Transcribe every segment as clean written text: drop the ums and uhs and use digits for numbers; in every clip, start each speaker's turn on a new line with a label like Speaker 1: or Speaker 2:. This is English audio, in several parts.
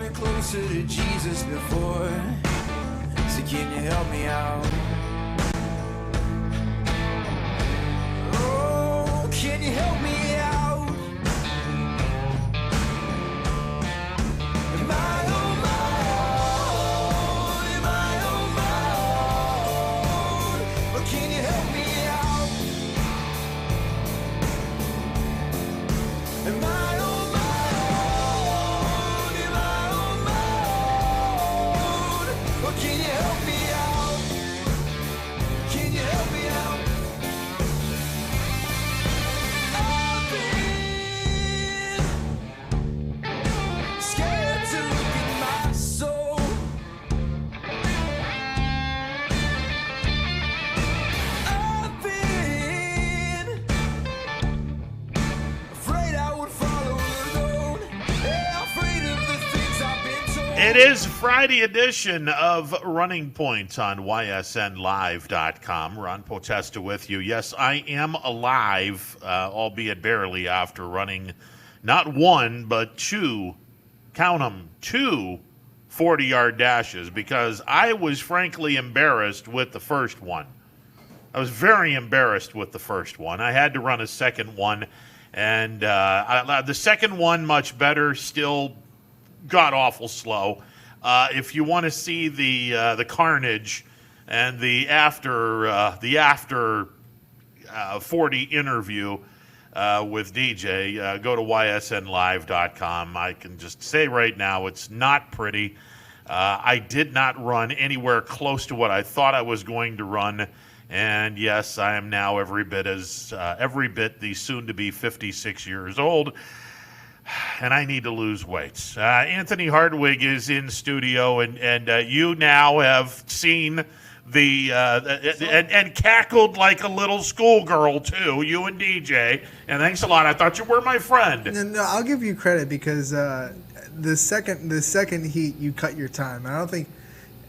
Speaker 1: were closer to Jesus before. So can you help me out? Oh, can you help me out? Am I on my own? Am I on my own? Or can you help me out? Am I on my own? Am I on my own? Or can you help me out? Can you help me out? I've been scared to look at my soul. I've been afraid I would follow alone. Yeah, afraid of the things I've been told.
Speaker 2: It is Friday edition of Running Point on YSNLive.com. Ron Potesta with you. Yes, I am alive, albeit barely, after running not one, but two, count them, two 40-yard dashes, because I was frankly embarrassed with the first one. I was very embarrassed with the first one. I had to run a second one, and the second one much better, still god-awful slow. If you want to see the carnage and the after 40 interview with DJ, go to YSNLive.com. I can just say right now it's not pretty. I did not run anywhere close to what I thought I was going to run. And yes, I am now every bit the soon-to-be 56 years old, and I need to lose weight. Anthony Hardwig is in studio, and you now have seen and cackled like a little schoolgirl too. You and DJ, and thanks a lot. I thought you were my friend.
Speaker 3: No, I'll give you credit because the second heat you cut your time. I don't think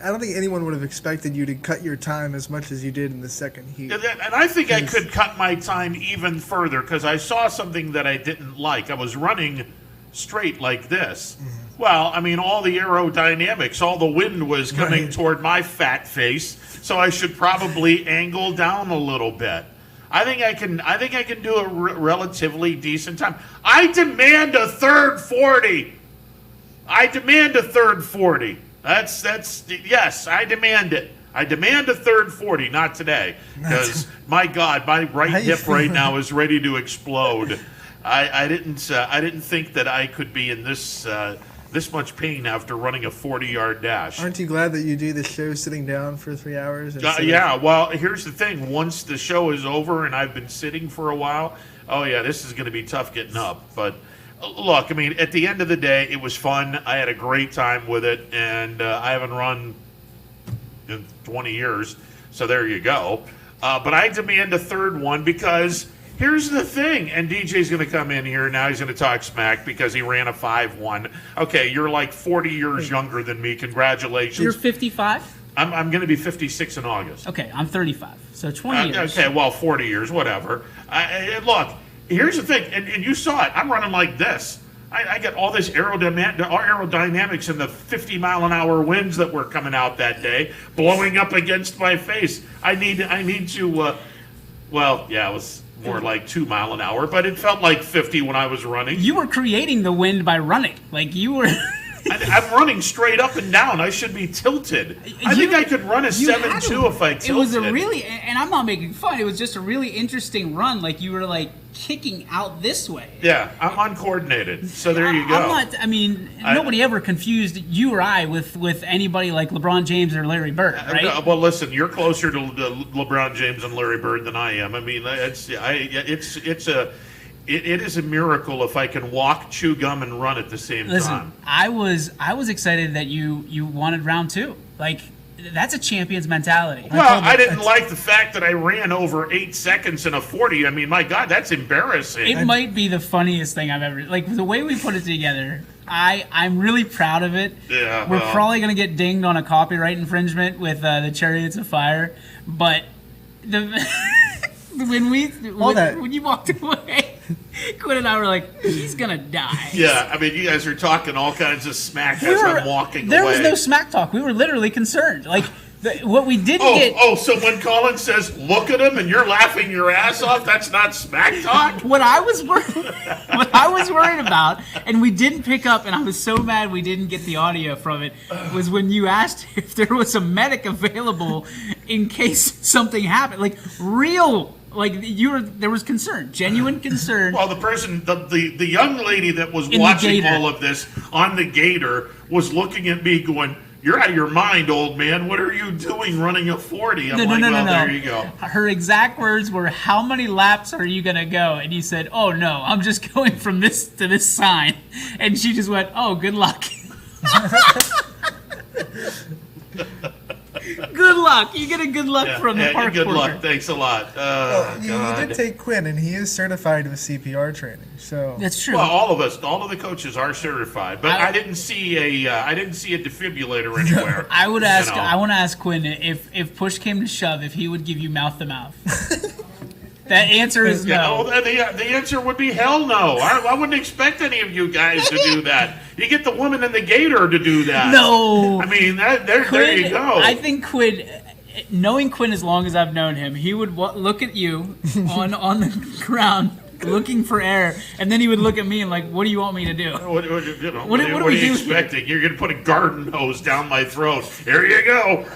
Speaker 3: anyone would have expected you to cut your time as much as you did in the second heat.
Speaker 2: And I think I could cut my time even further because I saw something that I didn't like. I was running straight like this. Mm-hmm. Well, I mean, all the aerodynamics, all the wind was coming toward my fat face, so I should probably angle down a little bit. I think I can do a relatively decent time. I demand a third 40. Yes, I demand it. I demand a third 40, not today, because my God, my right hip right now is ready to explode. I didn't think that I could be in this much pain after running a 40-yard dash.
Speaker 3: Aren't you glad that you do the show sitting down for 3 hours?
Speaker 2: Yeah. Well, here's the thing: once the show is over and I've been sitting for a while, oh yeah, this is going to be tough getting up, but. Look, I mean, at the end of the day, it was fun. I had a great time with it, and I haven't run in 20 years, so there you go. But I demand a third one because here's the thing, and DJ's going to come in here now. He's going to talk smack because he ran a 5.1. Okay, you're like 40 years younger than me. Congratulations.
Speaker 4: You're 55?
Speaker 2: I'm going to be 56 in August.
Speaker 4: Okay, I'm 35, so 20 years.
Speaker 2: Okay, well, 40 years, whatever. Look. Here's the thing, and you saw it. I'm running like this. I get all this aerodynamics and the 50-mile-an-hour winds that were coming out that day, blowing up against my face. I need to. Well, yeah, it was more like 2 mile an hour, but it felt like 50 when I was running.
Speaker 4: You were creating the wind by running, like you were.
Speaker 2: I'm running straight up and down. I should be tilted. I think I could run a 7.2 if I tilted.
Speaker 4: It was a really, and I'm not making fun. It was just a really interesting run. Like you were like kicking out this way.
Speaker 2: Yeah, I'm uncoordinated. So there you go.
Speaker 4: I'm not. I mean, nobody ever confused you or I with anybody like LeBron James or Larry Bird, right?
Speaker 2: Well, listen, you're closer to LeBron James and Larry Bird than I am. I mean, It is a miracle if I can walk, chew gum, and run at the same time.
Speaker 4: I was excited that you wanted round two. Like, that's a champion's mentality.
Speaker 2: Well, I didn't like the fact that I ran over 8 seconds in a 40. I mean, my God, that's embarrassing.
Speaker 4: It might be the funniest thing I've ever... Like, the way we put it together, I'm really proud of it.
Speaker 2: Yeah,
Speaker 4: We're probably going to get dinged on a copyright infringement with the Chariots of Fire, but when you walked away... Quinn and I were like, he's gonna die.
Speaker 2: Yeah, I mean, you guys are talking all kinds of smack as I'm walking
Speaker 4: there
Speaker 2: away.
Speaker 4: was no smack talk. We were literally concerned. Like, what we didn't get.
Speaker 2: So when Colin says, look at him, and you're laughing your ass off, that's not smack talk?
Speaker 4: What I was worried about, and we didn't pick up, and I was so mad we didn't get the audio from it, was when you asked if there was a medic available in case something happened. Like, real. Like, there was concern, genuine concern.
Speaker 2: Well, the person, the young lady that was watching all of this on the Gator was looking at me going, "You're out of your mind, old man. What are you doing running a 40?" I'm like, well, there you go.
Speaker 4: Her exact words were, "How many laps are you going to go?" And he said, "Oh, no, I'm just going from this to this sign." And she just went, "Oh, good luck." Good luck. You get a good luck from the park
Speaker 2: good
Speaker 4: worker.
Speaker 2: luck. Thanks a lot.
Speaker 3: You did take Quinn, and he is certified with CPR training. So
Speaker 4: That's true.
Speaker 2: Well, all of the coaches are certified, but I didn't see a defibrillator anywhere.
Speaker 4: I would ask. I want to ask Quinn if push came to shove, if he would give you mouth to mouth. That answer is no.
Speaker 2: The answer would be hell no. I wouldn't expect any of you guys to do that. You get the woman in the Gator to do that.
Speaker 4: No.
Speaker 2: I mean, there you go.
Speaker 4: I think Quinn, knowing Quinn as long as I've known him, he would look at you on the ground looking for air, and then he would look at me and like, "What do you want me to do?"
Speaker 2: What are you expecting? You're going to put a garden hose down my throat. Here you go.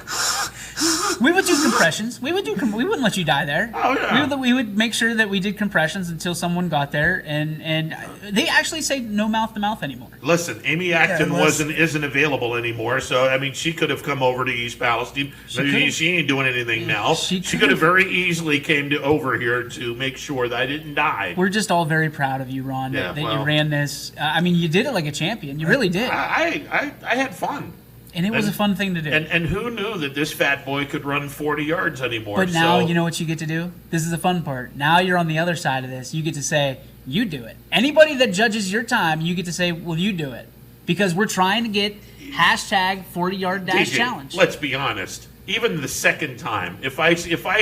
Speaker 4: We would do compressions. We wouldn't let you die there.
Speaker 2: Oh, yeah.
Speaker 4: We would make sure that we did compressions until someone got there, and they actually say no mouth to mouth anymore.
Speaker 2: Listen, Amy Acton isn't available anymore, so I mean she could have come over to East Palestine. She ain't doing anything now. She could have very easily came over here to make sure that I didn't die.
Speaker 4: We're just all very proud of you, Ron, that you ran this. I mean, you did it like a champion. You really did.
Speaker 2: I had fun.
Speaker 4: And it was a fun thing to do.
Speaker 2: And who knew that this fat boy could run 40 yards anymore?
Speaker 4: But now, you know what you get to do? This is the fun part. Now you're on the other side of this. You get to say, you do it. Anybody that judges your time, you get to say, well, you do it. Because we're trying to get hashtag 40-yard dash challenge.
Speaker 2: Let's be honest. Even the second time, if I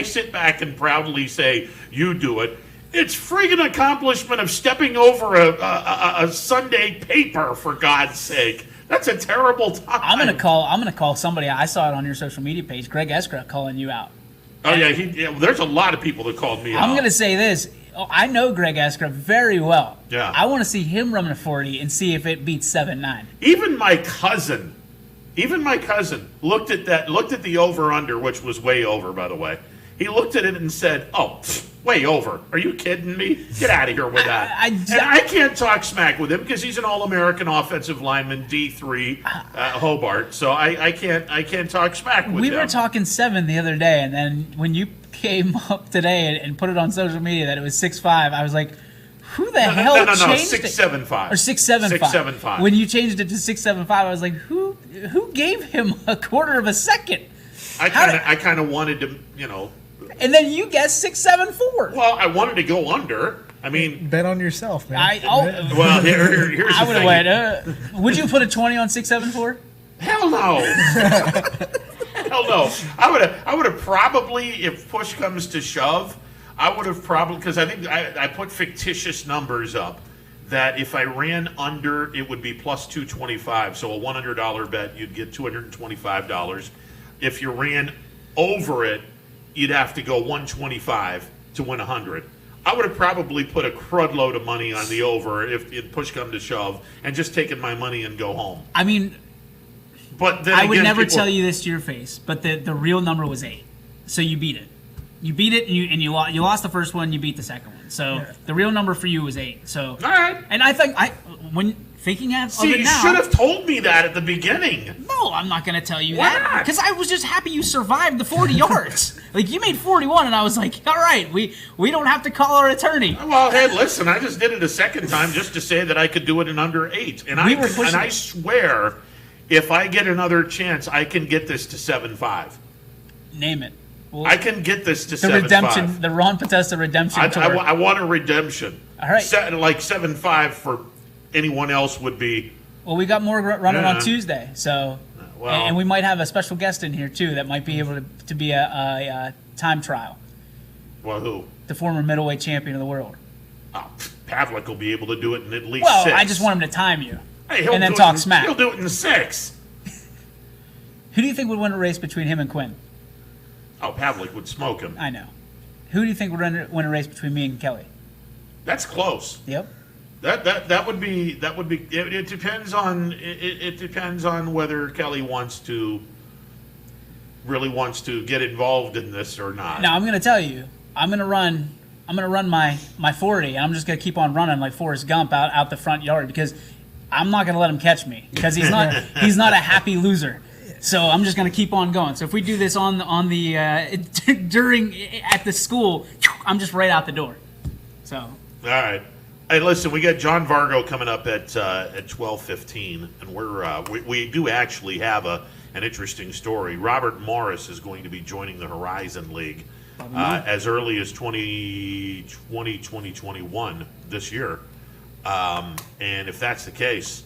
Speaker 2: sit back and proudly say, you do it, it's friggin' accomplishment of stepping over a Sunday paper, for God's sake. That's a terrible time.
Speaker 4: I'm gonna call somebody. I saw it on your social media page. Greg Eskra calling you out.
Speaker 2: Oh yeah, there's a lot of people that called me out.
Speaker 4: I'm gonna say this. I know Greg Eskra very well.
Speaker 2: Yeah.
Speaker 4: I want to see him run a 40 and see if it beats 7.9.
Speaker 2: Even my cousin looked at the over under, which was way over, by the way. He looked at it and said, "Oh, way over. Are you kidding me? Get out of here with that." And I can't talk smack with him because he's an All-American offensive lineman, D3, Hobart. So I can't talk smack with him.
Speaker 4: We were talking 7 the other day, and then when you came up today and put it on social media that it was 6'5", I was like, who the hell changed it?
Speaker 2: 6'7"
Speaker 4: Or 6'7".
Speaker 2: 6'7".
Speaker 4: When you changed it to 6'7", I was like, who gave him a quarter of a second?
Speaker 2: I kind of wanted to,
Speaker 4: And then you guessed 6'7"
Speaker 2: Well, I wanted to go under. I mean,
Speaker 3: bet on yourself, man.
Speaker 2: Well, here's
Speaker 4: I
Speaker 2: the
Speaker 4: would have went. Would you put a 20 on 6'7"?
Speaker 2: Hell no. Hell no. I would have probably, if push comes to shove, I would have probably, because I think I put fictitious numbers up, that if I ran under, it would be plus 225. So a $100 bet, you'd get $225. If you ran over it, you'd have to go 125 to win 100. I would have probably put a crud load of money on the over if push come to shove, and just taken my money and go home.
Speaker 4: I mean,
Speaker 2: but then
Speaker 4: I would never tell you this to your face, but the real number was 8. So you beat it. You beat it, and you lost the first one. You beat the second one. So the real number for you was 8. So
Speaker 2: all right.
Speaker 4: And I think when thinking of it now,
Speaker 2: you should have told me that at the beginning.
Speaker 4: No, I'm not going to tell you
Speaker 2: Why
Speaker 4: that
Speaker 2: not?
Speaker 4: because I was just happy you survived the 40 yards. Like you made 41, and I was like, all right, we don't have to call our attorney.
Speaker 2: Well, hey, listen, I just did it a second time just to say that I could do it in under 8, and I swear, if I get another chance, I can get this to 7.5.
Speaker 4: Name it. Well,
Speaker 2: I can get this to 7.5.
Speaker 4: The redemption, the Ron Potesta redemption tour.
Speaker 2: I want a redemption.
Speaker 4: All right.
Speaker 2: Like 7.5 for anyone else would be.
Speaker 4: Well, we got more running on Tuesday, so and we might have a special guest in here too that might be able to be a time trial.
Speaker 2: Well, who?
Speaker 4: The former middleweight champion of the world.
Speaker 2: Oh, Pavlik will be able to do it in at least
Speaker 4: Well,
Speaker 2: 6.
Speaker 4: I just want him to time you.
Speaker 2: Hey, he'll
Speaker 4: and then
Speaker 2: do it
Speaker 4: talk
Speaker 2: in-
Speaker 4: smack.
Speaker 2: He'll do it in 6.
Speaker 4: Who do you think would win a race between him and Quinn?
Speaker 2: Oh, Pavlik would smoke him.
Speaker 4: I know. Who do you think would win a race between me and Kelly?
Speaker 2: That's close.
Speaker 4: Yep.
Speaker 2: That would be. It depends on. It depends on whether Kelly really wants to get involved in this or not.
Speaker 4: Now I'm going to tell you, I'm going to run my 40. I'm just going to keep on running like Forrest Gump out the front yard because I'm not going to let him catch me because he's not a happy loser. So I'm just going to keep on going. So if we do this at the school, I'm just right out the door. So.
Speaker 2: All right. Hey, listen, we got John Vargo coming up at 12:15, and we do actually have an interesting story. Robert Morris is going to be joining the Horizon League as early as 2021 this year. And if that's the case,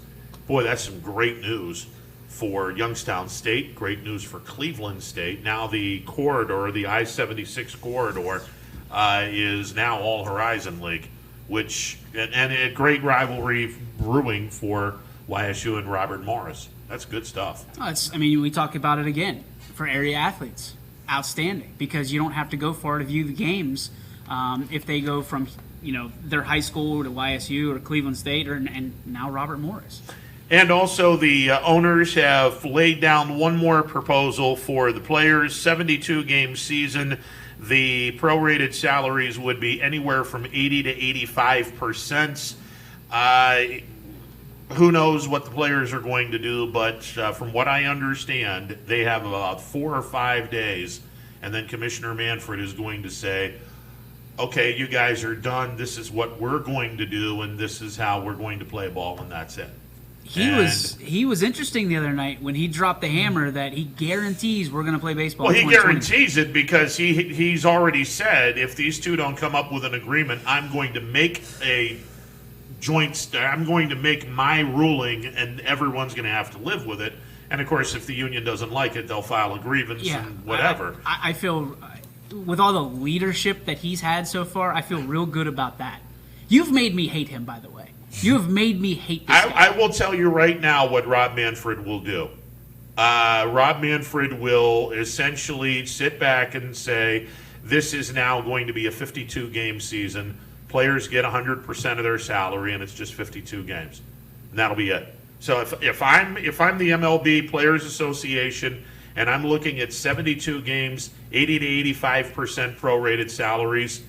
Speaker 2: boy, that's some great news for Youngstown State, great news for Cleveland State. Now the corridor, the I-76 corridor, is now all Horizon League, and a great rivalry brewing for YSU and Robert Morris. That's good stuff.
Speaker 4: We talk about it again for area athletes. Outstanding, because you don't have to go far to view the games if they go from their high school to YSU or Cleveland State and now Robert Morris.
Speaker 2: And also the owners have laid down one more proposal for the players, 72-game season. The prorated salaries would be anywhere from 80 to 85%. Who knows what the players are going to do, but from what I understand, they have about 4 or 5 days, and then Commissioner Manfred is going to say, okay, you guys are done. This is what we're going to do, and this is how we're going to play ball, and that's it.
Speaker 4: He was interesting the other night when he dropped the hammer that he guarantees we're going to play baseball.
Speaker 2: Well, he guarantees it because he's already said if these two don't come up with an agreement, I'm going to make I'm going to make my ruling, and everyone's going to have to live with it. And of course, if the union doesn't like it, they'll file a grievance and whatever.
Speaker 4: I feel, with all the leadership that he's had so far, I feel real good about that. You've made me hate him, by the way. You have made me hate this guy.
Speaker 2: I will tell you right now what Rob Manfred will do. Rob Manfred will essentially sit back and say, this is now going to be a 52-game season. Players get 100% of their salary, and it's just 52 games. And that'll be it. So if I'm the MLB Players Association and I'm looking at 72 games, 80 to 85% prorated salaries,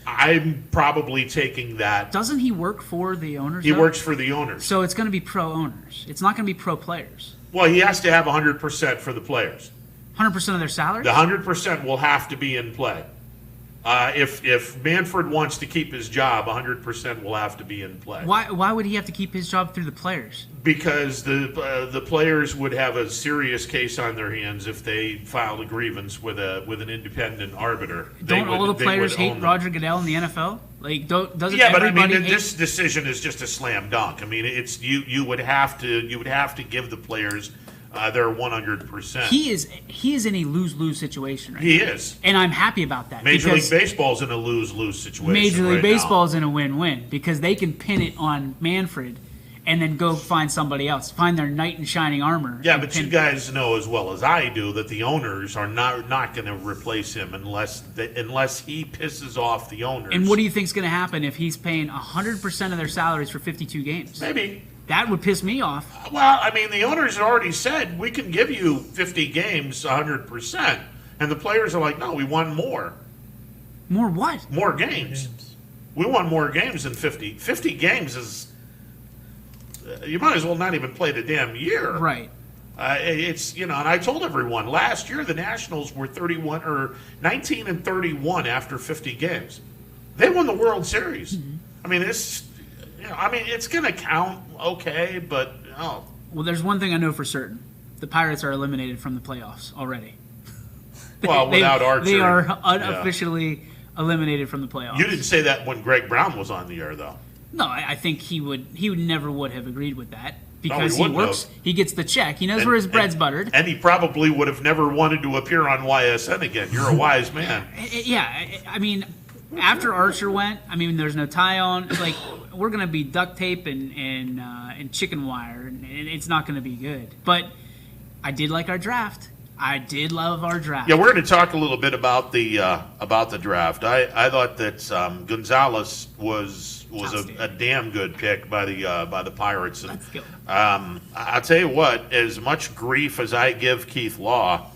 Speaker 2: I'm probably taking that.
Speaker 4: Doesn't he work for the owners?
Speaker 2: He works for the owners.
Speaker 4: So it's going to be pro owners. It's not going to be pro players.
Speaker 2: Well, he has to have 100% for the players.
Speaker 4: 100% of their salary?
Speaker 2: The 100% will have to be in play. If Manfred wants to keep his job, 100% will have to be in play.
Speaker 4: Why would he have to keep his job through the players?
Speaker 2: Because the players would have a serious case on their hands if they filed a grievance with an independent arbiter.
Speaker 4: Don't all the players hate Roger Goodell in the NFL? Like, doesn't
Speaker 2: yeah, but
Speaker 4: everybody hate?
Speaker 2: This decision is just a slam dunk. I mean, it's you would have to give the players their 100%.
Speaker 4: He is in a lose-lose situation right now.
Speaker 2: He is.
Speaker 4: And I'm happy about that.
Speaker 2: Major League Baseball's in a lose-lose situation.
Speaker 4: Major League
Speaker 2: right
Speaker 4: Baseball's
Speaker 2: now.
Speaker 4: in a win-win because they can pin it on Manfred and then go find somebody else, find their knight in shining armor.
Speaker 2: Yeah, but you guys know as well as I do that the owners are not going to replace him unless he pisses off the owners.
Speaker 4: And what do you think's going to happen if he's paying 100% of their salaries for 52 games?
Speaker 2: Maybe.
Speaker 4: That would piss me off.
Speaker 2: Well, I mean, the owners had already said, we can give you 50 games 100%. And the players are like, no, we want more.
Speaker 4: More what?
Speaker 2: More games. We want more games than 50. 50 games is... you might as well not even play the damn year.
Speaker 4: Right.
Speaker 2: It's, and I told everyone, last year the Nationals were 19 and 31 after 50 games. They won the World Series. Mm-hmm. I mean, it's going to count, okay, but oh.
Speaker 4: Well, there's one thing I know for certain: the Pirates are eliminated from the playoffs already.
Speaker 2: Without Archer,
Speaker 4: they are unofficially eliminated from the playoffs.
Speaker 2: You didn't say that when Greg Brown was on the air, though.
Speaker 4: No, I think he never would have agreed with that because
Speaker 2: he
Speaker 4: he works. He gets the check. He knows where his bread's buttered.
Speaker 2: And he probably would have never wanted to appear on YSN again. You're a wise man.
Speaker 4: Yeah, I mean, after Archer went, I mean, there's no tie on. Like, we're gonna be duct tape and chicken wire, and it's not gonna be good. But I did like our draft. I did love our draft.
Speaker 2: Yeah, we're going to talk a little bit about the draft. I thought that Gonzalez was a damn good pick by the Pirates. And,
Speaker 4: Let's go.
Speaker 2: I'll tell you what, as much grief as I give Keith Law,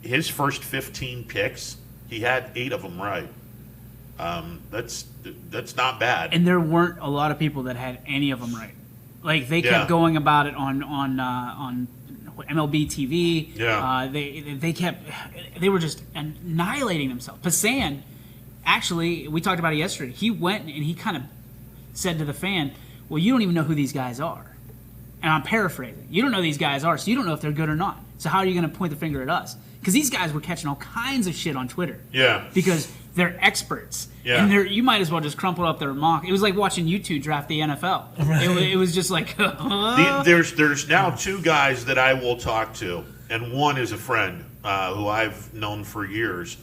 Speaker 2: his first 15 picks, he had 8 of them right. That's not bad.
Speaker 4: And there weren't a lot of people that had any of them right. Like, they kept going about it on MLB TV.
Speaker 2: Yeah.
Speaker 4: They were just annihilating themselves. Passan, actually, we talked about it yesterday. He went and he kind of said to the fan, well, you don't even know who these guys are. And I'm paraphrasing. You don't know who these guys are, so you don't know if they're good or not. So how are you going to point the finger at us? Because these guys were catching all kinds of shit on Twitter.
Speaker 2: Yeah.
Speaker 4: Because they're experts.
Speaker 2: Yeah.
Speaker 4: And you might as well just crumple up their mock. It was like watching you two draft the NFL. Right. It was just like...
Speaker 2: There's now 2 guys that I will talk to, and one is a friend who I've known for years.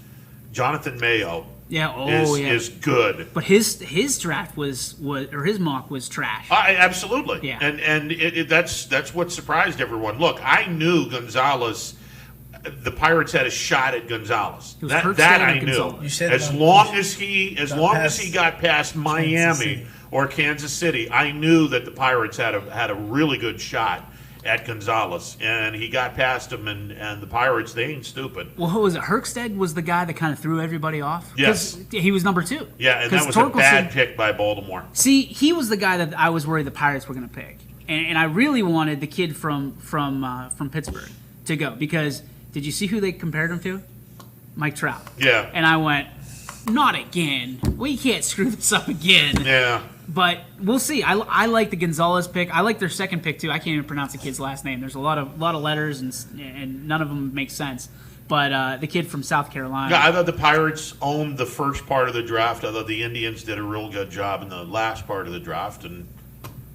Speaker 2: Jonathan Mayo is good.
Speaker 4: But his draft was his mock was trash.
Speaker 2: Absolutely.
Speaker 4: Yeah.
Speaker 2: And that's what surprised everyone. Look, I knew Gonzalez... The Pirates had a shot at Gonzalez. That I knew. As long as he got past Miami or Kansas City, I knew that the Pirates had a really good shot at Gonzalez, and he got past him. And the Pirates, they ain't stupid.
Speaker 4: Well, who was it? Herkstead was the guy that kind of threw everybody off.
Speaker 2: Yes,
Speaker 4: he was number 2.
Speaker 2: Yeah, and that was a bad pick by Baltimore.
Speaker 4: See, he was the guy that I was worried the Pirates were going to pick, and I really wanted the kid from Pittsburgh to go because. Did you see who they compared him to? Mike Trout.
Speaker 2: Yeah.
Speaker 4: And I went, not again. We can't screw this up again.
Speaker 2: Yeah.
Speaker 4: But we'll see. I like the Gonzalez pick. I like their second pick too. I can't even pronounce the kid's last name. There's a lot of letters and none of them make sense. But the kid from South Carolina.
Speaker 2: Yeah, I thought the Pirates owned the first part of the draft. I thought the Indians did a real good job in the last part of the draft. And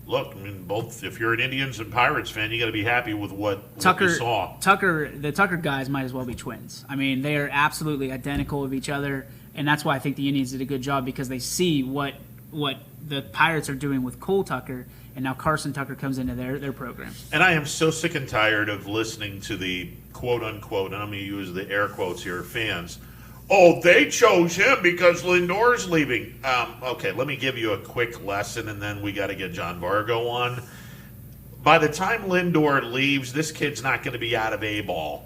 Speaker 2: look, I mean, both. If you're an Indians and Pirates fan, you got to be happy with what you saw.
Speaker 4: The Tucker guys might as well be twins. I mean, they are absolutely identical of each other, and that's why I think the Indians did a good job because they see what the Pirates are doing with Cole Tucker, and now Carson Tucker comes into their program.
Speaker 2: And I am so sick and tired of listening to the quote unquote, and I'm going to use the air quotes here, fans. Oh, they chose him because Lindor's leaving. Okay, let me give you a quick lesson, and then we got to get John Vargo on. By the time Lindor leaves, this kid's not going to be out of A-ball.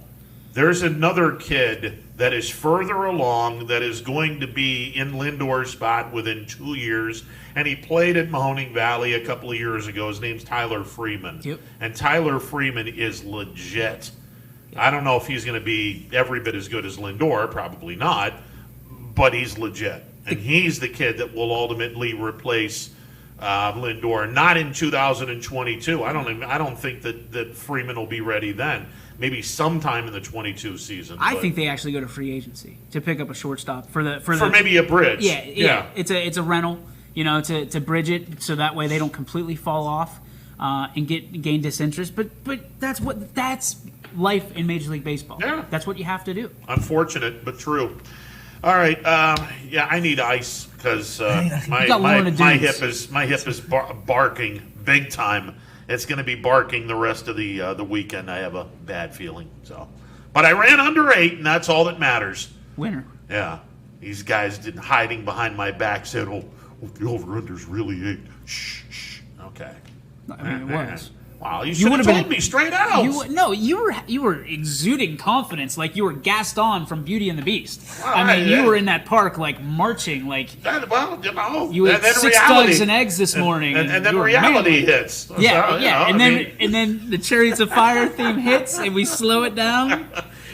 Speaker 2: There's another kid that is further along that is going to be in Lindor's spot within 2 years, and he played at Mahoning Valley a couple of years ago. His name's Tyler Freeman.
Speaker 4: Yep.
Speaker 2: And Tyler Freeman is legit. I don't know if he's going to be every bit as good as Lindor, probably not, but he's legit. And he's the kid that will ultimately replace Lindor, not in 2022. I don't think that Freeman will be ready then. Maybe sometime in the 22 season.
Speaker 4: I think they actually go to free agency to pick up a shortstop for
Speaker 2: maybe a bridge.
Speaker 4: Yeah. It's a rental, to bridge it so that way they don't completely fall off and gain disinterest. But that's life in Major League Baseball.
Speaker 2: Yeah.
Speaker 4: That's what you have to do.
Speaker 2: Unfortunate, but true. All right. I need ice because my hip is barking big time. It's going to be barking the rest of the weekend. I have a bad feeling. But I ran under 8, and that's all that matters.
Speaker 4: Winner.
Speaker 2: Yeah. These guys hiding behind my back said, "Oh, the over/under's really 8." Shh. Okay.
Speaker 4: I mean, it was.
Speaker 2: Wow, you should have told me straight out.
Speaker 4: You were exuding confidence, like you were Gaston from Beauty and the Beast.
Speaker 2: Well,
Speaker 4: you were in that park, like marching, like. You ate 6 dogs and eggs this morning,
Speaker 2: and then reality hits.
Speaker 4: And then the Chariots of Fire theme hits, and we slow it down.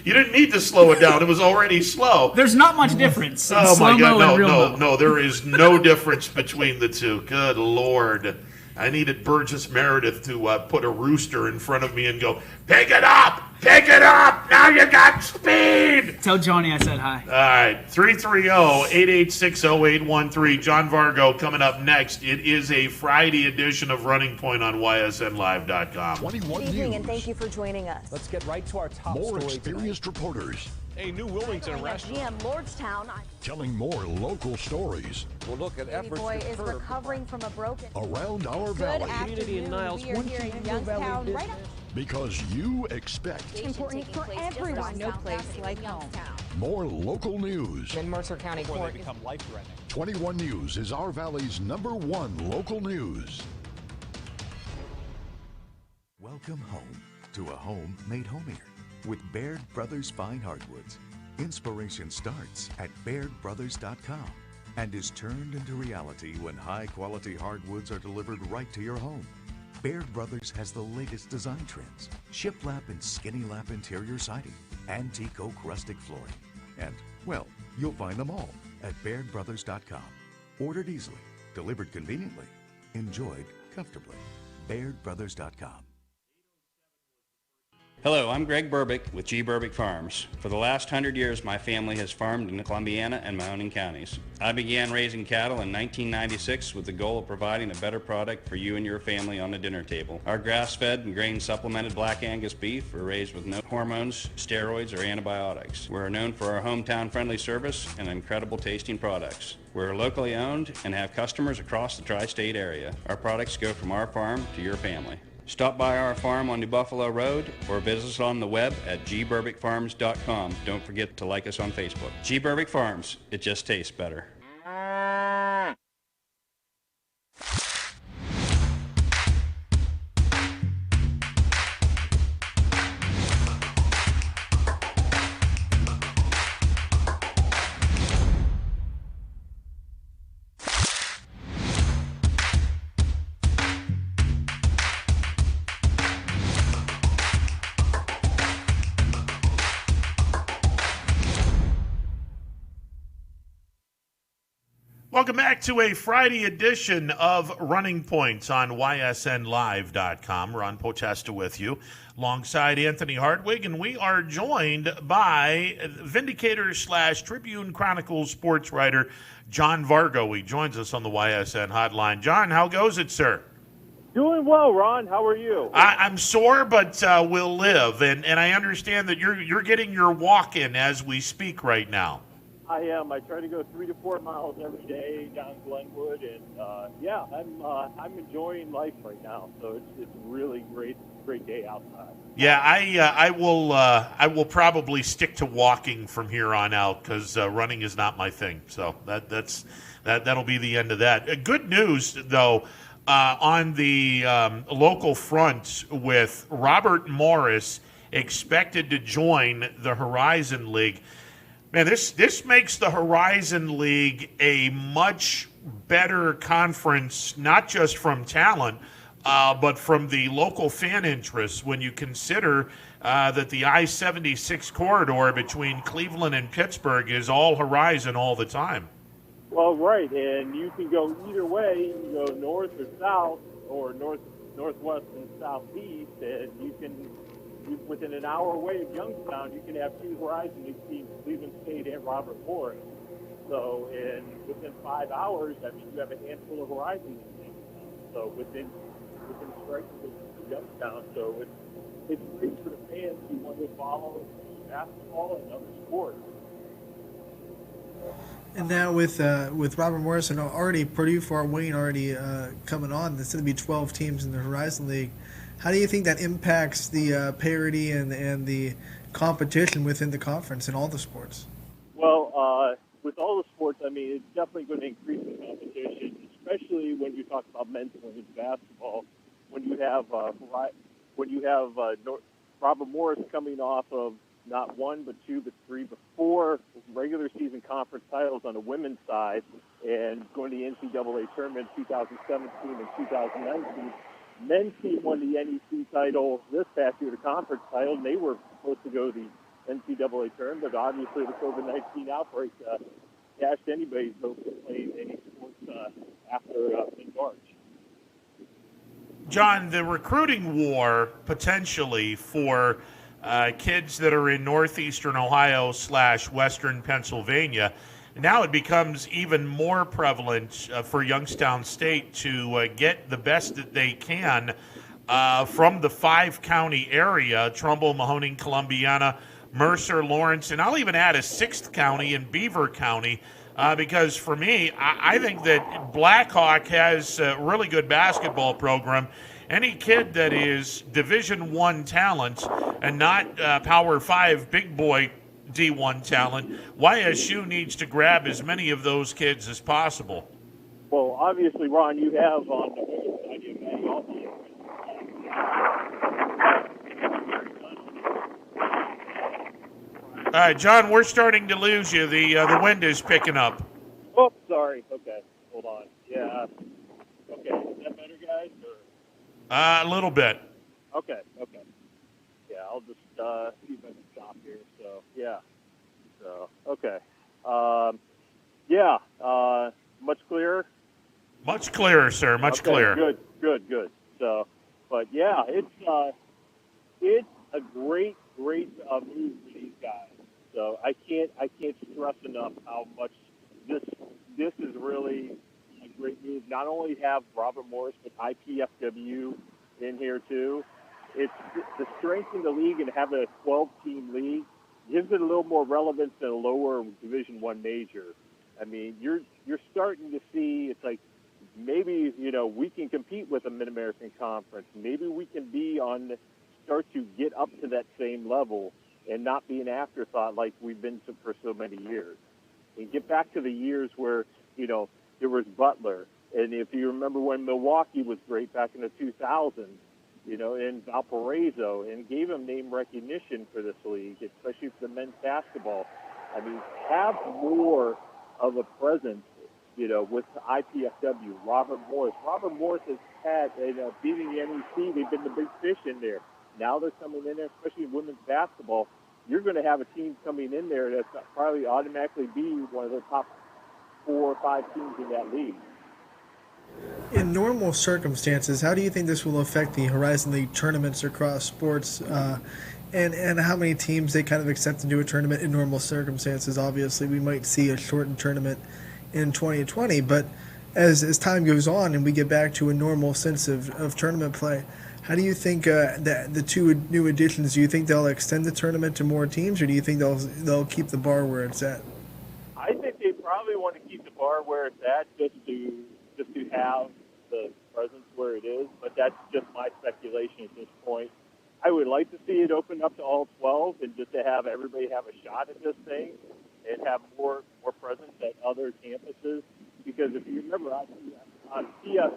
Speaker 2: You didn't need to slow it down; it was already slow.
Speaker 4: There's not much difference.
Speaker 2: Oh my God, no! There is no difference between the two. Good Lord. I needed Burgess Meredith to put a rooster in front of me and go, pick it up! Now you got speed!
Speaker 4: Tell Johnny I said hi.
Speaker 2: All right, 330-886-0813. John Vargo coming up next. It is a Friday edition of Running Point on YSNLive.com.
Speaker 5: 21
Speaker 6: Good evening,
Speaker 5: News.
Speaker 6: and thank you for joining us.
Speaker 5: Let's get right to our top
Speaker 7: More
Speaker 5: story
Speaker 7: experienced
Speaker 5: tonight.
Speaker 7: reporters
Speaker 5: a new Wilmington restaurant.
Speaker 6: GM Lordstown.
Speaker 7: Telling more local stories
Speaker 5: We'll look at
Speaker 6: Baby
Speaker 5: efforts
Speaker 6: boy
Speaker 5: to
Speaker 6: is
Speaker 5: curb
Speaker 6: recovering from a broken.
Speaker 7: around our
Speaker 6: Good
Speaker 7: valley
Speaker 5: Community in
Speaker 6: afternoon.
Speaker 5: Niles.
Speaker 6: We are here in Youngstown, right up.
Speaker 7: because you expect
Speaker 6: Important for everyone. No place like home.
Speaker 7: more local news.
Speaker 8: In Mercer County
Speaker 5: before
Speaker 8: Court.
Speaker 5: they become life-threatening.
Speaker 7: 21 News is our valley's #1 local news.
Speaker 9: Welcome home to a home made homier with Baird Brothers Fine Hardwoods. Inspiration starts at BairdBrothers.com and is turned into reality when high-quality hardwoods are delivered right to your home. Baird Brothers has the latest design trends, shiplap and skinny lap interior siding, antique oak rustic flooring, and, well, you'll find them all at BairdBrothers.com. Ordered easily, delivered conveniently, enjoyed comfortably. BairdBrothers.com.
Speaker 10: Hello, I'm Greg Burbick with G. Burbick Farms. For the last 100 years, my family has farmed in Columbiana and Mahoning counties. I began raising cattle in 1996 with the goal of providing a better product for you and your family on the dinner table. Our grass-fed and grain-supplemented Black Angus beef are raised with no hormones, steroids, or antibiotics. We're known for our hometown-friendly service and incredible tasting products. We're locally owned and have customers across the tri-state area. Our products go from our farm to your family. Stop by our farm on New Buffalo Road or visit us on the web at gburbickfarms.com. Don't forget to like us on Facebook. G. Burbick Farms, it just tastes better.
Speaker 2: Welcome back to a Friday edition of Running Points on YSNLive.com. Ron Potesta with you, alongside Anthony Hartwig, and we are joined by Vindicator/Tribune Chronicle sports writer John Vargo. He joins us on the YSN hotline. John, how goes it, sir?
Speaker 11: Doing well, Ron. How are you?
Speaker 2: I'm sore, but we'll live. And I understand that you're getting your walk in as we speak right now.
Speaker 11: I am. I try to go 3 to 4 miles every day down Glenwood, and yeah, I'm enjoying life right now. So it's really great day outside.
Speaker 2: Yeah, I will probably stick to walking from here on out because running is not my thing. So that'll be the end of that. Good news though. On the local front, with Robert Morris expected to join the Horizon League. Man, this makes the Horizon League a much better conference, not just from talent, but from the local fan interest when you consider that the I-76 corridor between Cleveland and Pittsburgh is all Horizon all the time.
Speaker 11: Well, right, and you can go either way. You can go north or south, or northwest and southeast, and you can, within an hour away of Youngstown, you can have two Horizon League teams, Cleveland State and Robert Morris. So, within 5 hours, I mean, you have a handful of Horizon League teams. So within striking distance of Youngstown, so it's great for the fans who want to follow basketball and other sports.
Speaker 3: And now with Robert Morris and already Purdue Fort Wayne already coming on, there's going to be 12 teams in the Horizon League. How do you think that impacts the parity and the competition within the conference in all the sports?
Speaker 11: Well, with all the sports, I mean, it's definitely going to increase the competition, especially when you talk about men's and women's basketball. When you have Robert Morris coming off of not one, but two, but three, but four regular season conference titles on the women's side, and going to the NCAA tournament in 2017 and 2019. Men's team won the NEC title this past year, the conference title, and they were supposed to go to the NCAA tournament, but obviously the COVID-19 outbreak dashed anybody's hope to play any sports after mid-March.
Speaker 2: John, the recruiting war potentially for kids that are in northeastern Ohio / western Pennsylvania, now it becomes even more prevalent for Youngstown State to get the best that they can from the 5-county area, Trumbull, Mahoning, Columbiana, Mercer, Lawrence, and I'll even add a sixth county in Beaver County. Because for me, I think that Blackhawk has a really good basketball program. Any kid that is Division I talent and not Power 5 big boy D1 talent, YSU needs to grab as many of those kids as possible.
Speaker 11: Well, obviously, Ron, you have on the women's side, you have Maggie also.
Speaker 2: All right, John, we're starting to lose you. The wind is picking up.
Speaker 11: Oh, sorry. Okay, hold on. Yeah. Okay, is that better, guys? Or?
Speaker 2: A little bit.
Speaker 11: Okay. Yeah, I'll just see if I can stop here. So, yeah. So, okay. Much clearer?
Speaker 2: Much clearer, sir. Much clearer.
Speaker 11: Good. So, but yeah, it's a great move for these guys. So I can't stress enough how much this is really a great move. Not only have Robert Morris, but IPFW in here too. It's the strength in the league, and having a 12-team league gives it a little more relevance than a lower Division I major. I mean, you're starting to see it's like maybe we can compete with a Mid-American Conference. Maybe we can start to get up to that same level and not be an afterthought like we've been for so many years. And get back to the years where there was Butler, and if you remember when Milwaukee was great back in the 2000s, in Valparaiso, and gave them name recognition for this league, especially for the men's basketball. I mean, have more of a presence, with the IPFW, Robert Morris. Robert Morris has had, beating the NEC, they've been the big fish in there. Now they're coming in there, especially in women's basketball. You're going to have a team coming in there that's probably automatically be one of the top 4 or 5 teams in that league.
Speaker 3: In normal circumstances, how do you think this will affect the Horizon League tournaments across sports, and how many teams they kind of accept to do a tournament in normal circumstances? Obviously, we might see a shortened tournament in 2020, but as time goes on and we get back to a normal sense of tournament play, how do you think that the two new additions, do you think they'll extend the tournament to more teams, or do you think they'll keep the bar where it's at?
Speaker 11: I think they probably want to keep the bar where it's at just to have the presence where it is, but that's just my speculation at this point. I would like to see it open up to all 12 and just to have everybody have a shot at this thing and have more presence at other campuses, because if you remember on TS,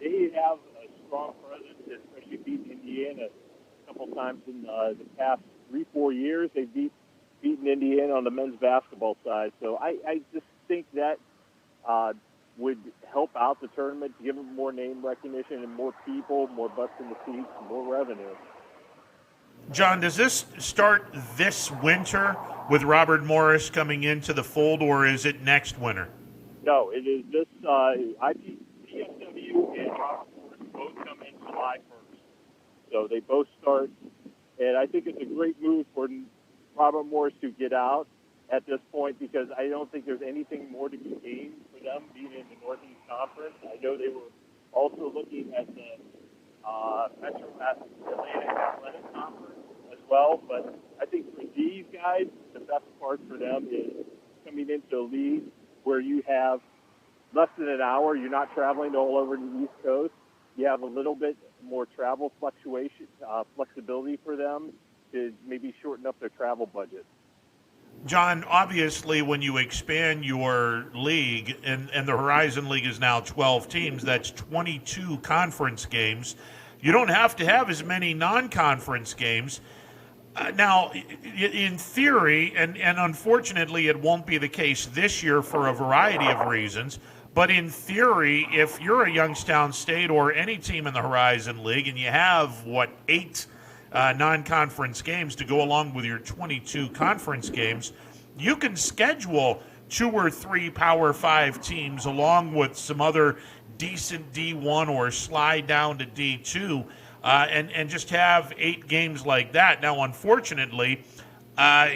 Speaker 11: they have a strong presence, especially beating Indiana a couple times in the past 3-4 years. They've beaten Indiana on the men's basketball side. So I just think that would help out the tournament, give them more name recognition and more people, more butts in the seats, more revenue.
Speaker 2: John, does this start this winter with Robert Morris coming into the fold, or is it next winter?
Speaker 11: No, it is this IPFW and Robert Morris both come in July 1st. So they both start, and I think it's a great move for Robert Morris to get out at this point, because I don't think there's anything more to be gained for them being in the Northeast Conference. I know they were also looking at the Metro Atlantic Athletic Conference as well, but I think for these guys, the best part for them is coming into a league where you have less than an hour. You're not traveling all over the East Coast. You have a little bit more travel flexibility for them to maybe shorten up their travel budget.
Speaker 2: John, obviously, when you expand your league, and the Horizon League is now 12 teams, that's 22 conference games. You don't have to have as many non-conference games. Now, in theory, and unfortunately it won't be the case this year for a variety of reasons, but in theory, if you're a Youngstown State or any team in the Horizon League and you have, 8 non-conference games to go along with your 22 conference games, you can schedule 2 or 3 Power 5 teams along with some other decent D1 or slide down to D2 and just have 8 games like that. Now, unfortunately,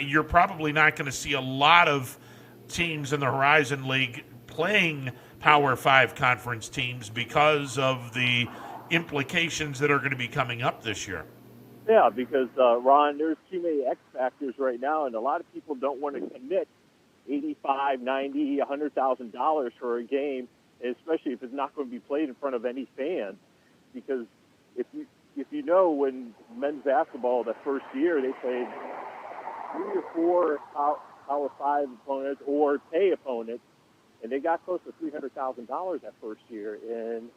Speaker 2: you're probably not going to see a lot of teams in the Horizon League playing Power 5 conference teams because of the implications that are going to be coming up this year.
Speaker 11: Yeah, because Ron, there's too many X factors right now, and a lot of people don't want to commit $85, $90, $100,000 for a game, especially if it's not going to be played in front of any fans. Because if you know, when men's basketball that first year they played 3 or 4 Power 5 opponents or pay opponents, and they got close to $300,000 that first year, and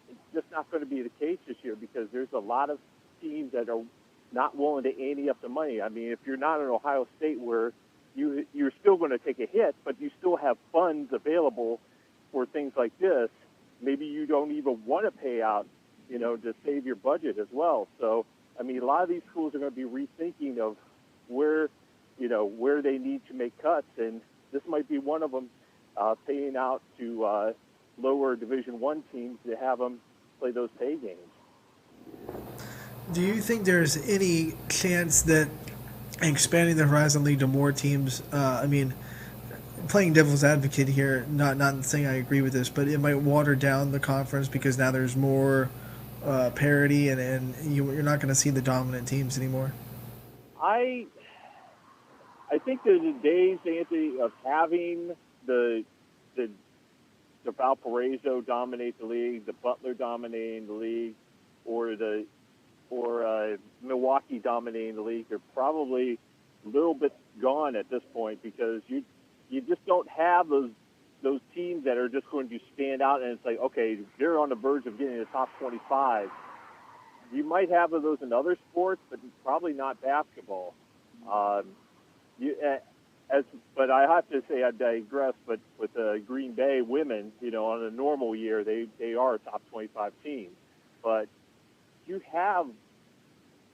Speaker 11: it's just not going to be the case this year because there's a lot of teams that are not willing to ante up the money. I mean, if you're not in Ohio State where you're still going to take a hit, but you still have funds available for things like this, maybe you don't even want to pay out, to save your budget as well. So, I mean, a lot of these schools are going to be rethinking of where they need to make cuts, and this might be one of them, paying out to lower Division I teams to have them play those pay games.
Speaker 3: Do you think there's any chance that expanding the Horizon League to more teams, playing devil's advocate here, not saying I agree with this, but it might water down the conference because now there's more parity and you're not going to see the dominant teams anymore?
Speaker 11: I think there's the days, Anthony, of having the Valparaiso dominate the league, the Butler dominating the league, or Milwaukee dominating the league. They're probably a little bit gone at this point because you just don't have those teams that are just going to stand out and it's like, okay, they're on the verge of getting the top 25. You might have those in other sports, but probably not basketball. But I have to say I digress. But with the Green Bay women, on a normal year, they are a top 25 team. But you have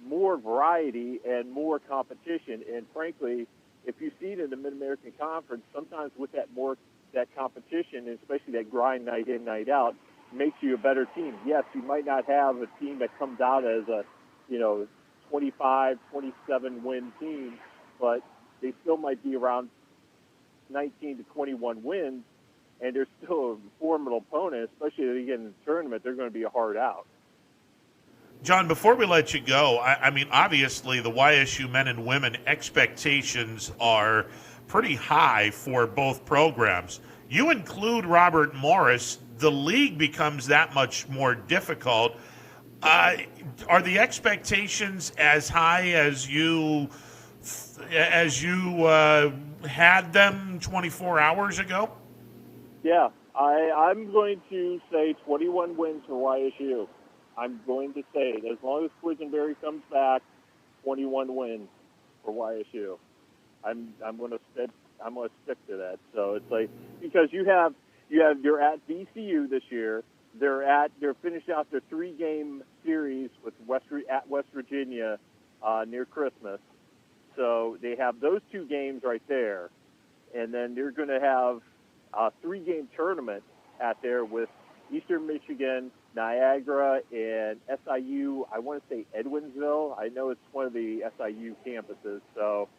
Speaker 11: more variety and more competition. And frankly, if you see it in the Mid-American Conference, sometimes with that competition, and especially that grind night in, night out, makes you a better team. Yes, you might not have a team that comes out as a, 25, 27 win team, but they still might be around 19 to 21 wins, and they're still a formidable opponent, especially if they get in the tournament, they're going to be a hard out.
Speaker 2: John, before we let you go, I mean, obviously the YSU men and women expectations are pretty high for both programs. You include Robert Morris, the league becomes that much more difficult. Are the expectations as high as you had them 24 hours ago?
Speaker 11: Yeah, I'm going to say 21 wins for YSU. I'm going to say it. As long as Quisenberry comes back, 21 wins for YSU. I'm going to stick to that. So it's like because you're at VCU this year. They're finishing out their 3-game series with West Virginia near Christmas. So they have those 2 games right there, and then they're going to have a 3-game tournament out there with Eastern Michigan, Niagara, and SIU. I want to say Edwinsville. I know it's one of the SIU campuses. So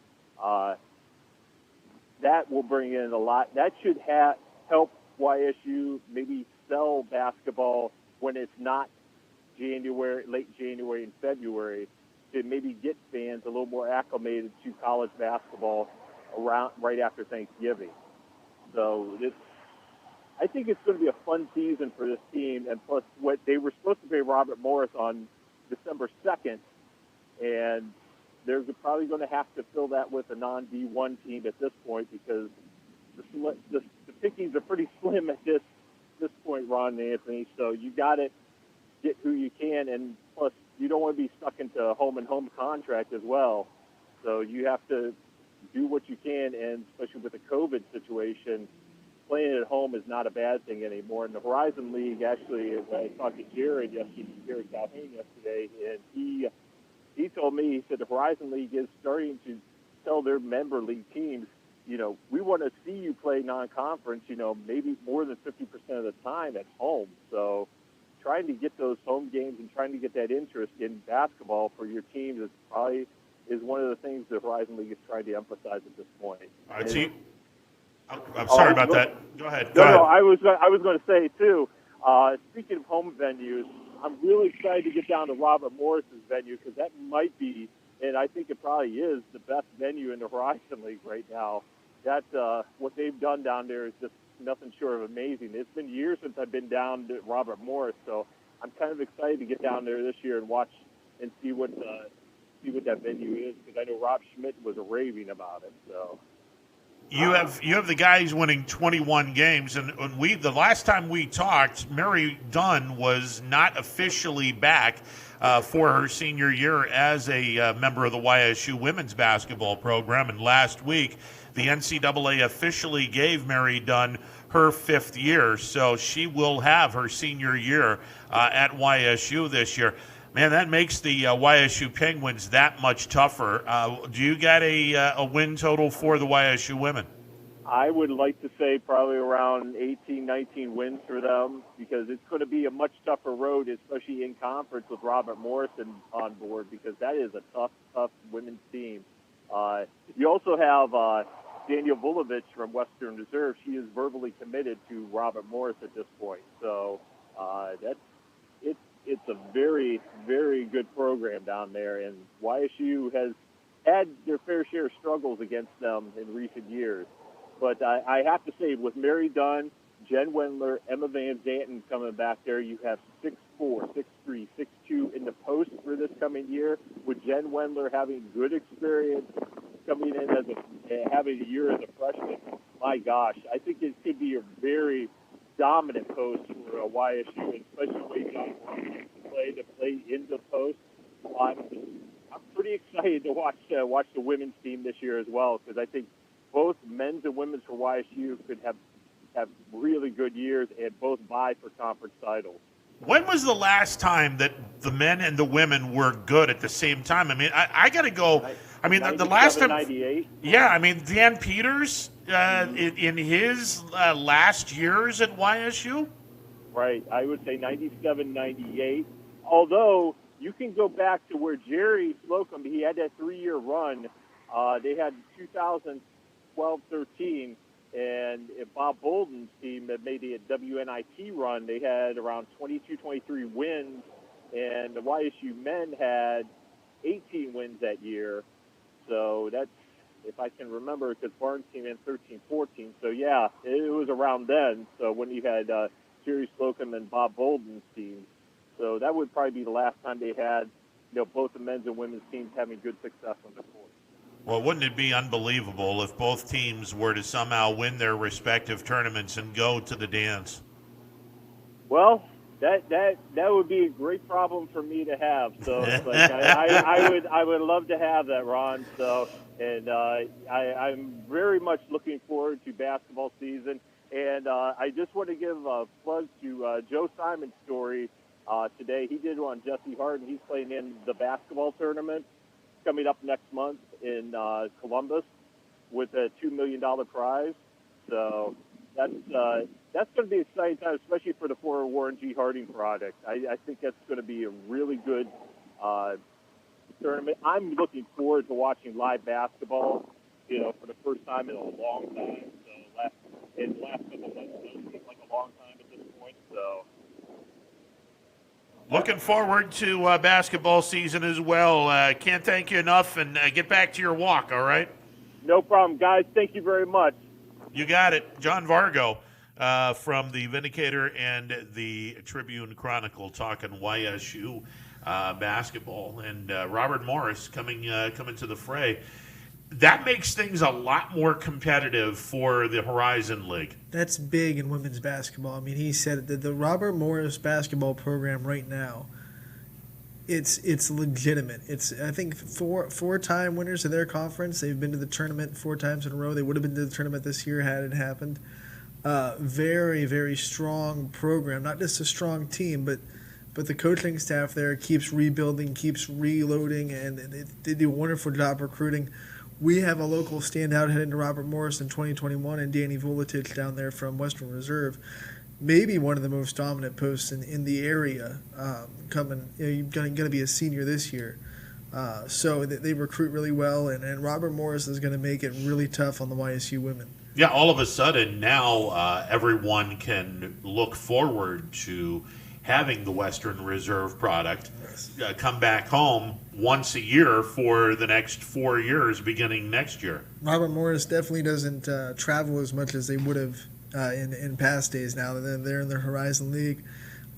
Speaker 11: that will bring in a lot. That should help YSU maybe sell basketball when it's not late January and February, to maybe get fans a little more acclimated to college basketball right after Thanksgiving. So I think it's going to be a fun season for this team. And plus, what they were supposed to pay Robert Morris on December 2nd, and they're probably going to have to fill that with a non-D1 team at this point because the pickings are pretty slim at this point, Ron and Anthony. So you got to get who you can, and plus you don't want to be stuck into a home contract as well. So you have to do what you can, and especially with the COVID situation, playing at home is not a bad thing anymore. In the Horizon League, actually, I talked to Jared Calhoun yesterday, and he told me, he said the Horizon League is starting to tell their member league teams, we want to see you play non-conference, maybe more than 50% of the time at home. So trying to get those home games and trying to get that interest in basketball for your teams is one of the things the Horizon League is trying to emphasize at this point.
Speaker 2: All right, I'm sorry about that. Go ahead.
Speaker 11: No, I was going to say too. Speaking of home venues, I'm really excited to get down to Robert Morris's venue because that might be, and I think it probably is, the best venue in the Horizon League right now. That what they've done down there is just nothing short of amazing. It's been years since I've been down to Robert Morris, so I'm kind of excited to get down there this year and watch and see what that venue is because I know Rob Schmidt was raving about it. So.
Speaker 2: You have the guys winning 21 games, and the last time we talked, Mary Dunn was not officially back for her senior year as a member of the YSU women's basketball program, and last week the NCAA officially gave Mary Dunn her 5th year, so she will have her senior year at YSU this year. Man, that makes the YSU Penguins that much tougher. Do you got a win total for the YSU women?
Speaker 11: I would like to say probably around 18, 19 wins for them because it's going to be a much tougher road, especially in conference with Robert Morrison on board because that is a tough women's team. You also have Daniel Vulovich from Western Reserve. She is verbally committed to Robert Morris at this point. So it's a very, very good program down there, and YSU has had their fair share of struggles against them in recent years. But I have to say, with Mary Dunn, Jen Wendler, Emma Van Zanten coming back there, you have 6'4", 6'3", 6'2" in the post for this coming year, with Jen Wendler having good experience coming in having a year as a freshman. My gosh, I think it could be a very dominant post for YSU, especially the way John wants to play in the post. I'm pretty excited to watch the women's team this year as well because I think both men's and women's for YSU could have really good years and both vie for conference titles.
Speaker 2: When was the last time that the men and the women were good at the same time? I mean, I got to go. I mean, the last time.
Speaker 11: 98.
Speaker 2: Yeah, I mean, Dan Peters in his last years at YSU.
Speaker 11: Right, I would say 97, 98. Although you can go back to where Jerry Slocum, he had that 3-year run. They had 2012-13, and Bob Bolden's team that made the WNIT run, they had around 22, 23 wins, and the YSU men had 18 wins that year. So that's, if I can remember, because Barnes team in 13-14. So, yeah, it was around then. So when you had Jerry Slocum and Bob Bolden's team. So that would probably be the last time they had, both the men's and women's teams having good success on the court.
Speaker 2: Well, wouldn't it be unbelievable if both teams were to somehow win their respective tournaments and go to the dance?
Speaker 11: Well, that would be a great problem for me to have. So I would love to have that, Ron. So, and I'm very much looking forward to basketball season. And I just want to give a plug to Joe Simon's story today. He did one on Jesse Harden. He's playing in the basketball tournament coming up next month in Columbus with a $2 million prize. So that's going to be an exciting time, especially for the former Warren G. Harding project. I think that's going to be a really good tournament. I'm looking forward to watching live basketball, for the first time in a long time. So the last couple of months doesn't seem like a long time at this point. So.
Speaker 2: Looking forward to basketball season as well. Can't thank you enough, and get back to your walk, all right?
Speaker 11: No problem, guys. Thank you very much.
Speaker 2: You got it. John Vargo from the Vindicator and the Tribune Chronicle talking YSU basketball, and Robert Morris coming to the fray. That makes things a lot more competitive for the Horizon League.
Speaker 3: That's big in women's basketball. I mean, he said that the Robert Morris basketball program right now, it's legitimate. It's, I think, four-time winners of their conference. They've been to the tournament 4 times in a row. They would have been to the tournament this year had it happened. Very, very strong program. Not just a strong team, but the coaching staff there keeps rebuilding, keeps reloading, and they do a wonderful job recruiting. We have a local standout heading to Robert Morris in 2021, and Danny Vulovich down there from Western Reserve. Maybe one of the most dominant posts in the area coming. Going to be a senior this year. So they recruit really well, and Robert Morris is going to make it really tough on the YSU women.
Speaker 2: Yeah, all of a sudden now everyone can look forward to having the Western Reserve product come back home once a year for the next 4 years, beginning next year.
Speaker 3: Robert Morris definitely doesn't travel as much as they would have in past days now that they're in the Horizon League.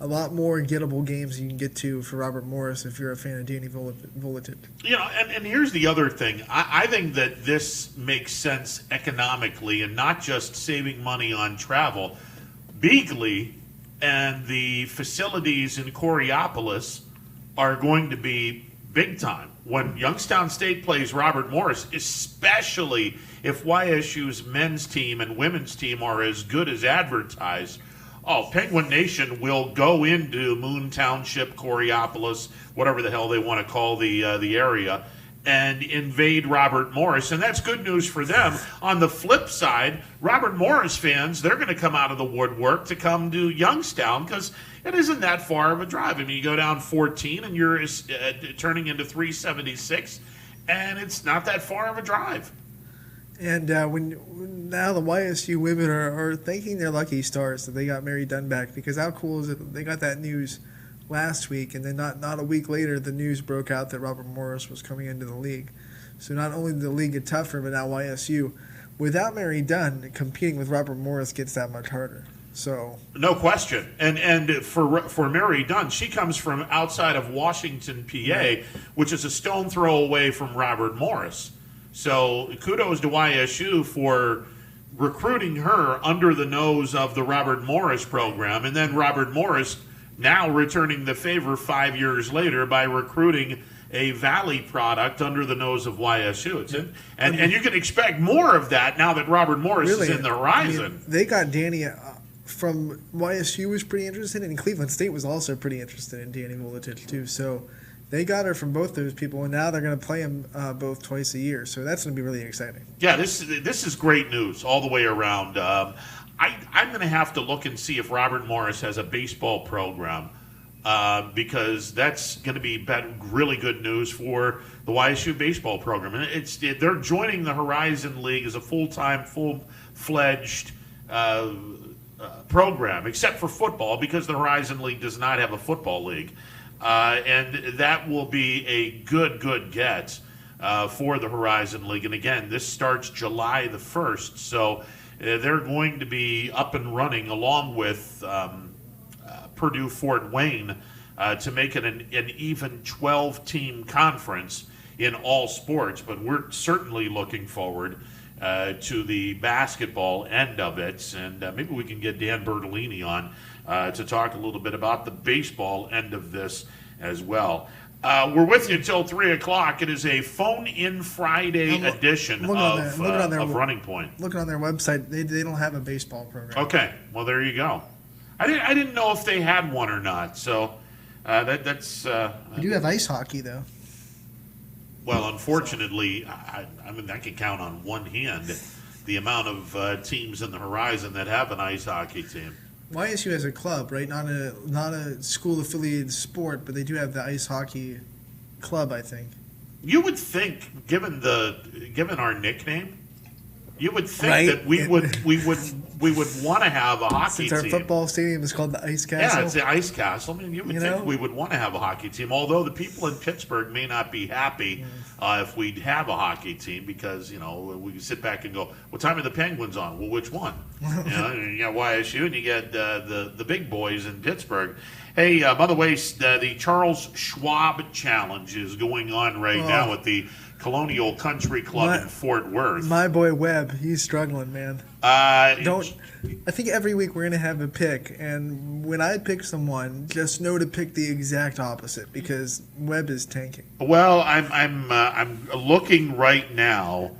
Speaker 3: A lot more gettable games you can get to for Robert Morris if you're a fan of Danny Vuletic.
Speaker 2: You know, and here's the other thing. I think that this makes sense economically and not just saving money on travel. Beagley and the facilities in Coriopolis are going to be big time. When Youngstown State plays Robert Morris, especially if YSU's men's team and women's team are as good as advertised, Penguin Nation will go into Moon Township, Coriopolis, whatever the hell they want to call the area, and invade Robert Morris, and that's good news for them. On the flip side, Robert Morris fans, they're going to come out of the woodwork to come to Youngstown because it isn't that far of a drive. I mean, you go down 14 and you're turning into 376, and it's not that far of a drive.
Speaker 3: And when now the YSU women are thanking their lucky stars that they got Mary Dunn back, because how cool is it? They got that news last week, and then not a week later, the news broke out that Robert Morris was coming into the league. So not only did the league get tougher, but now YSU, without Mary Dunn, competing with Robert Morris gets that much harder. So
Speaker 2: no question. And for Mary Dunn, she comes from outside of Washington, PA, right, which is a stone throw away from Robert Morris. So kudos to YSU for recruiting her under the nose of the Robert Morris program, and then Robert Morris now returning the favor 5 years later by recruiting a Valley product under the nose of YSU. And you can expect more of that now that Robert Morris is in the Horizon.
Speaker 3: I mean, they got Danny from YSU was pretty interested, and Cleveland State was also pretty interested in Danny Vuletic too. So they got her from both those people, and now they're going to play them both twice a year. So that's going to be really exciting.
Speaker 2: Yeah, this is great news all the way around. I'm going to have to look and see if Robert Morris has a baseball program because that's going to be really good news for the YSU baseball program. And they're joining the Horizon League as a full-time, full-fledged program, except for football, because the Horizon League does not have a football league. And that will be a good get for the Horizon League. And again, this starts July the 1st, so they're going to be up and running along with Purdue Fort Wayne to make it an even 12-team conference in all sports. But we're certainly looking forward to the basketball end of it, and maybe we can get Dan Bertolini on to talk a little bit about the baseball end of this as well. We're with you until 3 o'clock. It is a phone-in Friday edition of Running Point.
Speaker 3: Looking on their website, they don't have a baseball program.
Speaker 2: Okay, well, there you go. I didn't know if they had one or not, so that's...
Speaker 3: We do have ice hockey, though.
Speaker 2: Well, unfortunately, I mean, I can count on one hand the amount of teams in the Horizon that have an ice hockey team.
Speaker 3: YSU has a club, right? Not a school-affiliated sport, but they do have the ice hockey club, I think.
Speaker 2: You would think, given our nickname, you would think that we would want to have a hockey team.
Speaker 3: Since our football stadium is called the Ice Castle.
Speaker 2: Yeah, it's the Ice Castle. I mean, you would think we would want to have a hockey team, although the people in Pittsburgh may not be happy if we have a hockey team because, we can sit back and go, what time are the Penguins on? Well, which one? You got YSU and you got the big boys in Pittsburgh. Hey, by the way, the Charles Schwab Challenge is going on right now at the Colonial Country Club in Fort Worth.
Speaker 3: My boy Webb, he's struggling, man. I think every week we're gonna have a pick, and when I pick someone, just know to pick the exact opposite because Webb is tanking.
Speaker 2: Well, I'm looking right now,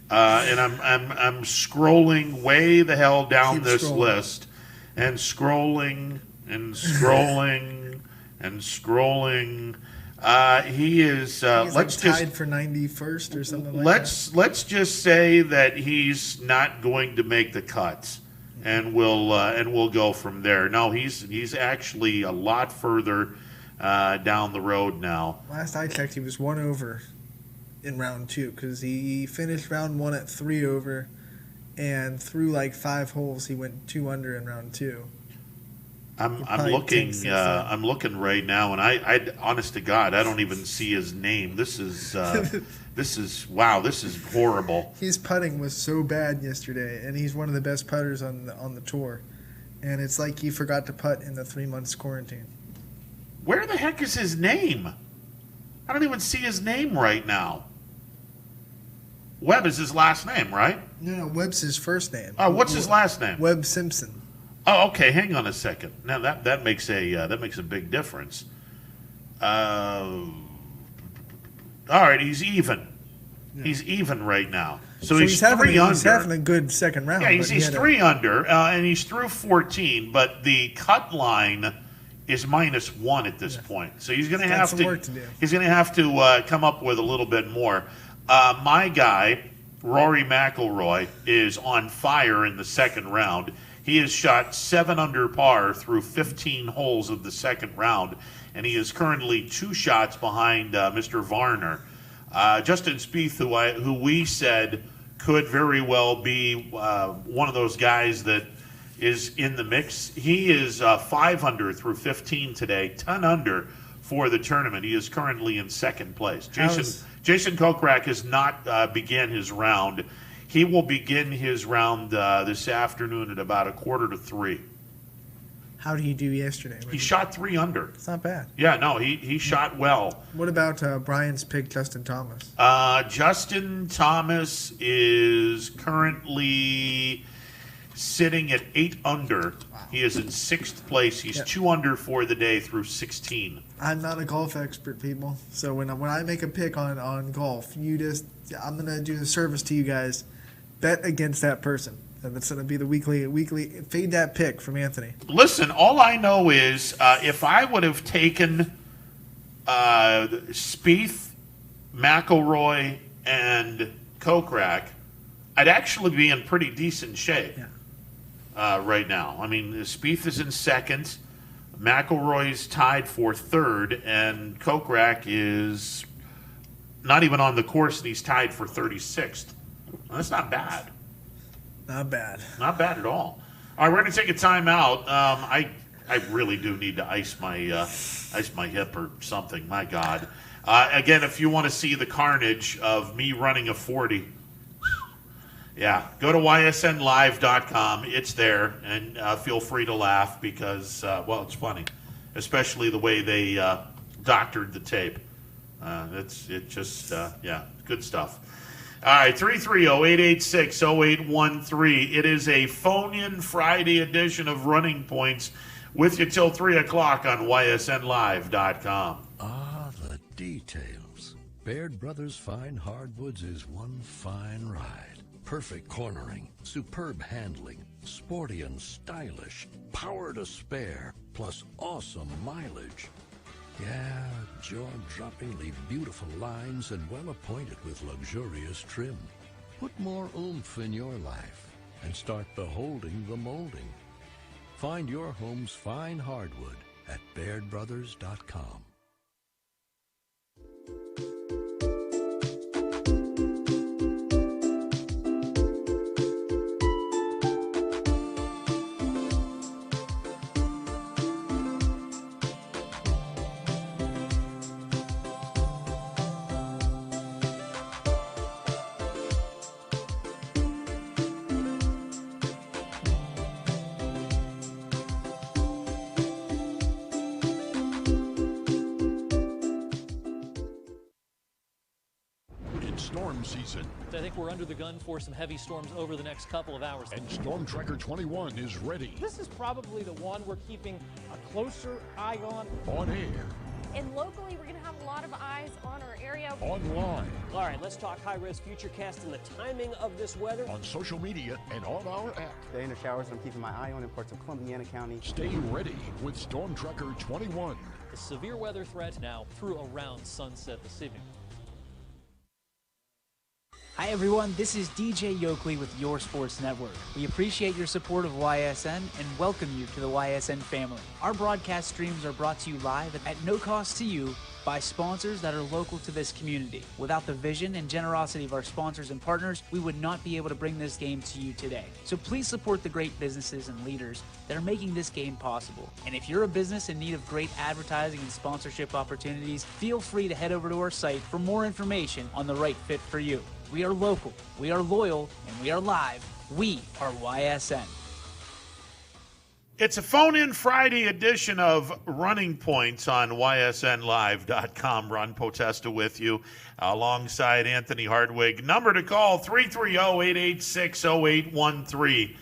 Speaker 2: and I'm scrolling way the hell down this list, and scrolling and scrolling and scrolling. He is. Let's
Speaker 3: tied for 91st or something like that.
Speaker 2: Let's just say that he's not going to make the cuts, and we'll go from there. No, he's actually a lot further down the road now.
Speaker 3: Last I checked, he was 1 over in round 2 because he finished round 1 at 3 over, and through like 5 holes, he went 2 under in round 2.
Speaker 2: I'm looking. I'm looking right now, and I honest to God, I don't even see his name. This is wow. This is horrible.
Speaker 3: His putting was so bad yesterday, and he's one of the best putters on the tour. And it's like he forgot to putt in the 3 months quarantine.
Speaker 2: Where the heck is his name? I don't even see his name right now. Webb is his last name, right?
Speaker 3: No, Webb's his first name.
Speaker 2: Oh, what's his last name?
Speaker 3: Webb Simpson.
Speaker 2: Oh, okay. Hang on a second. Now that makes a big difference. All right, he's even. Yeah. He's even right now. So he's 3 under.
Speaker 3: He's having a good second round.
Speaker 2: Yeah, he's 3 under, and he's through 14. But the cut line is -1 at this point. So he's going to have
Speaker 3: some work to do.
Speaker 2: He's going to have to come up with a little bit more. My guy, Rory McIlroy, is on fire in the second round. He has shot 7 under par through 15 holes of the second round, and he is currently 2 shots behind Mr. Varner. Justin Spieth, who we said could very well be one of those guys that is in the mix. He is 5 under through 15 today, 10 under for the tournament. He is currently in second place. Jason Kokrak has not began his round. He will begin his round this afternoon at about 2:45.
Speaker 3: How did he do yesterday?
Speaker 2: He shot 3 under.
Speaker 3: It's not bad.
Speaker 2: Yeah, no, he shot well.
Speaker 3: What about Brian's pick, Justin Thomas?
Speaker 2: Justin Thomas is currently sitting at 8 under. Wow. He is in 6th place. He's 2 under for the day through 16.
Speaker 3: I'm not a golf expert, people. So when I make a pick on golf, I'm gonna do a service to you guys. Bet against that person. And that's gonna be the weekly fade that pick from Anthony.
Speaker 2: Listen, all I know is if I would have taken Spieth, McIlroy, and Kokrak, I'd actually be in pretty decent shape.
Speaker 3: Yeah.
Speaker 2: Right now. I mean, Spieth is in second, McIlroy's tied for third, and Kokrak is not even on the course, and he's tied for 36th. Well, that's not bad.
Speaker 3: Not bad.
Speaker 2: Not bad at all. All right, we're going to take a timeout. I really do need to ice my hip or something. My God. Again, if you want to see the carnage of me running a 40. Yeah, go to ysnlive.com. It's there, and feel free to laugh because, well, it's funny, especially the way they doctored the tape. Good stuff. All right, 330-886-0813. It is a phone-in Friday edition of Running Points with you till 3 o'clock on ysnlive.com.
Speaker 7: Ah, the details. Baird Brothers Fine Hardwoods is one fine ride. Perfect cornering, superb handling, sporty and stylish, power to spare, plus awesome mileage. Yeah, jaw-droppingly beautiful lines and well appointed with luxurious trim. Put more oomph in your life and start beholding the molding. Find your home's fine hardwood at BairdBrothers.com. Storm season.
Speaker 8: I think we're under the gun for some heavy storms over the next couple of hours.
Speaker 7: And Storm Tracker 21 is ready.
Speaker 5: This is probably the one we're keeping a closer eye on.
Speaker 7: On air.
Speaker 6: And locally, we're going to have a lot of eyes on our area.
Speaker 7: Online.
Speaker 5: All right, let's talk high-risk futurecast and the timing of this weather.
Speaker 7: On social media and on our app.
Speaker 12: Stay in the showers. I'm keeping my eye on in parts of Columbiana County.
Speaker 7: Stay ready with Storm Tracker 21.
Speaker 8: The severe weather threat now through around sunset this evening.
Speaker 4: Hi everyone, this is DJ Yoakley with Your Sports Network. We appreciate your support of YSN and welcome you to the YSN family. Our broadcast streams are brought to you live at no cost to you by sponsors that are local to this community. Without the vision and generosity of our sponsors and partners, we would not be able to bring this game to you today. So please support the great businesses and leaders that are making this game possible. And if you're a business in need of great advertising and sponsorship opportunities, feel free to head over to our site for more information on the right fit for you. We are local, we are loyal, and we are live. We are YSN.
Speaker 2: It's a phone-in Friday edition of Running Points on YSNLive.com. Ron Potesta with you alongside Anthony Hardwig. Number to call, 330-886-0813.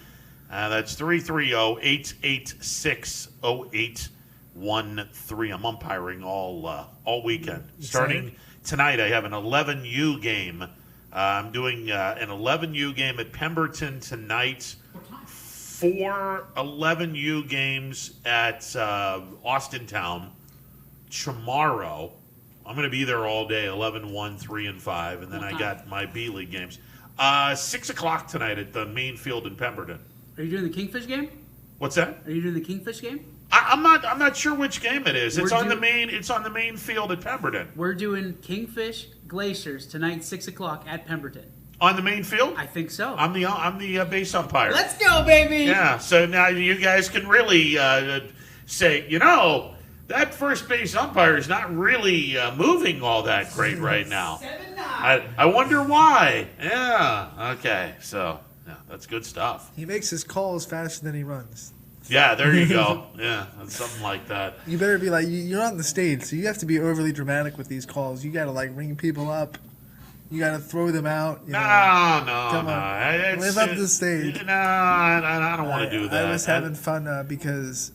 Speaker 2: That's 330-886-0813. I'm umpiring all weekend. Starting tonight, I have an 11U game. I'm doing an 11U game at Pemberton tonight. 4 11U games at Austintown tomorrow. I'm going to be there all day, 11, 1, 3, and 5. And then I got my B-League games. 6 o'clock tonight at the main field in Pemberton.
Speaker 4: Are you doing the Kingfish game?
Speaker 2: What's that?
Speaker 4: Are you doing the Kingfish game?
Speaker 2: I'm not sure which game it is. It's on the main field at Pemberton.
Speaker 4: We're doing Kingfish Glaciers tonight, 6 o'clock at Pemberton.
Speaker 2: On the main field?
Speaker 4: I think so.
Speaker 2: I'm the base umpire.
Speaker 4: Let's go, baby!
Speaker 2: Yeah, so now you guys can really say, that first base umpire is not really moving all that great right now. 7-9. I wonder why. Yeah, okay, so yeah, that's good stuff.
Speaker 3: He makes his calls faster than he runs.
Speaker 2: Yeah, there you go. Yeah, something like that.
Speaker 3: You better be like, you're on the stage, so you have to be overly dramatic with these calls. You got to ring people up. You got to throw them out.
Speaker 2: No.
Speaker 3: Come on. Live up the stage.
Speaker 2: No, I don't want to do that.
Speaker 3: I was having fun because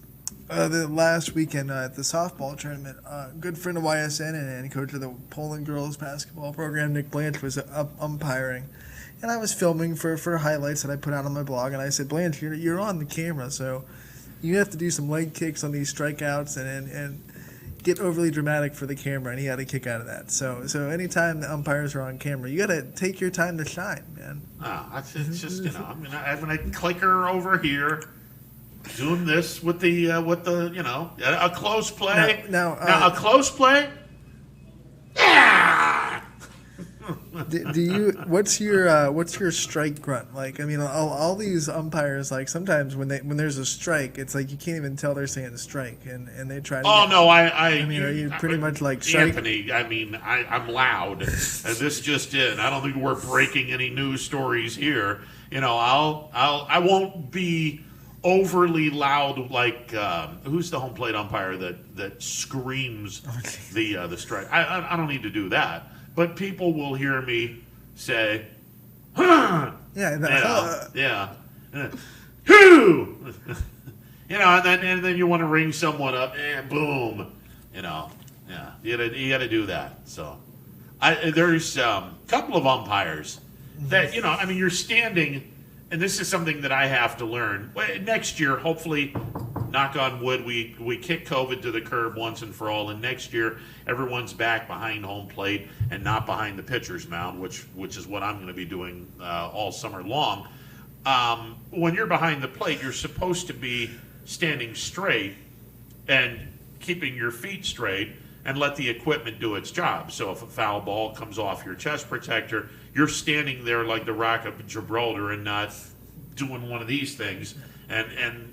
Speaker 3: the last weekend at the softball tournament, a good friend of YSN and coach of the Poland girls basketball program, Nick Blanche, was umpiring. And I was filming for highlights that I put out on my blog. And I said, Blanche, you're on the camera, so you have to do some leg kicks on these strikeouts and get overly dramatic for the camera, and he had a kick out of that. So anytime the umpires are on camera, you got to take your time to shine, man.
Speaker 2: It's just I'm gonna clicker over here, doing this with the a close play. Now a close play.
Speaker 3: Do you? What's your strike grunt like? I mean, all these umpires, sometimes when there's a strike, it's like you can't even tell they're saying a strike, and they try to.
Speaker 2: I
Speaker 3: mean, are you pretty much like strike?
Speaker 2: Anthony? I mean, I'm loud, and this just in. I don't think we're breaking any news stories here. I won't be overly loud like who's the home plate umpire that screams the strike. I don't need to do that. But people will hear me say, huh. Yeah. Who? And then you want to ring someone up, and boom. Yeah. You got to do that. So there's a couple of umpires that, you're standing, and this is something that I have to learn. Next year, hopefully, knock on wood, we kick COVID to the curb once and for all, and next year everyone's back behind home plate and not behind the pitcher's mound, which is what I'm going to be doing all summer long. When you're behind the plate, you're supposed to be standing straight and keeping your feet straight and let the equipment do its job. So if a foul ball comes off your chest protector, you're standing there like the Rock of Gibraltar and not doing one of these things. And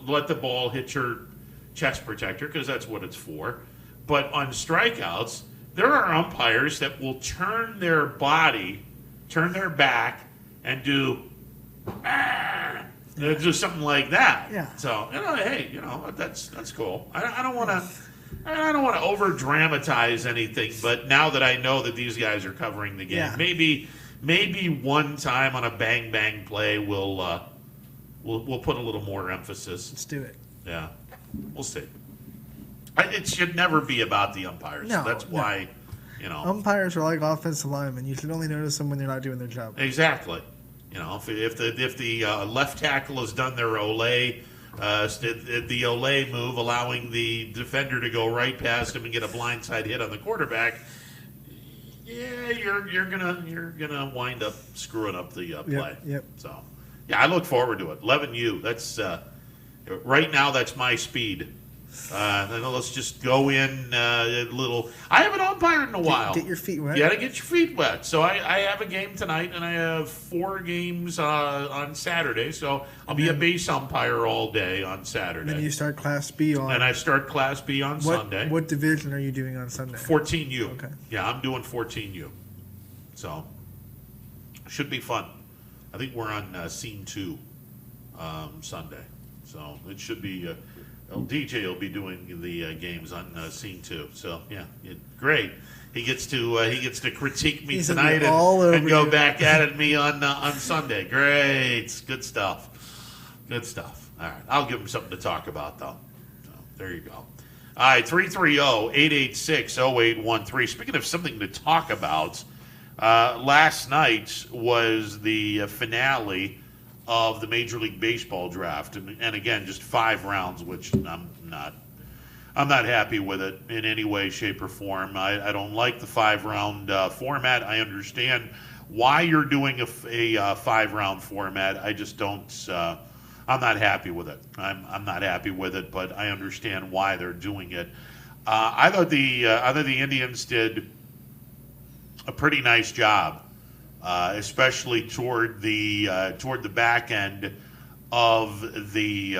Speaker 2: let the ball hit your chest protector because that's what it's for. But on strikeouts, there are umpires that will turn their back, and do something like that.
Speaker 3: Yeah.
Speaker 2: So hey, that's cool. I don't want to over dramatize anything, but now that I know that these guys are covering the game, maybe one time on a bang bang play we'll put a little more emphasis.
Speaker 3: Let's do it.
Speaker 2: Yeah, we'll see. It should never be about the umpires.
Speaker 3: No,
Speaker 2: that's why,
Speaker 3: umpires are like offensive linemen. You should only notice them when they're not doing their job.
Speaker 2: Exactly. If the left tackle has done their Olay, the Olay move, allowing the defender to go right past him and get a blindside hit on the quarterback, yeah, you're gonna wind up screwing up the play.
Speaker 3: Yep.
Speaker 2: So, yeah, I look forward to it. 11U. That's right now. That's my speed. Then let's just go in a little. I haven't umpired in a while.
Speaker 3: Get your feet wet.
Speaker 2: You got to get your feet wet. So I have a game tonight, and I have 4 games on Saturday. So I'll be a base umpire all day on Saturday.
Speaker 3: Then you start Class B on.
Speaker 2: And I start Class B on Sunday.
Speaker 3: What division are you doing on Sunday?
Speaker 2: 14U.
Speaker 3: Okay.
Speaker 2: Yeah, I'm doing 14U. So should be fun. I think we're on Scene 2 Sunday. So it should be. DJ will be doing the games on Scene 2. So yeah, great. He gets to critique me tonight and go back at me on Sunday. Great, good stuff. Good stuff. All right, I'll give him something to talk about though. So there you go. All right, 330-886-0813. Speaking of something to talk about, last night was the finale of the Major League Baseball draft, and again, just 5 rounds, which I'm not happy with it in any way, shape, or form. I don't like the 5-round format. I understand why you're doing a 5-round format. I just don't. I'm not happy with it. I'm not happy with it, but I understand why they're doing it. I thought the Indians did a pretty nice job. Especially toward the back end of the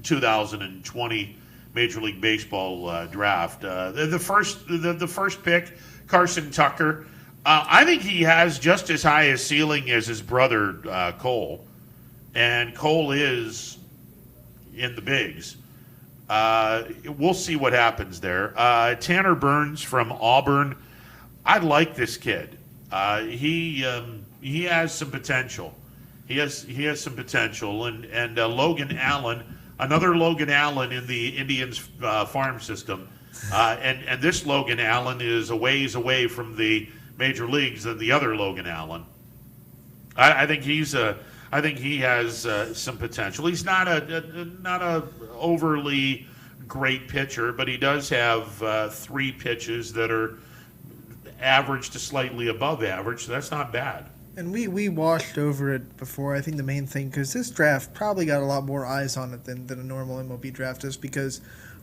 Speaker 2: 2020 Major League Baseball draft. The first pick, Carson Tucker. I think he has just as high a ceiling as his brother Cole, and Cole is in the bigs. We'll see what happens there. Tanner Burns from Auburn. I like this kid. He has some potential. He has some potential, and Logan Allen, another Logan Allen in the Indians farm system, and this Logan Allen is a ways away from the major leagues than the other Logan Allen. I think he has some potential. He's not a overly great pitcher, but he does have 3 pitches that are average to slightly above average, so that's not bad.
Speaker 3: And we washed over it before. I think the main thing, because this draft probably got a lot more eyes on it than a normal MLB draft does, because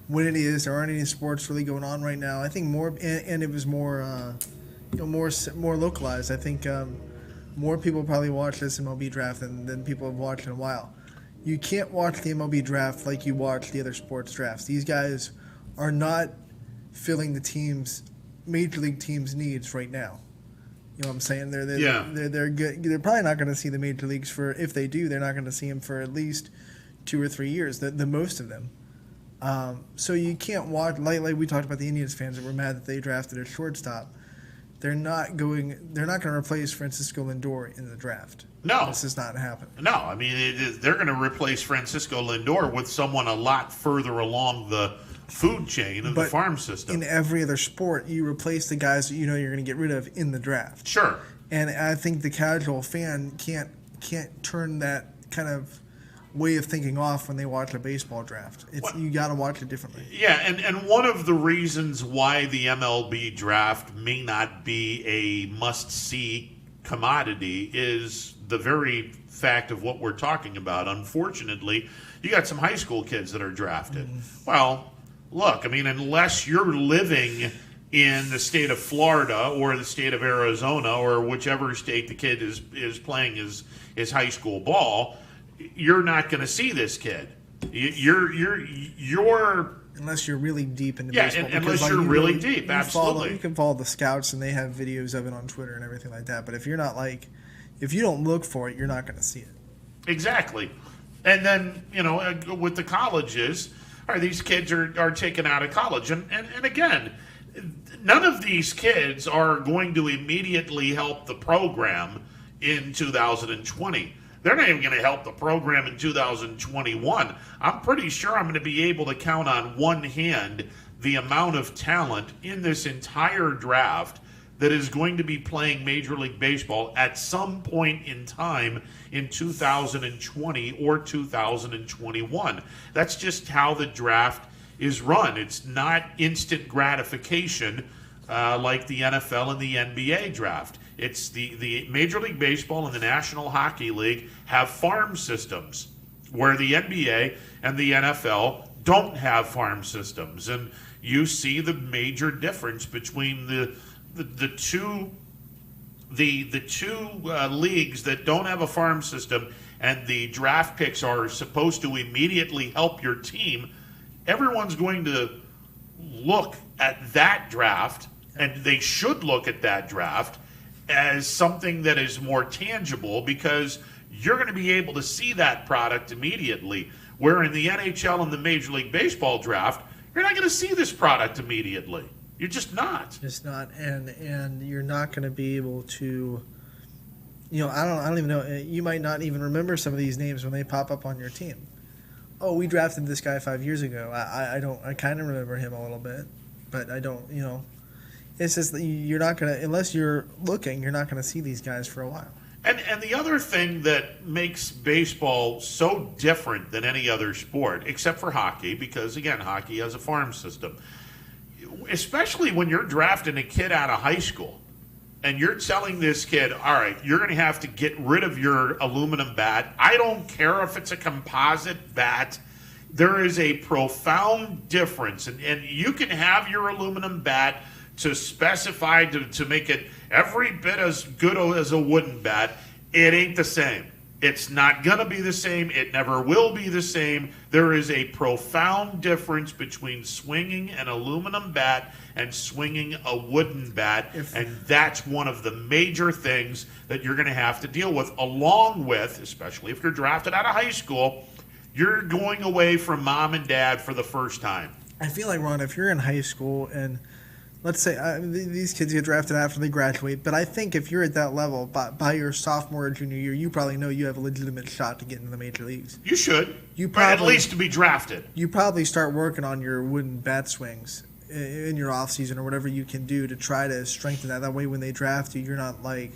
Speaker 3: when it is, there aren't any sports really going on right now. I think more, and it was more, more localized. I think more people probably watch this MLB draft than people have watched in a while. You can't watch the MLB draft like you watch the other sports drafts. These guys are not filling the team's major league teams' needs right now. You know what I'm saying? They're good. They're probably not going to see the major leagues for, if they do, they're not going to see them for at least 2 or 3 years. The most of them. So you can't watch like we talked about the Indians fans that were mad that they drafted a shortstop. They're not going to replace Francisco Lindor in the draft.
Speaker 2: No,
Speaker 3: this is not happening.
Speaker 2: No, I mean they're going to replace Francisco Lindor with someone a lot further along the food chain of the farm system.
Speaker 3: In every other sport, you replace the guys that you know you're going to get rid of in the draft.
Speaker 2: Sure.
Speaker 3: And I think the casual fan can't turn that kind of way of thinking off when they watch a baseball draft. You got to watch it differently.
Speaker 2: Yeah, and one of the reasons why the MLB draft may not be a must-see commodity is the very fact of what we're talking about. Unfortunately, you got some high school kids that are drafted. Well, look, I mean, unless you're living in the state of Florida or the state of Arizona or whichever state the kid is playing his high school ball, you're not going to see this kid. You're
Speaker 3: unless you're really deep into baseball.
Speaker 2: Yeah, unless you're really deep, absolutely.
Speaker 3: You can follow the scouts, and they have videos of it on Twitter and everything like that. But if you're not if you don't look for it, you're not going to see it.
Speaker 2: Exactly. And then, with the colleges, these kids are taken out of college. And again, none of these kids are going to immediately help the program in 2020. They're not even going to help the program in 2021. I'm pretty sure I'm going to be able to count on one hand the amount of talent in this entire draft that is going to be playing Major League Baseball at some point in time in 2020 or 2021. That's just how the draft is run. It's not instant gratification like the NFL and the NBA draft. It's the Major League Baseball and the National Hockey League have farm systems where the NBA and the NFL don't have farm systems. And you see the major difference between the two leagues that don't have a farm system and the draft picks are supposed to immediately help your team. Everyone's going to look at that draft, and they should look at that draft as something that is more tangible because you're going to be able to see that product immediately. Where in the NHL and the Major League Baseball draft, you're not going to see this product immediately. You're just not.
Speaker 3: Just not, and you're not going to be able to. I don't even know. You might not even remember some of these names when they pop up on your team. Oh, we drafted this guy 5 years ago. I don't. I kind of remember him a little bit, but I don't. It's just that you're not gonna, unless you're looking, you're not gonna see these guys for a while.
Speaker 2: And the other thing that makes baseball so different than any other sport, except for hockey, because again, hockey has a farm system, especially when you're drafting a kid out of high school, and you're telling this kid, all right, you're going to have to get rid of your aluminum bat. I don't care if it's a composite bat. There is a profound difference, and you can have your aluminum bat to specify to make it every bit as good as a wooden bat. It ain't the same. It's not going to be the same. It never will be the same. There is a profound difference between swinging an aluminum bat and swinging a wooden bat, and that's one of the major things that you're going to have to deal with, along with, especially if you're drafted out of high school, you're going away from mom and dad for the first time.
Speaker 3: I feel like, Ron, if you're in high school and let's say these kids get drafted after they graduate, but I think if you're at that level by your sophomore or junior year, you probably know you have a legitimate shot to get into the major leagues.
Speaker 2: You should. At least to be drafted.
Speaker 3: You probably start working on your wooden bat swings in your off season or whatever you can do to try to strengthen that. That way when they draft you, you're not like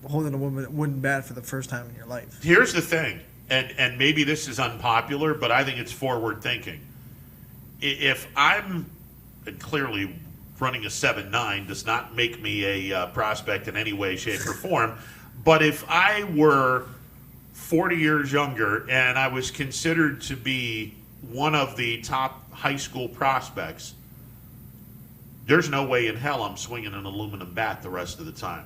Speaker 3: holding a wooden bat for the first time in your life.
Speaker 2: Here's the thing, and maybe this is unpopular, but I think it's forward thinking. If I'm, and clearly running a 7.9 does not make me a prospect in any way, shape, or form. But if I were 40 years younger and I was considered to be one of the top high school prospects, there's no way in hell I'm swinging an aluminum bat the rest of the time.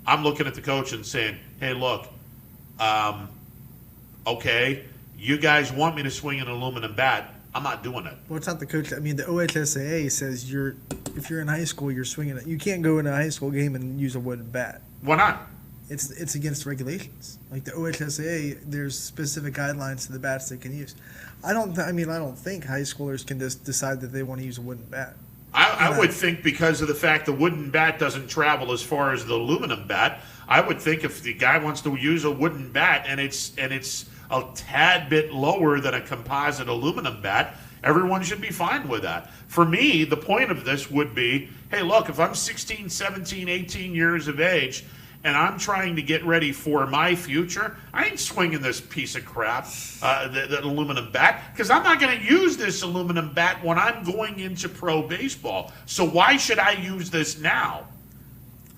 Speaker 2: I'm looking at the coach and saying, hey, look, okay, you guys want me to swing an aluminum bat. I'm not doing it.
Speaker 3: Well, it's not the coach. I mean, the OHSAA says if you're in high school, you're swinging it. You can't go in a high school game and use a wooden bat.
Speaker 2: Why not?
Speaker 3: It's against regulations. Like the OHSAA, there's specific guidelines to the bats they can use. I don't think high schoolers can just decide that they want to use a wooden bat.
Speaker 2: I would think because of the fact the wooden bat doesn't travel as far as the aluminum bat, I would think if the guy wants to use a wooden bat and it's a tad bit lower than a composite aluminum bat, everyone should be fine with that. For me, the point of this would be, hey, look, if I'm 16, 17, 18 years of age and I'm trying to get ready for my future, I ain't swinging this piece of crap, the aluminum bat, because I'm not going to use this aluminum bat when I'm going into pro baseball. So why should I use this now?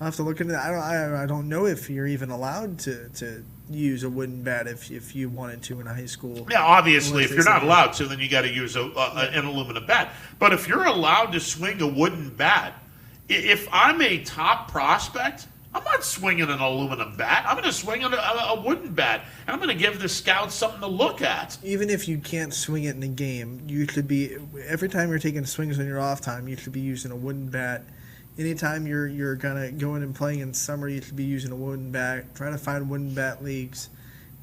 Speaker 3: I'll have to look into that. I don't know if you're even allowed to use a wooden bat if you wanted to in high school.
Speaker 2: Yeah, obviously, if you're not allowed to, then you got to use an aluminum bat. But if you're allowed to swing a wooden bat, if I'm a top prospect, I'm not swinging an aluminum bat. I'm going to swing a wooden bat, and I'm going to give the scouts something to look at.
Speaker 3: Even if you can't swing it in a game, you should be, every time you're taking swings on your off time, you should be using a wooden bat. Anytime you're gonna go in and playing in summer, you should be using a wooden bat. Try to find wooden bat leagues.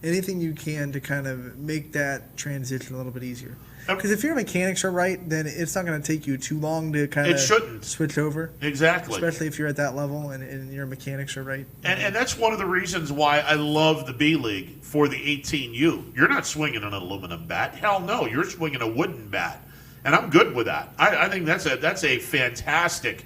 Speaker 3: Anything you can to kind of make that transition a little bit easier. Because if your mechanics are right, then it's not going to take you too long to kind of switch over.
Speaker 2: Exactly.
Speaker 3: Especially if you're at that level and your mechanics are right.
Speaker 2: And that's one of the reasons why I love the B League for the 18U. You're not swinging an aluminum bat. Hell no, you're swinging a wooden bat. And I'm good with that. I think that's a fantastic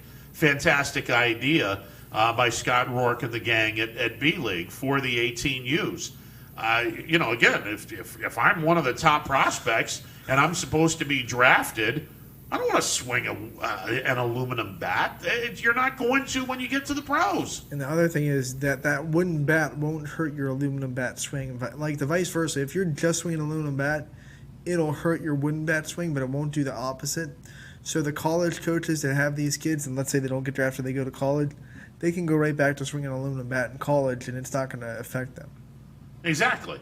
Speaker 2: idea by Scott Rourke and the gang at B League for the 18Us. Again, if I'm one of the top prospects and I'm supposed to be drafted, I don't want to swing an aluminum bat. You're not going to when you get to the pros.
Speaker 3: And the other thing is that wooden bat won't hurt your aluminum bat swing. Like the vice versa, if you're just swinging an aluminum bat, it'll hurt your wooden bat swing, but it won't do the opposite. So the college coaches that have these kids, and let's say they don't get drafted, they go to college, they can go right back to swinging an aluminum bat in college, and it's not going to affect them.
Speaker 2: Exactly.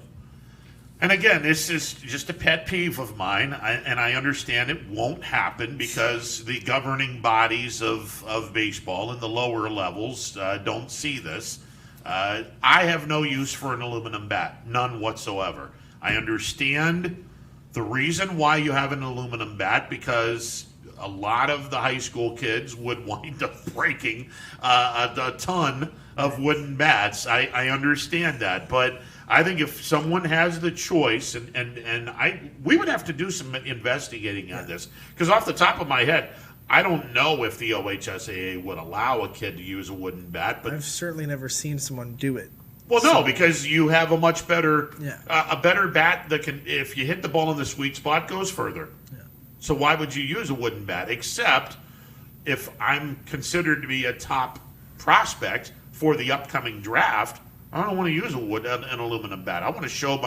Speaker 2: And again, this is just a pet peeve of mine, and I understand it won't happen because the governing bodies of baseball in the lower levels don't see this. I have no use for an aluminum bat, none whatsoever. I understand the reason why you have an aluminum bat, because a lot of the high school kids would wind up breaking a ton of wooden bats. I understand that, but I think if someone has the choice, we would have to do some investigating on this, because off the top of my head, I don't know if the OHSAA would allow a kid to use a wooden bat. But
Speaker 3: I've certainly never seen someone do it.
Speaker 2: Well, no, because you have a much better, a better bat that can, if you hit the ball in the sweet spot, goes further.
Speaker 3: Yeah.
Speaker 2: So why would you use a wooden bat? Except if I'm considered to be a top prospect for the upcoming draft, I don't want to use an aluminum bat. I want to show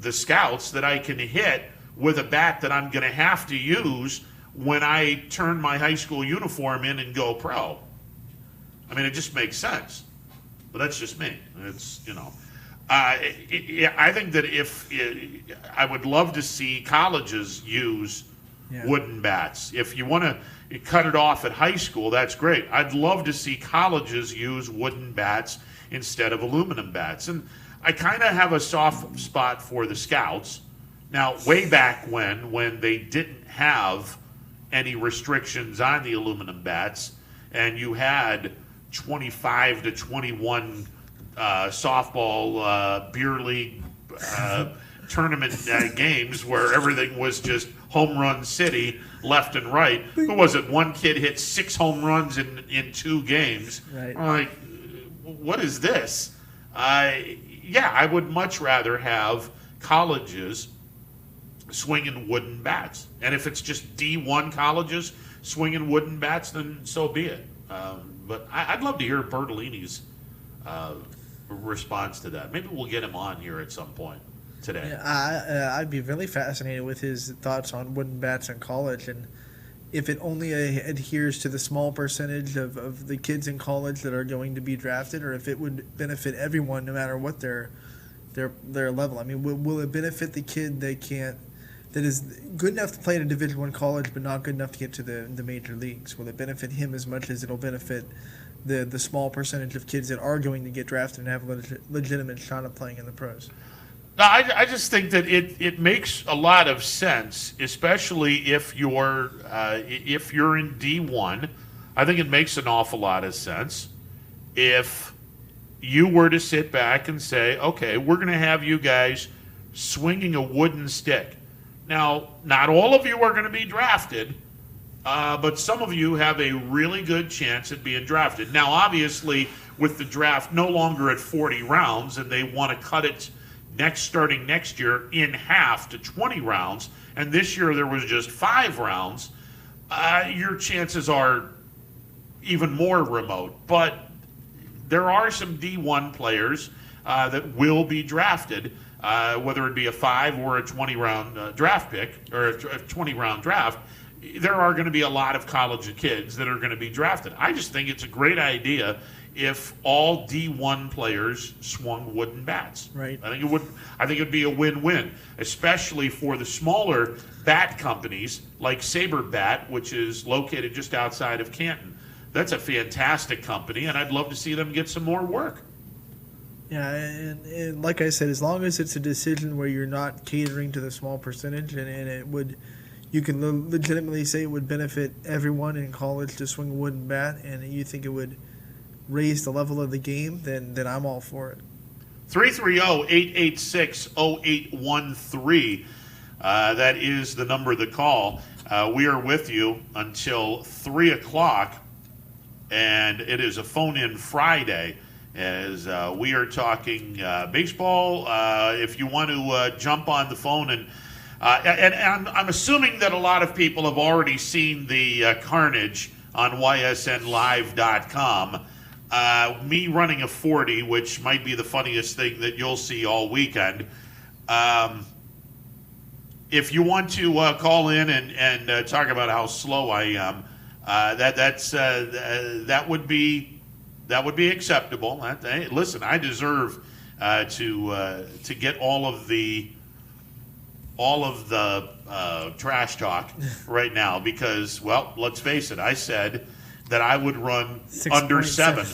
Speaker 2: the scouts that I can hit with a bat that I'm going to have to use when I turn my high school uniform in and go pro. I mean, it just makes sense. But that's just me. It's, I think that I would love to see colleges use wooden bats. If you want to cut it off at high school, that's great. I'd love to see colleges use wooden bats instead of aluminum bats. And I kind of have a soft spot for the scouts. Now, way back when they didn't have any restrictions on the aluminum bats, and you had 25 to 21 softball beer league tournament games where everything was just home run city left and right. Who was it? One kid hit 6 home runs in 2 games.
Speaker 3: Right.
Speaker 2: I'm like, what is this? I would much rather have colleges swinging wooden bats. And if it's just D1 colleges swinging wooden bats, then so be it. But I'd love to hear Bertolini's response to that. Maybe we'll get him on here at some point today.
Speaker 3: Yeah, I'd be really fascinated with his thoughts on wooden bats in college, and if it only adheres to the small percentage of the kids in college that are going to be drafted, or if it would benefit everyone no matter what their level. I mean, will it benefit the kid that is good enough to play in a Division I college but not good enough to get to the major leagues? Will it benefit him as much as it'll benefit the small percentage of kids that are going to get drafted and have a legitimate shot at playing in the pros?
Speaker 2: No, I just think that it makes a lot of sense, especially if you're in D1. I think it makes an awful lot of sense if you were to sit back and say, okay, we're going to have you guys swinging a wooden stick. Now, not all of you are going to be drafted, but some of you have a really good chance at being drafted. Now, obviously, with the draft no longer at 40 rounds, and they want to cut it starting next year in half to 20 rounds, and this year there was just 5 rounds, your chances are even more remote. But there are some D1 players that will be drafted, whether it be a 5 or a 20-round draft pick, or a 20-round draft. There are going to be a lot of college kids that are going to be drafted. I just think it's a great idea if all D1 players swung wooden bats.
Speaker 3: Right.
Speaker 2: I think it would be a win-win, especially for the smaller bat companies like Saber Bat, which is located just outside of Canton. That's a fantastic company, and I'd love to see them get some more work.
Speaker 3: Yeah, and like I said, as long as it's a decision where you're not catering to the small percentage, and it would, you can legitimately say it would benefit everyone in college to swing a wooden bat, and you think it would raise the level of the game, then I'm all for it.
Speaker 2: 330-886-0813. That is the number to call. We are with you until 3 o'clock, and it is a phone-in Friday as we are talking baseball. If you want to jump on the phone and And I'm assuming that a lot of people have already seen the carnage on YSNLive.com. Me running a 40, which might be the funniest thing that you'll see all weekend. If you want to call in and talk about how slow I am, that would be acceptable. Hey, listen, I deserve to get all of the trash talk right now because, well, let's face it, I said that I would run under 7.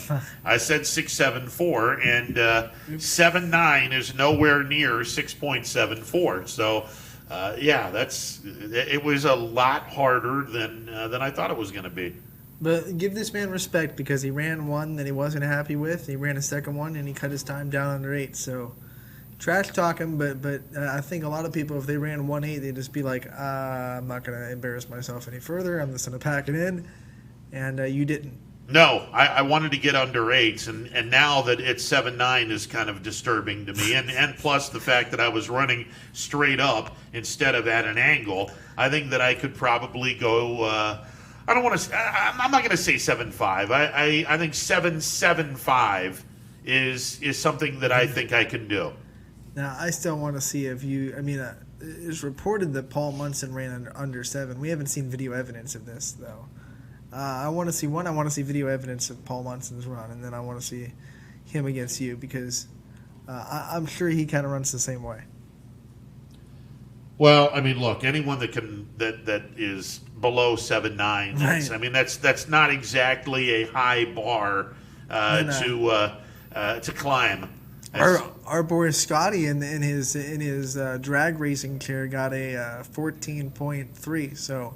Speaker 2: I said 6.74, and 7.9 is nowhere near 6.74. So, it was a lot harder than I thought it was going to be.
Speaker 3: But give this man respect because he ran one that he wasn't happy with. He ran a second one, and he cut his time down under 8. So, trash talk him, but I think a lot of people, if they ran 1.8, they'd just be like, I'm not going to embarrass myself any further. I'm just going to pack it in. And you didn't.
Speaker 2: No, I wanted to get under 8s, and now that it's 7.9 is kind of disturbing to me. And plus the fact that I was running straight up instead of at an angle, I think that I could probably go. I don't want to. I'm not going to say 7.5. I think 7.75 is something that I think I can do.
Speaker 3: Now I still want to see if you. I mean, it's reported that Paul Munson ran under 7. We haven't seen video evidence of this though. I want to see I want to see video evidence of Paul Munson's run, and then I want to see him against you because I'm sure he kind of runs the same way.
Speaker 2: Well, I mean, look, anyone that is below 7.9,
Speaker 3: right.
Speaker 2: I mean, that's not exactly a high bar to climb.
Speaker 3: Our boy Scotty in his drag racing chair got a 14.3, so.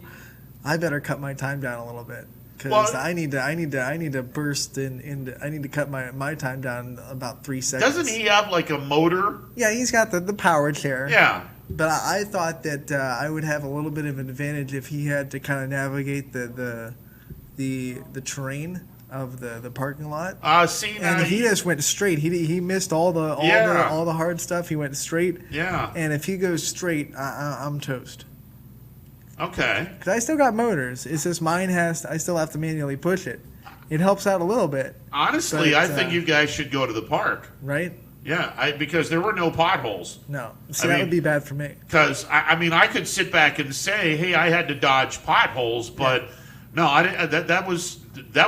Speaker 3: I better cut my time down a little bit because I need to burst in. I need to cut my time down about 3 seconds.
Speaker 2: Doesn't he have like a motor?
Speaker 3: Yeah, he's got the power chair.
Speaker 2: Yeah.
Speaker 3: But I thought that I would have a little bit of an advantage if he had to kind of navigate the terrain of the parking lot.
Speaker 2: And
Speaker 3: he just went straight. He missed all the hard stuff. He went straight.
Speaker 2: Yeah.
Speaker 3: And if he goes straight, I'm toast.
Speaker 2: Okay.
Speaker 3: Because I still got motors. It's just mine I still have to manually push it. It helps out a little bit.
Speaker 2: Honestly,
Speaker 3: but,
Speaker 2: I think you guys should go to the park.
Speaker 3: Right?
Speaker 2: Yeah, because there were no potholes.
Speaker 3: No. See, that would be bad for me.
Speaker 2: Because, I could sit back and say, hey, I had to dodge potholes, but no, I didn't. That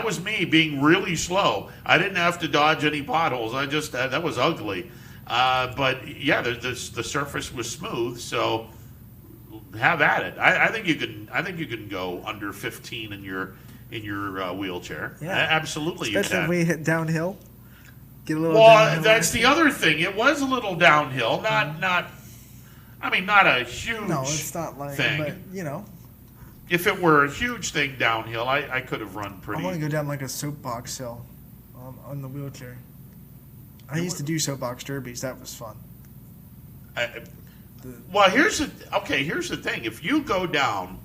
Speaker 2: was me being really slow. I didn't have to dodge any potholes. I just, that was ugly. But, yeah, the surface was smooth, so... Have at it. I think you can go under 15 in your wheelchair. Yeah,
Speaker 3: absolutely. Especially
Speaker 2: you can.
Speaker 3: If we hit downhill. Get a little.
Speaker 2: Well,
Speaker 3: downhill.
Speaker 2: That's the other thing. It was a little downhill. Not a huge.
Speaker 3: No, it's not like.
Speaker 2: thing.
Speaker 3: But you know.
Speaker 2: If it were a huge thing downhill, I could have run pretty.
Speaker 3: I want to go down like a soapbox hill, on the wheelchair. I used to do soapbox derbies. That was fun.
Speaker 2: Well, here's the thing. If you go down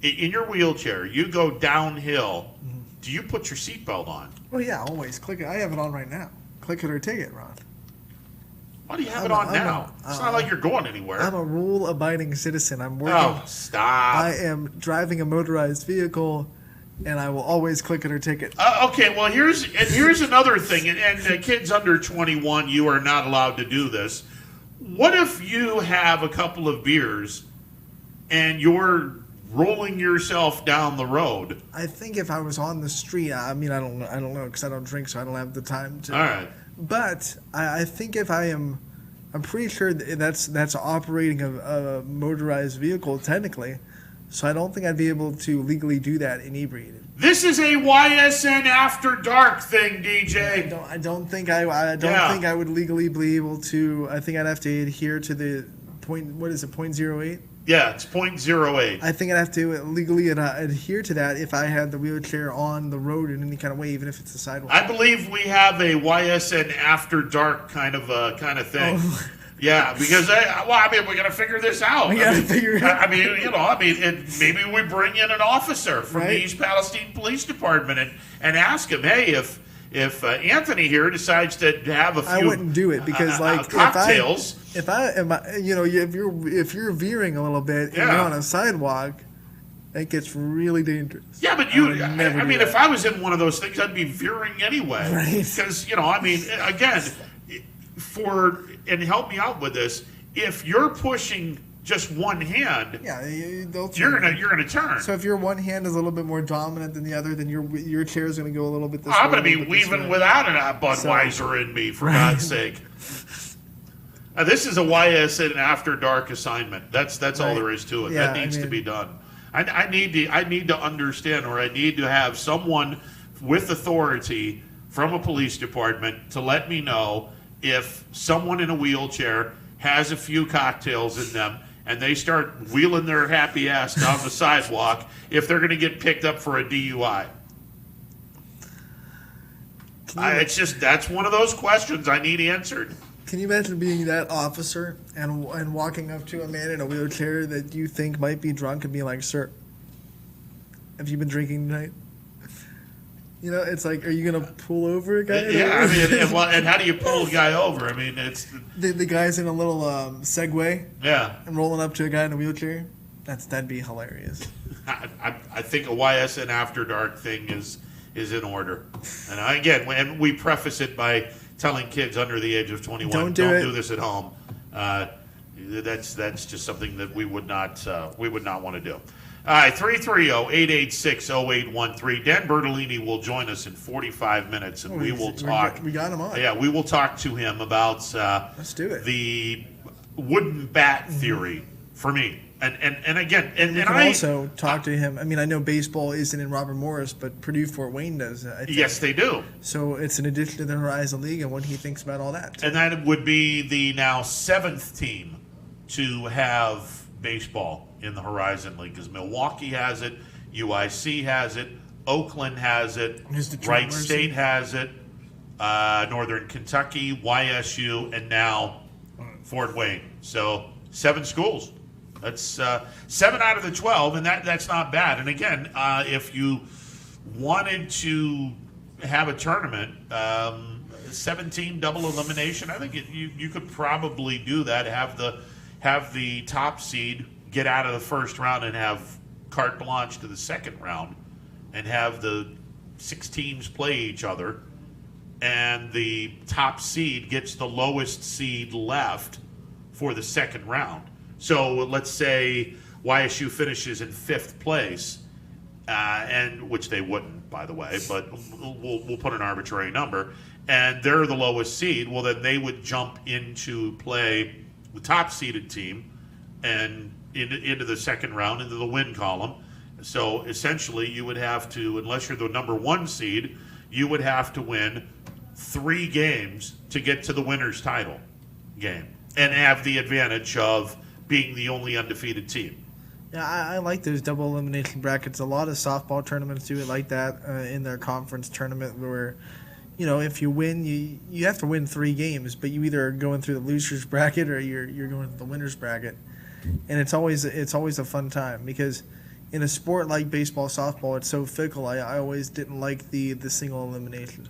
Speaker 2: in your wheelchair, you go downhill, do you put your seatbelt on?
Speaker 3: Well, yeah, always. Click it. I have it on right now. Click it or take it, Ron.
Speaker 2: Why do you have it on now? It's not like you're going anywhere.
Speaker 3: I'm a rule-abiding citizen. I'm working.
Speaker 2: Oh, stop.
Speaker 3: I am driving a motorized vehicle, and I will always click it or take it.
Speaker 2: Okay, well, here's another thing. And kids under 21, you are not allowed to do this. What if you have a couple of beers and you're rolling yourself down the road?
Speaker 3: I think if I was on the street, I mean, I don't know because I don't drink, so I don't have the time to.
Speaker 2: All right.
Speaker 3: But I think if I'm pretty sure that's operating a motorized vehicle technically, so I don't think I'd be able to legally do that inebriated.
Speaker 2: This is a YSN After Dark thing, DJ.
Speaker 3: I don't think I think I would legally be able to. I think I'd have to adhere to the point. What is it? 0.08?
Speaker 2: Yeah, it's 0.08.
Speaker 3: I think I'd have to legally adhere to that if I had the wheelchair on the road in any kind of way, even if it's the sidewalk.
Speaker 2: I believe we have a YSN After Dark kind of thing.
Speaker 3: Oh.
Speaker 2: Yeah, because we're gonna figure this out.
Speaker 3: We gotta figure it out.
Speaker 2: Maybe we bring in an officer from the East Palestine Police Department and ask him, hey, if Anthony here decides to have a few,
Speaker 3: I wouldn't do it because like
Speaker 2: cocktails.
Speaker 3: If you're veering a little bit and you're on a sidewalk, it gets really dangerous.
Speaker 2: Yeah, but I mean, if I was in one of those things, I'd be veering anyway.
Speaker 3: Right.
Speaker 2: Because I mean, again, and help me out with this. If you're pushing just one hand, you're gonna turn.
Speaker 3: So if your one hand is a little bit more dominant than the other, then your chair is gonna go a little bit this way.
Speaker 2: I'm gonna be weaving without a Budweiser in me, for God's sake. This is a YSN After Dark assignment. That's all there is to it.
Speaker 3: Yeah,
Speaker 2: that needs to be done. I need to understand, or I need to have someone with authority from a police department to let me know if someone in a wheelchair has a few cocktails in them and they start wheeling their happy ass down the sidewalk, if they're going to get picked up for a DUI. That's one of those questions I need answered.
Speaker 3: Can you imagine being that officer and walking up to a man in a wheelchair that you think might be drunk and being like, "Sir, have you been drinking tonight?" It's like, are you going to pull over a guy?
Speaker 2: Yeah, I mean, and how do you pull a guy over? I mean, it's...
Speaker 3: The guy's in a little Segway.
Speaker 2: Yeah.
Speaker 3: And rolling up to a guy in a wheelchair. That'd be hilarious.
Speaker 2: I think a YSN After Dark thing is in order. And again, we preface it by telling kids under the age of 21, don't do this at home. That's just something that we would not want to do. All right, 330-886-0813. Dan Bertolini will join us in 45 minutes, and we will talk.
Speaker 3: We got him on.
Speaker 2: Yeah, we will talk to him about
Speaker 3: let's do it.
Speaker 2: The wooden bat theory for me. And again, and
Speaker 3: we can
Speaker 2: I
Speaker 3: also talk to him. I mean, I know baseball isn't in Robert Morris, but Purdue Fort Wayne does.
Speaker 2: Yes, they do.
Speaker 3: So it's an addition to the Horizon League, and what he thinks about all that.
Speaker 2: And that would be the now 7th team to have baseball in the Horizon League, because Milwaukee has it, UIC has it, Oakland has it, Wright State has it, Northern Kentucky, YSU, and now Fort Wayne. So 7 schools. That's 7 out of the 12, and that's not bad. And again, if you wanted to have a tournament, 17 double elimination, I think you could probably do that. Have the top seed get out of the first round and have carte blanche to the second round, and have the 6 teams play each other, and the top seed gets the lowest seed left for the second round. So let's say YSU finishes in 5th place, and which they wouldn't, by the way, but we'll put an arbitrary number, and they're the lowest seed. Well, then they would jump into play the top seeded team and into the second round, into the win column. So essentially you would have to, unless you're the number 1 seed, you would have to win 3 games to get to the winner's title game and have the advantage of being the only undefeated team.
Speaker 3: Yeah, I like those double elimination brackets. A lot of softball tournaments do it like that in their conference tournament, where if you win, you have to win 3 games, but you either are going through the loser's bracket or you're going through the winner's bracket. And it's always a fun time, because in a sport like baseball, softball, it's so fickle. I always didn't like the single elimination.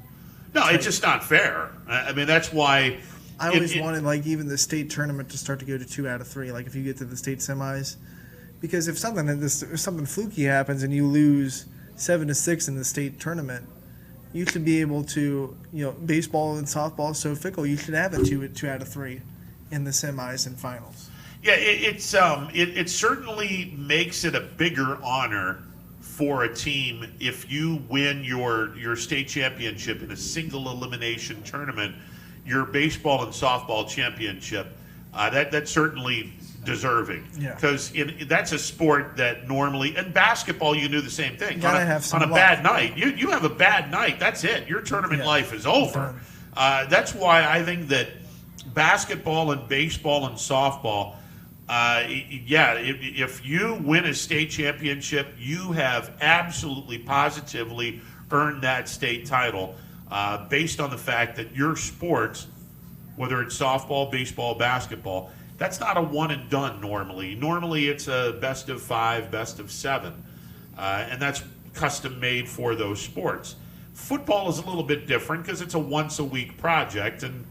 Speaker 2: No, it's just not fair. I mean, that's why
Speaker 3: I always wanted, like, even the state tournament to start to go to 2 out of 3. Like, if you get to the state semis, because if something fluky happens and you lose 7-6 in the state tournament, you should be able to, baseball and softball is so fickle. You should have a 2 out of 3 in the semis and finals.
Speaker 2: Yeah, it certainly makes it a bigger honor for a team if you win your state championship in a single elimination tournament, your baseball and softball championship. That's certainly deserving, because that's a sport that normally, in basketball you do the same thing. On a bad night, you have a bad night, that's it. Your tournament life is over. That's why I think that basketball and baseball and softball, if you win a state championship, you have absolutely positively earned that state title, based on the fact that your sports, whether it's softball, baseball, basketball, that's not a one and done normally. Normally it's a best of 5, best of 7, and that's custom made for those sports. Football is a little bit different because it's a once-a-week project, and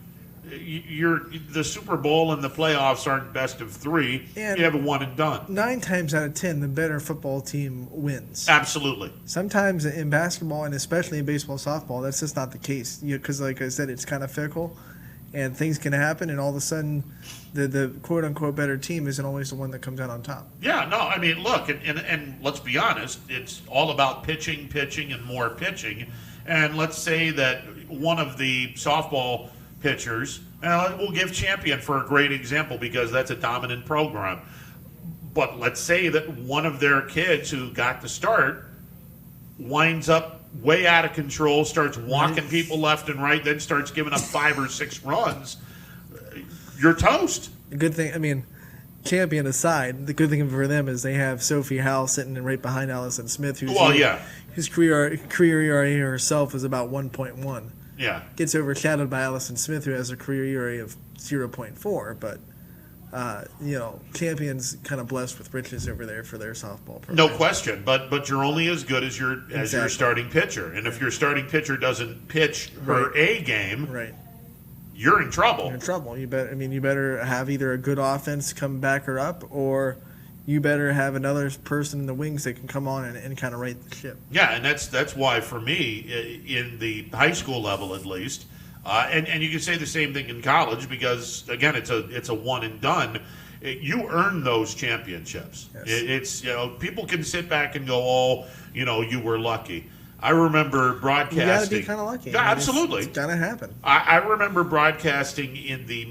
Speaker 2: the Super Bowl and the playoffs aren't best of 3.
Speaker 3: And
Speaker 2: you have a one and done.
Speaker 3: 9 times out of 10, the better football team wins.
Speaker 2: Absolutely.
Speaker 3: Sometimes in basketball, and especially in baseball, softball, that's just not the case. Because, like I said, it's kind of fickle, and things can happen, and all of a sudden, the quote-unquote better team isn't always the one that comes out on top.
Speaker 2: Yeah, no, I mean, look, and let's be honest, it's all about pitching, and more pitching. And let's say that one of the softball pitchers, and we'll give Champion for a great example because that's a dominant program. But let's say that one of their kids who got the start winds up way out of control, starts walking people left and right, then starts giving up 5 or 6 runs. You're toast.
Speaker 3: The good thing, I mean, Champion aside, the good thing for them is they have Sophie Howell sitting right behind Allison Smith, who's his career ERA herself is about 1.1.
Speaker 2: Yeah.
Speaker 3: Gets overshadowed by Allison Smith, who has a career ERA of 0.4. But, Champion's kind of blessed with riches over there for their softball program.
Speaker 2: No question. But you're only as good as your starting pitcher. And if your starting pitcher doesn't pitch her A game, you're in trouble.
Speaker 3: You're in trouble. You better have either a good offense come back her up, or you better have another person in the wings that can come on and kind of right the ship.
Speaker 2: Yeah, and that's why for me, in the high school level at least, and you can say the same thing in college because again, it's a one and done. You earn those championships.
Speaker 3: Yes.
Speaker 2: It's people can sit back and go, you were lucky. I remember broadcasting.
Speaker 3: You got to be kind of lucky.
Speaker 2: Yeah, absolutely.
Speaker 3: It's going to happen.
Speaker 2: I remember broadcasting in the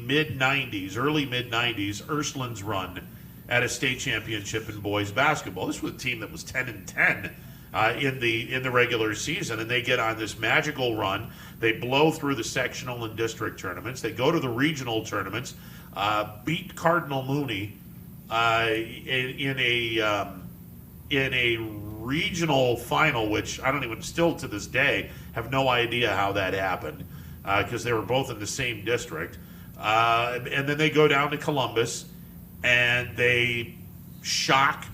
Speaker 2: early mid-'90s, Ursuline's run at a state championship in boys basketball. This was a team that was 10-10 in the regular season, and they get on this magical run. They blow through the sectional and district tournaments. They go to the regional tournaments, beat Cardinal Mooney in a regional final, which I don't even still to this day have no idea how that happened because they were both in the same district. And then they go down to Columbus and they shock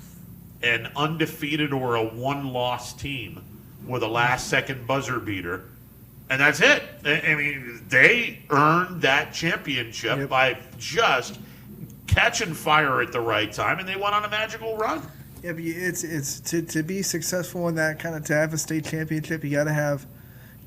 Speaker 2: an undefeated or a one-loss team with a last-second buzzer beater. And that's it. I mean, they earned that championship by just catching fire at the right time, and they went on a magical run.
Speaker 3: Yeah, but it's to be successful in that kind of, to have a state championship, you got to have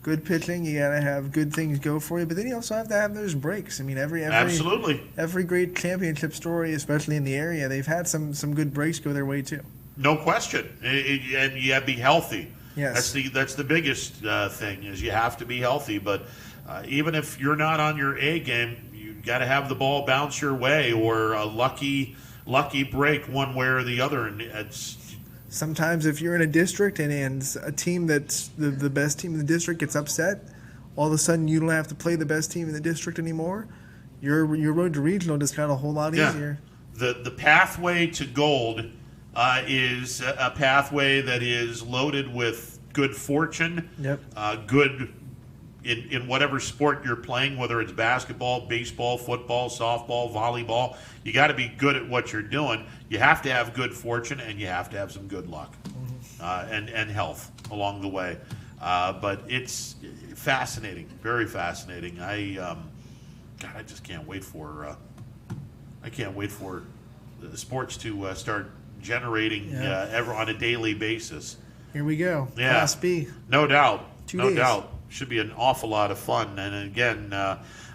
Speaker 3: good pitching, you got to have good things go for you, but then you also have to have those breaks. I mean,
Speaker 2: absolutely
Speaker 3: every great championship story, especially in the area, they've had some good breaks go their way too.
Speaker 2: No question, and you have to be healthy.
Speaker 3: Yes,
Speaker 2: that's the biggest thing is you have to be healthy. But even if you're not on your A game, you got to have the ball bounce your way or a lucky break one way or the other. And
Speaker 3: sometimes if you're in a district and a team that's the best team in the district gets upset, all of a sudden you don't have to play the best team in the district anymore. Your road to regional just got a whole lot easier.
Speaker 2: The pathway to gold is a pathway that is loaded with good fortune, good in whatever sport you're playing, whether it's basketball, baseball, football, softball, volleyball. You got to be good at what you're doing. You have to have good fortune, and you have to have some good luck and health along the way. But it's fascinating, very fascinating. I just can't wait for the sports to start generating on a daily basis.
Speaker 3: Here we go.
Speaker 2: Yeah.
Speaker 3: Class B.
Speaker 2: No doubt.
Speaker 3: 2
Speaker 2: no
Speaker 3: days.
Speaker 2: doubt. Should be an awful lot of fun. And again,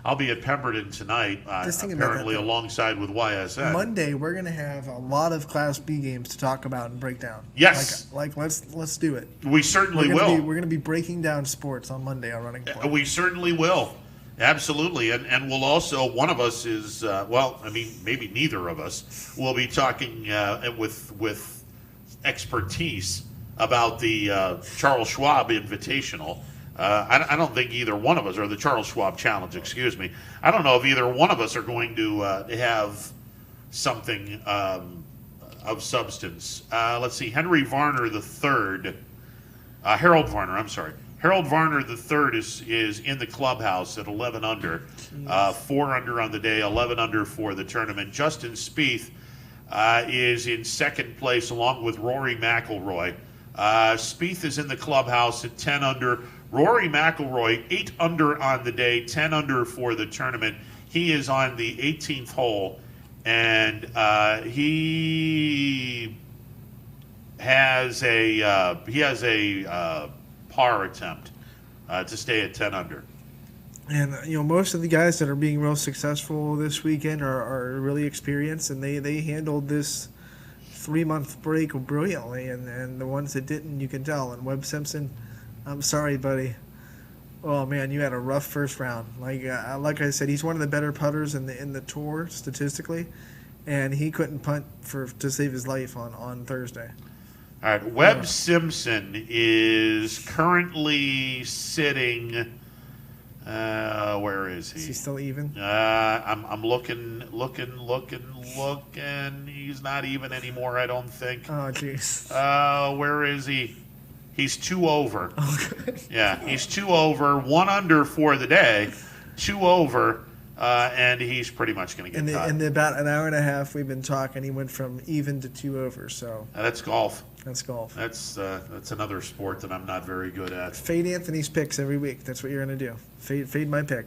Speaker 2: I'll be at Pemberton tonight, apparently alongside with YSN.
Speaker 3: Monday, we're going to have a lot of Class B games to talk about and break down.
Speaker 2: Yes.
Speaker 3: Like let's do it.
Speaker 2: We certainly will.
Speaker 3: We're going to be breaking down sports on Monday on Running Point.
Speaker 2: We certainly will. Absolutely. And we'll also, one of us is, maybe neither of us, will be talking with expertise about the Charles Schwab Invitational. I don't think either one of us, or the Charles Schwab Challenge, excuse me. I don't know if either one of us are going to have something of substance. Let's see, Harold Varner, I'm sorry. Harold Varner III is in the clubhouse at 11 under, 4 under on the day, 11 under for the tournament. Justin Spieth is in second place along with Rory McIlroy. Spieth is in the clubhouse at 10 under. Rory McIlroy, 8 under on the day, 10 under for the tournament. He is on the 18th hole, and he has a par attempt to stay at 10 under.
Speaker 3: And most of the guys that are being real successful this weekend are really experienced, and they handled this 3-month break brilliantly. And the ones that didn't, you can tell. And Webb Simpson, I'm sorry, buddy. Oh man, you had a rough first round. Like I said, he's one of the better putters in the tour statistically, and he couldn't punt to save his life on Thursday.
Speaker 2: All right, Webb Simpson is currently sitting. Where is he?
Speaker 3: Is he still even?
Speaker 2: I'm looking. He's not even anymore, I don't think.
Speaker 3: Oh, jeez.
Speaker 2: Where is he? He's 2 over.
Speaker 3: Oh, good.
Speaker 2: Yeah, he's 2 over, 1 under for the day, 2 over, and he's pretty much going to get caught.
Speaker 3: In about an hour and a half we've been talking, he went from even to 2 over. So
Speaker 2: that's golf.
Speaker 3: That's golf.
Speaker 2: That's another sport that I'm not very good at.
Speaker 3: Fade Anthony's picks every week. That's what you're going to do. Fade my pick.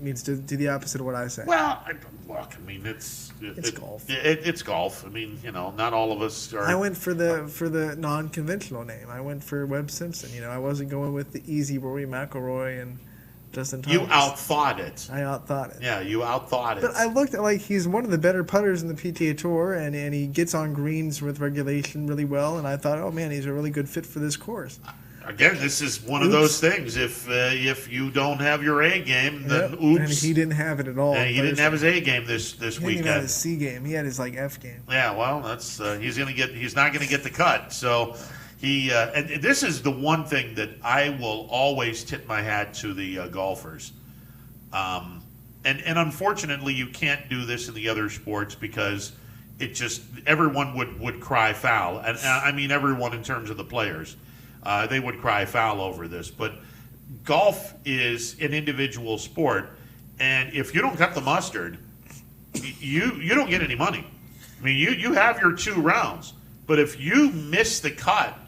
Speaker 3: Means do the opposite of what I say.
Speaker 2: Well, look, I mean, it's
Speaker 3: golf.
Speaker 2: It's golf. I mean, not all of us are.
Speaker 3: I went for the non-conventional name. I went for Webb Simpson. I wasn't going with the easy Rory McIlroy and Justin Thomas.
Speaker 2: You outthought it.
Speaker 3: I outthought it.
Speaker 2: Yeah, you outthought it.
Speaker 3: But I looked at he's one of the better putters in the PGA Tour, and he gets on greens with regulation really well. And I thought, oh man, he's a really good fit for this course.
Speaker 2: Again, this is one of those things. If you don't have your A game, then oops.
Speaker 3: And he didn't have it at all.
Speaker 2: And he didn't have his A game this weekend.
Speaker 3: He didn't have his C game. He had his F game.
Speaker 2: Yeah, well, that's he's not gonna get the cut. So and this is the one thing that I will always tip my hat to the golfers. And unfortunately, you can't do this in the other sports because it just everyone would cry foul, and I mean everyone in terms of the players. They would cry foul over this. But golf is an individual sport, and if you don't cut the mustard, you don't get any money. I mean, you have your 2 rounds, but if you miss the cut,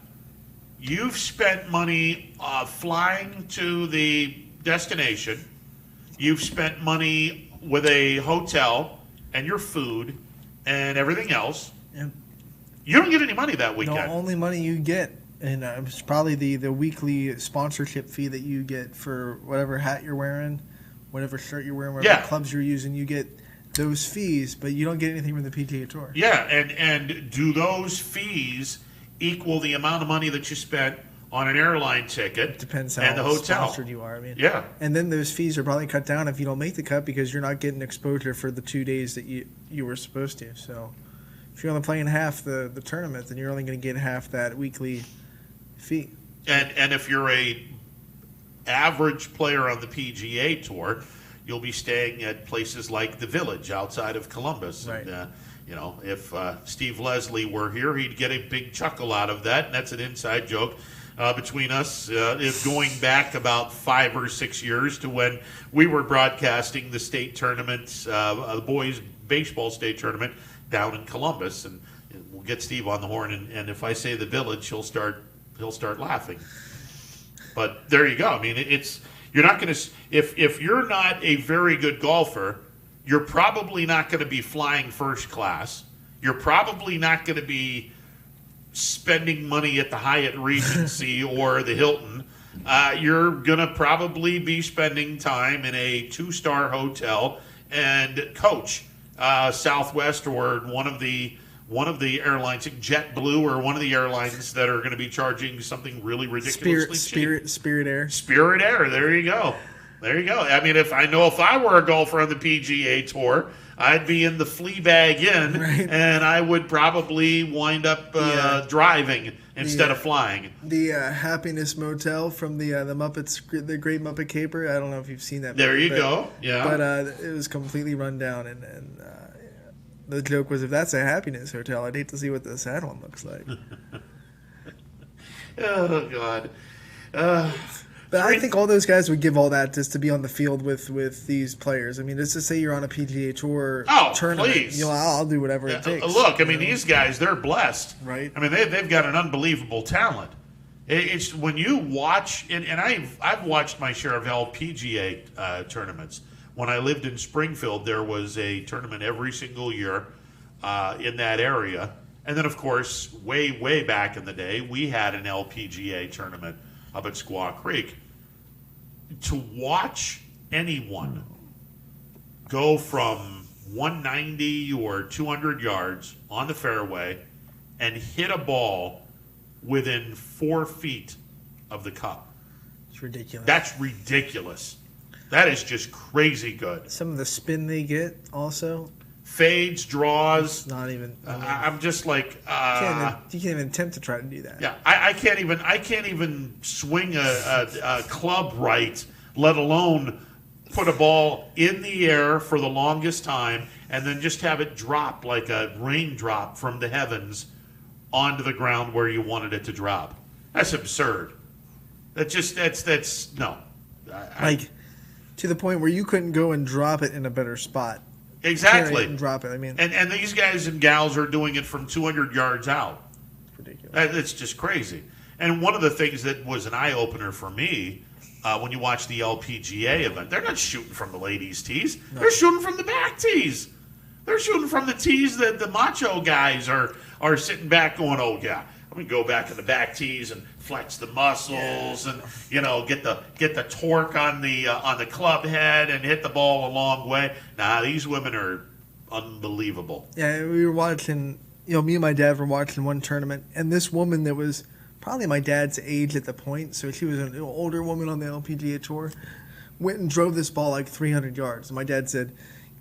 Speaker 2: you've spent money flying to the destination. You've spent money with a hotel and your food and everything else.
Speaker 3: Yeah.
Speaker 2: You don't get any money that weekend.
Speaker 3: The only money you get, and it's probably the weekly sponsorship fee that you get for whatever hat you're wearing, whatever shirt you're wearing, whatever clubs you're using. You get those fees, but you don't get anything from the PGA Tour.
Speaker 2: Yeah, and do those fees equal the amount of money that you spent on an airline ticket?
Speaker 3: It depends
Speaker 2: and
Speaker 3: how
Speaker 2: the hotel
Speaker 3: sponsored you are. I mean,
Speaker 2: yeah.
Speaker 3: And then those fees are probably cut down if you don't make the cut because you're not getting exposure for the 2 days that you were supposed to. So if you're only playing half the tournament, then you're only going to get half that weekly fee.
Speaker 2: And if you're a average player on the PGA Tour, you'll be staying at places like the Village outside of Columbus.
Speaker 3: Right.
Speaker 2: And, if Steve Leslie were here, he'd get a big chuckle out of that, and that's an inside joke between us. It's going back about 5 or 6 years to when we were broadcasting the state tournaments, the boys' baseball state tournament down in Columbus, and we'll get Steve on the horn. And if I say the Village, he'll start laughing. But there you go. I mean, you're not going to if you're not a very good golfer, you're probably not going to be flying first class. You're probably not going to be spending money at the Hyatt Regency or the Hilton. You're going to probably be spending time in a 2-star hotel and coach Southwest or one of the airlines, JetBlue or one of the airlines that are going to be charging something really ridiculously cheap.
Speaker 3: Spirit Air.
Speaker 2: Spirit Air. There you go. I mean, if I were a golfer on the PGA Tour, I'd be in the Fleabag Inn,
Speaker 3: right.
Speaker 2: And I would probably wind up driving instead of flying.
Speaker 3: The Happiness Motel from the Muppets, the Great Muppet Caper. I don't know if you've seen that.
Speaker 2: There you go. Yeah.
Speaker 3: But it was completely run down, and the joke was, if that's a Happiness Hotel, I'd hate to see what the sad one looks like.
Speaker 2: Oh God.
Speaker 3: But I think all those guys would give all that just to be on the field with these players. I mean, just to say you're on a PGA Tour tournament,
Speaker 2: please.
Speaker 3: I'll do whatever it takes.
Speaker 2: Look, I mean, these guys, they're blessed.
Speaker 3: Right.
Speaker 2: I mean, they've got an unbelievable talent. It's when you watch, and I've watched my share of LPGA tournaments. When I lived in Springfield, there was a tournament every single year in that area. And then, of course, way back in the day, we had an LPGA tournament up at Squaw Creek. To watch anyone go from 190 or 200 yards on the fairway and hit a ball within 4 feet of the cup.
Speaker 3: It's ridiculous.
Speaker 2: That's ridiculous. That is just crazy good.
Speaker 3: Some of the spin they get also.
Speaker 2: Fades, draws.
Speaker 3: It's not even.
Speaker 2: I'm just like.
Speaker 3: You can't even attempt to try to do that.
Speaker 2: Yeah, I can't even swing a club right, let alone put a ball in the air for the longest time and then just have it drop like a raindrop from the heavens onto the ground where you wanted it to drop. That's absurd. That's no.
Speaker 3: Like to the point where you couldn't go and drop it in a better spot.
Speaker 2: Exactly.
Speaker 3: Carry it and drop it. I mean,
Speaker 2: and these guys and gals are doing it from 200 yards out.
Speaker 3: It's ridiculous.
Speaker 2: It's just crazy. And one of the things that was an eye opener for me when you watch the LPGA event, they're not shooting from the ladies' tees. No. They're shooting from the back tees. They're shooting from the tees that the macho guys are sitting back going, oh yeah, I'm gonna go back to the back tees and flex the muscles and get the torque on the club head and hit the ball a long way. Nah, these women are unbelievable.
Speaker 3: Yeah, we were watching. Me and my dad were watching one tournament, and this woman that was probably my dad's age at the point, so she was an older woman on the LPGA tour, went and drove this ball like 300 yards. And my dad said,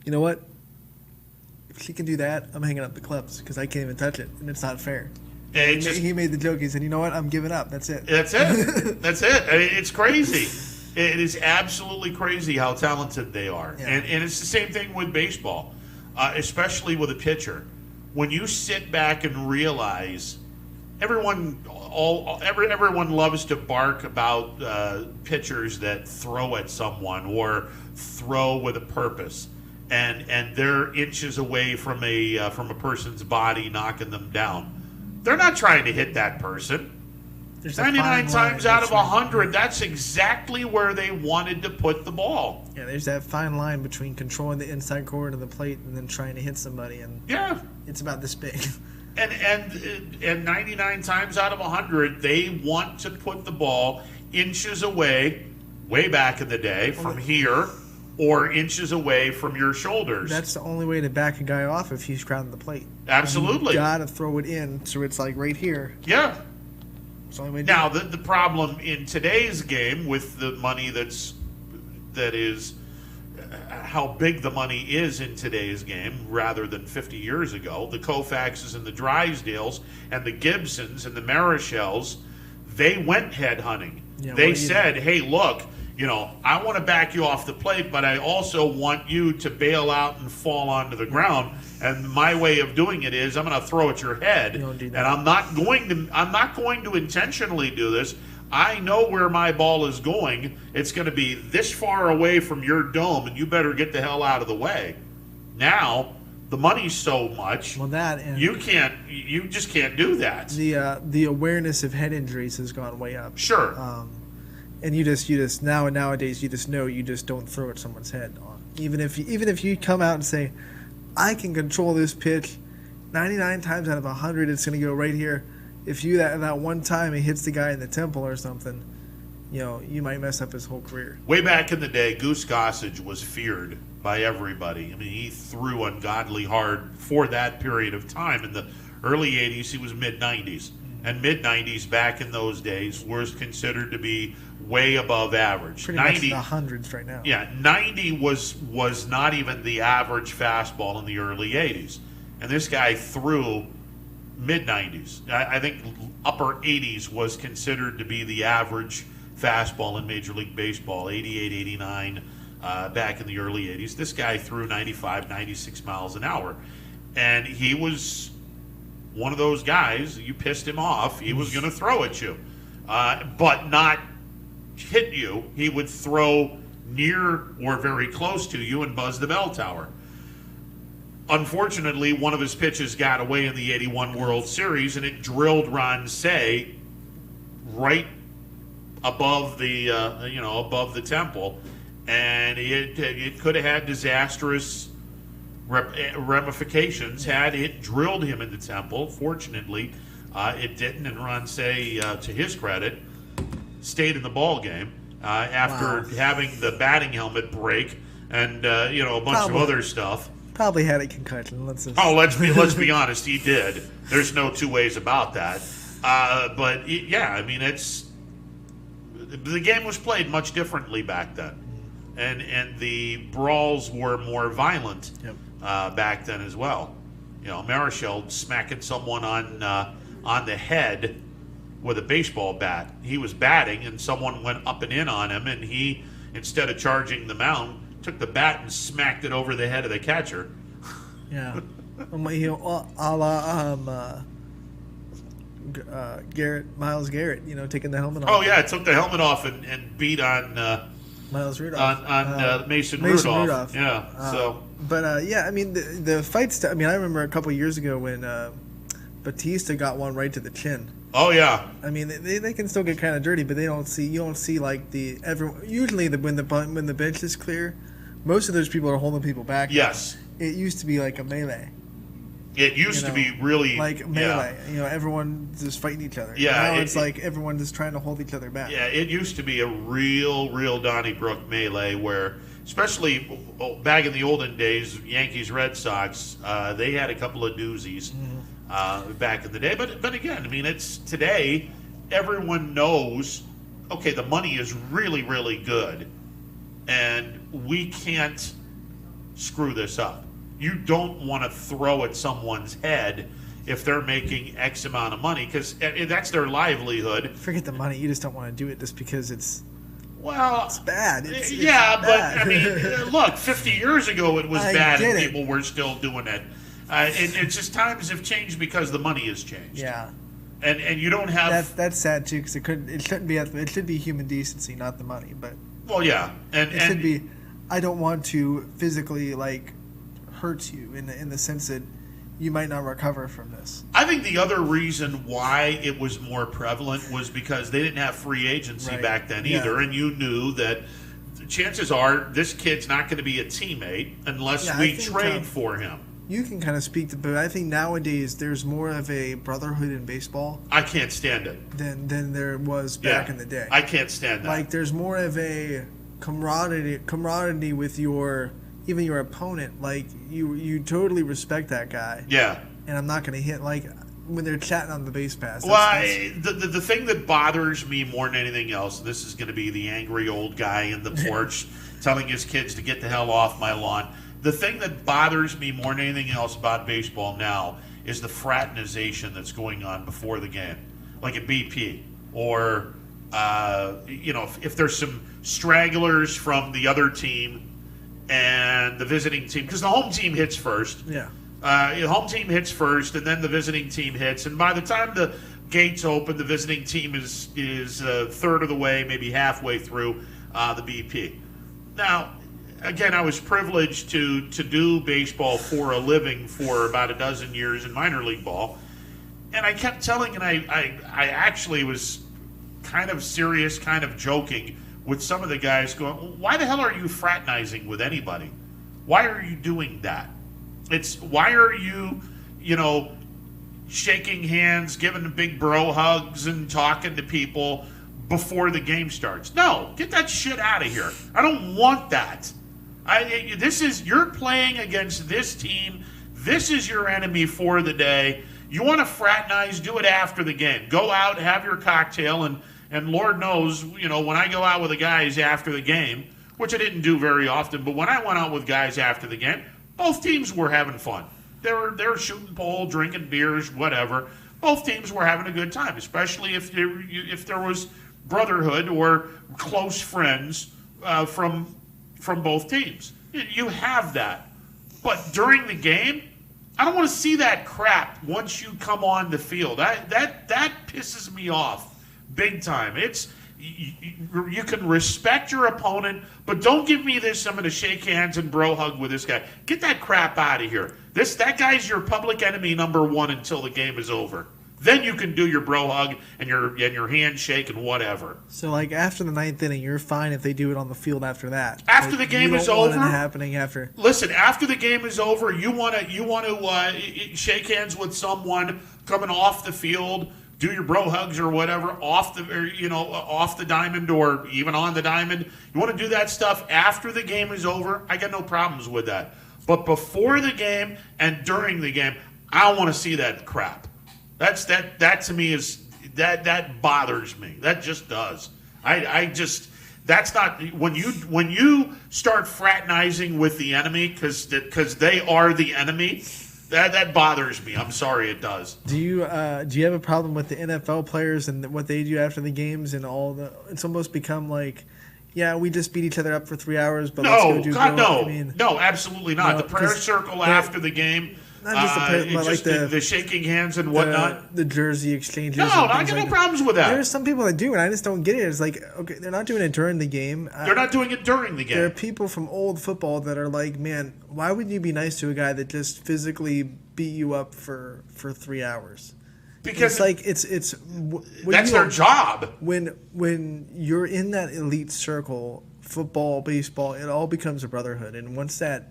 Speaker 3: "You know what? If she can do that, I'm hanging up the clubs because I can't even touch it, and it's not fair." He made the joke. He said, "You know what? I'm giving up. That's it."
Speaker 2: That's it. That's it. I mean, it's crazy. It is absolutely crazy how talented they are. Yeah. And it's the same thing with baseball, especially with a pitcher. When you sit back and realize everyone loves to bark about pitchers that throw at someone or throw with a purpose. And they're inches away from a person's body knocking them down. They're not trying to hit that person. 99 times out of 100, that's exactly where they wanted to put the ball.
Speaker 3: Yeah, there's that fine line between controlling the inside corner of the plate and then trying to hit somebody. And
Speaker 2: yeah,
Speaker 3: it's about this big.
Speaker 2: And 99 times out of 100, they want to put the ball inches away, way back in the day, from here, or inches away from your shoulders.
Speaker 3: That's the only way to back a guy off if he's crowding the plate.
Speaker 2: Absolutely.
Speaker 3: You gotta throw it in so it's like right here.
Speaker 2: Yeah.
Speaker 3: It's the only way to
Speaker 2: now, the problem in today's game with the money that is how big the money is in today's game rather than 50 years ago, the Koufaxes and the Drysdales and the Gibsons and the Marichals, they went head hunting. Yeah, they said, hey, look, I want to back you off the plate, but I also want you to bail out and fall onto the ground. And my way of doing it is I'm going to throw at your head, and I'm not going to intentionally do this. I know where my ball is going. It's going to be this far away from your dome, and you better get the hell out of the way. Now, the money's so much.
Speaker 3: Well,
Speaker 2: you just can't do that.
Speaker 3: The awareness of head injuries has gone way up.
Speaker 2: Sure.
Speaker 3: And you just nowadays you just know you just don't throw at someone's head. Even if you come out and say, I can control this pitch, 99 times out of 100 it's going to go right here. If you that one time it hits the guy in the temple or something, you might mess up his whole career.
Speaker 2: Way back in the day, Goose Gossage was feared by everybody. I mean, he threw ungodly hard for that period of time. In the early 80s, he was mid-90s. And mid-90s back in those days was considered to be way above average.
Speaker 3: Pretty 90, much in the hundreds right now.
Speaker 2: Yeah, 90 was not even the average fastball in the early 80s. And this guy threw mid-90s. I think upper 80s was considered to be the average fastball in Major League Baseball, 88, 89, back in the early 80s. This guy threw 95, 96 miles an hour. And he was one of those guys, you pissed him off, he was going to throw at you. But not hit you. He would throw near or very close to you and buzz the bell tower. Unfortunately, one of his pitches got away in the 81 World Series, and it drilled Ron Say right above the above the temple, and it could have had disastrous ramifications had it drilled him in the temple. Fortunately, it didn't, and Ronce, to his credit, stayed in the ball game after having the batting helmet break and a bunch of other stuff.
Speaker 3: Probably had a concussion. Let's
Speaker 2: be honest, he did. There's no two ways about that. But it's the game was played much differently back then, and the brawls were more violent back then as well. Marichal smacking someone on the head with a baseball bat. He was batting, and someone went up and in on him, and he, instead of charging the mound, took the bat and smacked it over the head of the catcher.
Speaker 3: Yeah. A la Miles Garrett, taking the helmet off.
Speaker 2: Oh, yeah, took the helmet off and beat on
Speaker 3: Miles Rudolph.
Speaker 2: On Mason Rudolph. Yeah,
Speaker 3: the fights, I remember a couple years ago when Batista got one right to the chin.
Speaker 2: Oh, yeah.
Speaker 3: They can still get kind of dirty, but you don't see like usually when the bench is clear, most of those people are holding people back.
Speaker 2: Yes.
Speaker 3: It used to be like a melee.
Speaker 2: It used to be really
Speaker 3: like melee. Everyone just fighting each other.
Speaker 2: Yeah.
Speaker 3: Now it's like everyone just trying to hold each other back.
Speaker 2: Yeah, it used to be a real Donnybrook melee where, especially back in the olden days, Yankees, Red Sox, they had a couple of doozies back in the day. But again, it's today. Everyone knows. Okay, the money is really good, and we can't screw this up. You don't want to throw at someone's head if they're making X amount of money, because that's their livelihood.
Speaker 3: Forget the money. You just don't want to do it just because it's bad. It's
Speaker 2: bad. Look, 50 years ago it was bad and people were still doing it. It's just times have changed because the money has changed.
Speaker 3: Yeah.
Speaker 2: And you don't have...
Speaker 3: That's sad, too, because it should be human decency, not the money. But
Speaker 2: well, yeah.
Speaker 3: It should be, I don't want to physically, hurt you in the sense that you might not recover from this.
Speaker 2: I think the other reason why it was more prevalent was because they didn't have free agency back then either, and you knew that chances are this kid's not going to be a teammate unless we trade for him.
Speaker 3: You can kind of speak to, but I think nowadays there's more of a brotherhood in baseball.
Speaker 2: I can't stand it.
Speaker 3: Than there was back in the day.
Speaker 2: I can't stand that.
Speaker 3: There's more of a camaraderie with your opponent. You totally respect that guy.
Speaker 2: Yeah.
Speaker 3: And I'm not going to hit when they're chatting on the base pass.
Speaker 2: The thing that bothers me more than anything else, this is going to be the angry old guy in the porch telling his kids to get the hell off my lawn. The thing that bothers me more than anything else about baseball now is the fraternization that's going on before the game, like at BP, or if there's some stragglers from the other team and the visiting team, because the home team hits first.
Speaker 3: Yeah.
Speaker 2: The home team hits first, and then the visiting team hits, and by the time the gates open, the visiting team is a third of the way, maybe halfway through the BP. Now, again, I was privileged to do baseball for a living for about a dozen years in minor league ball, and I kept telling, and I actually was kind of serious, kind of joking with some of the guys going, why the hell are you fraternizing with anybody? Why are you doing that? Why are you, shaking hands, giving big bro hugs and talking to people before the game starts? No, get that shit out of here. I don't want that. You're playing against this team. This is your enemy for the day. You want to fraternize, do it after the game. Go out, have your cocktail, and Lord knows, when I go out with the guys after the game, which I didn't do very often, but when I went out with guys after the game, both teams were having fun. They were shooting pool, drinking beers, whatever. Both teams were having a good time, especially if there was brotherhood or close friends from both teams. You have that. But during the game, I don't want to see that crap once you come on the field. That pisses me off big time. You can respect your opponent, but don't give me this, I'm going to shake hands and bro hug with this guy. Get that crap out of here. That guy's your public enemy number one until the game is over. Then you can do your bro hug and your handshake and whatever.
Speaker 3: So, like, after the 9th inning, you're fine if they do it on the field after that.
Speaker 2: After
Speaker 3: Like,
Speaker 2: the game
Speaker 3: you
Speaker 2: is
Speaker 3: don't want
Speaker 2: over,
Speaker 3: it happening after.
Speaker 2: Listen, after the game is over, you want to shake hands with someone coming off the field, do your bro hugs or whatever off the diamond or even on the diamond. You want to do that stuff after the game is over. I got no problems with that. But before the game and during the game, I don't want to see that crap. That to me is that bothers me. That just does. That's not when you start fraternizing with the enemy because they are the enemy. That bothers me. I'm sorry, it does.
Speaker 3: Do you have a problem with the NFL players and what they do after the games and all the? It's almost become like, yeah, we just beat each other up for 3 hours, but let's go do
Speaker 2: no,
Speaker 3: I mean,
Speaker 2: no, absolutely not. The prayer circle after the game.
Speaker 3: Not just the prayer, but like
Speaker 2: the shaking hands and whatnot.
Speaker 3: The jersey exchanges.
Speaker 2: No, I got no problems with that.
Speaker 3: There's some people that do, and I just don't get it. It's like, okay, they're not doing it during the game.
Speaker 2: They're not doing it during the game.
Speaker 3: There are people from old football that are like, man, why would you be nice to a guy that just physically beat you up for 3 hours?
Speaker 2: Because
Speaker 3: it's like it's
Speaker 2: that's their job.
Speaker 3: When you're in that elite circle, football, baseball, it all becomes a brotherhood. And once the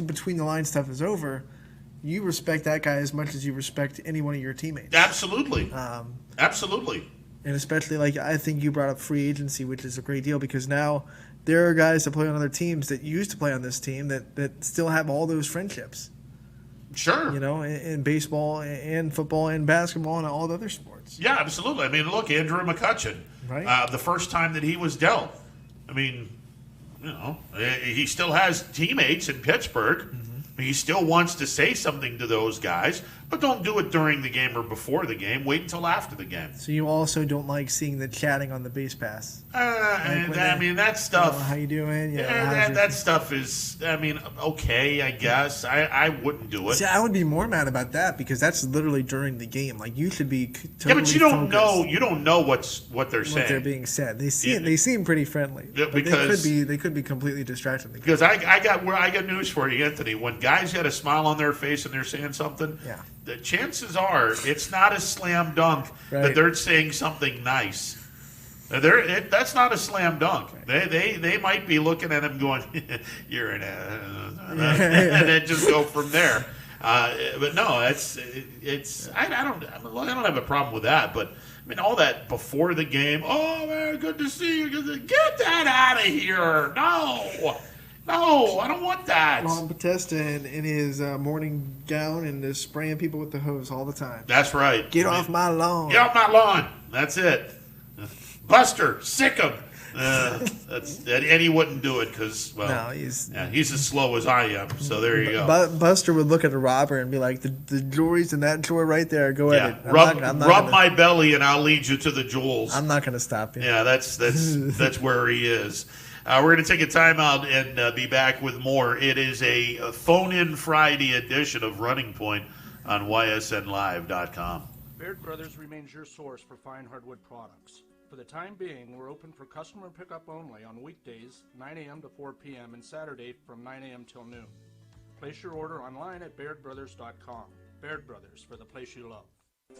Speaker 3: between the line stuff is over, you respect that guy as much as you respect any one of your teammates.
Speaker 2: Absolutely. Absolutely.
Speaker 3: And especially, like, I think you brought up free agency, which is a great deal because now there are guys that play on other teams that used to play on this team that still have all those friendships.
Speaker 2: Sure.
Speaker 3: You know, in baseball and football and basketball and all the other sports.
Speaker 2: Yeah, absolutely. I mean, look, Andrew McCutchen.
Speaker 3: Right.
Speaker 2: The first time that he was dealt, I mean, you know, he still has teammates in Pittsburgh. Mm-hmm. He still wants to say something to those guys, but don't do it during the game or before the game. Wait until after the game.
Speaker 3: So you also don't like seeing the chatting on the base pass?
Speaker 2: I mean, that stuff.
Speaker 3: How you doing?
Speaker 2: That stuff is, I mean, okay, I guess. I wouldn't do it.
Speaker 3: See, I would be more mad about that because that's literally during the game. Like, you should be totally
Speaker 2: yeah, but you don't
Speaker 3: focused.
Speaker 2: know. You don't know what they're saying.
Speaker 3: What they're being said. They seem pretty friendly.
Speaker 2: Yeah, because
Speaker 3: they could be completely distracted.
Speaker 2: Because I got news for you, Anthony. When guys got a smile on their face and they're saying something,
Speaker 3: yeah,
Speaker 2: the chances are it's not a slam dunk that they're saying something nice. That's not a slam dunk. They might be looking at him going, "You're an," and then just go from there. But no, it's I don't have a problem with that. But I mean, all that before the game. Oh man, good to see you. Get that out of here! No, I don't want that.
Speaker 3: Ron Potesta in his morning gown and is spraying people with the hose all the time.
Speaker 2: That's right.
Speaker 3: Get off my lawn.
Speaker 2: Get off my lawn. That's it. Buster, sick him. And he wouldn't do it because, well,
Speaker 3: no, he's
Speaker 2: as slow as I am. So there you go.
Speaker 3: Buster would look at a robber and be like, "The jewelry's in that drawer right there. Go at it.
Speaker 2: Rub my belly and I'll lead you to the jewels."
Speaker 3: I'm not going to stop you.
Speaker 2: Yeah, that's where he is. We're going to take a timeout and be back with more. It is a phone-in Friday edition of Running Point on YSNLive.com.
Speaker 13: Baird Brothers remains your source for fine hardwood products. For the time being, we're open for customer pickup only on weekdays, 9 a.m. to 4 p.m., and Saturday from 9 a.m. till noon. Place your order online at BairdBrothers.com. Baird Brothers, for the place you love.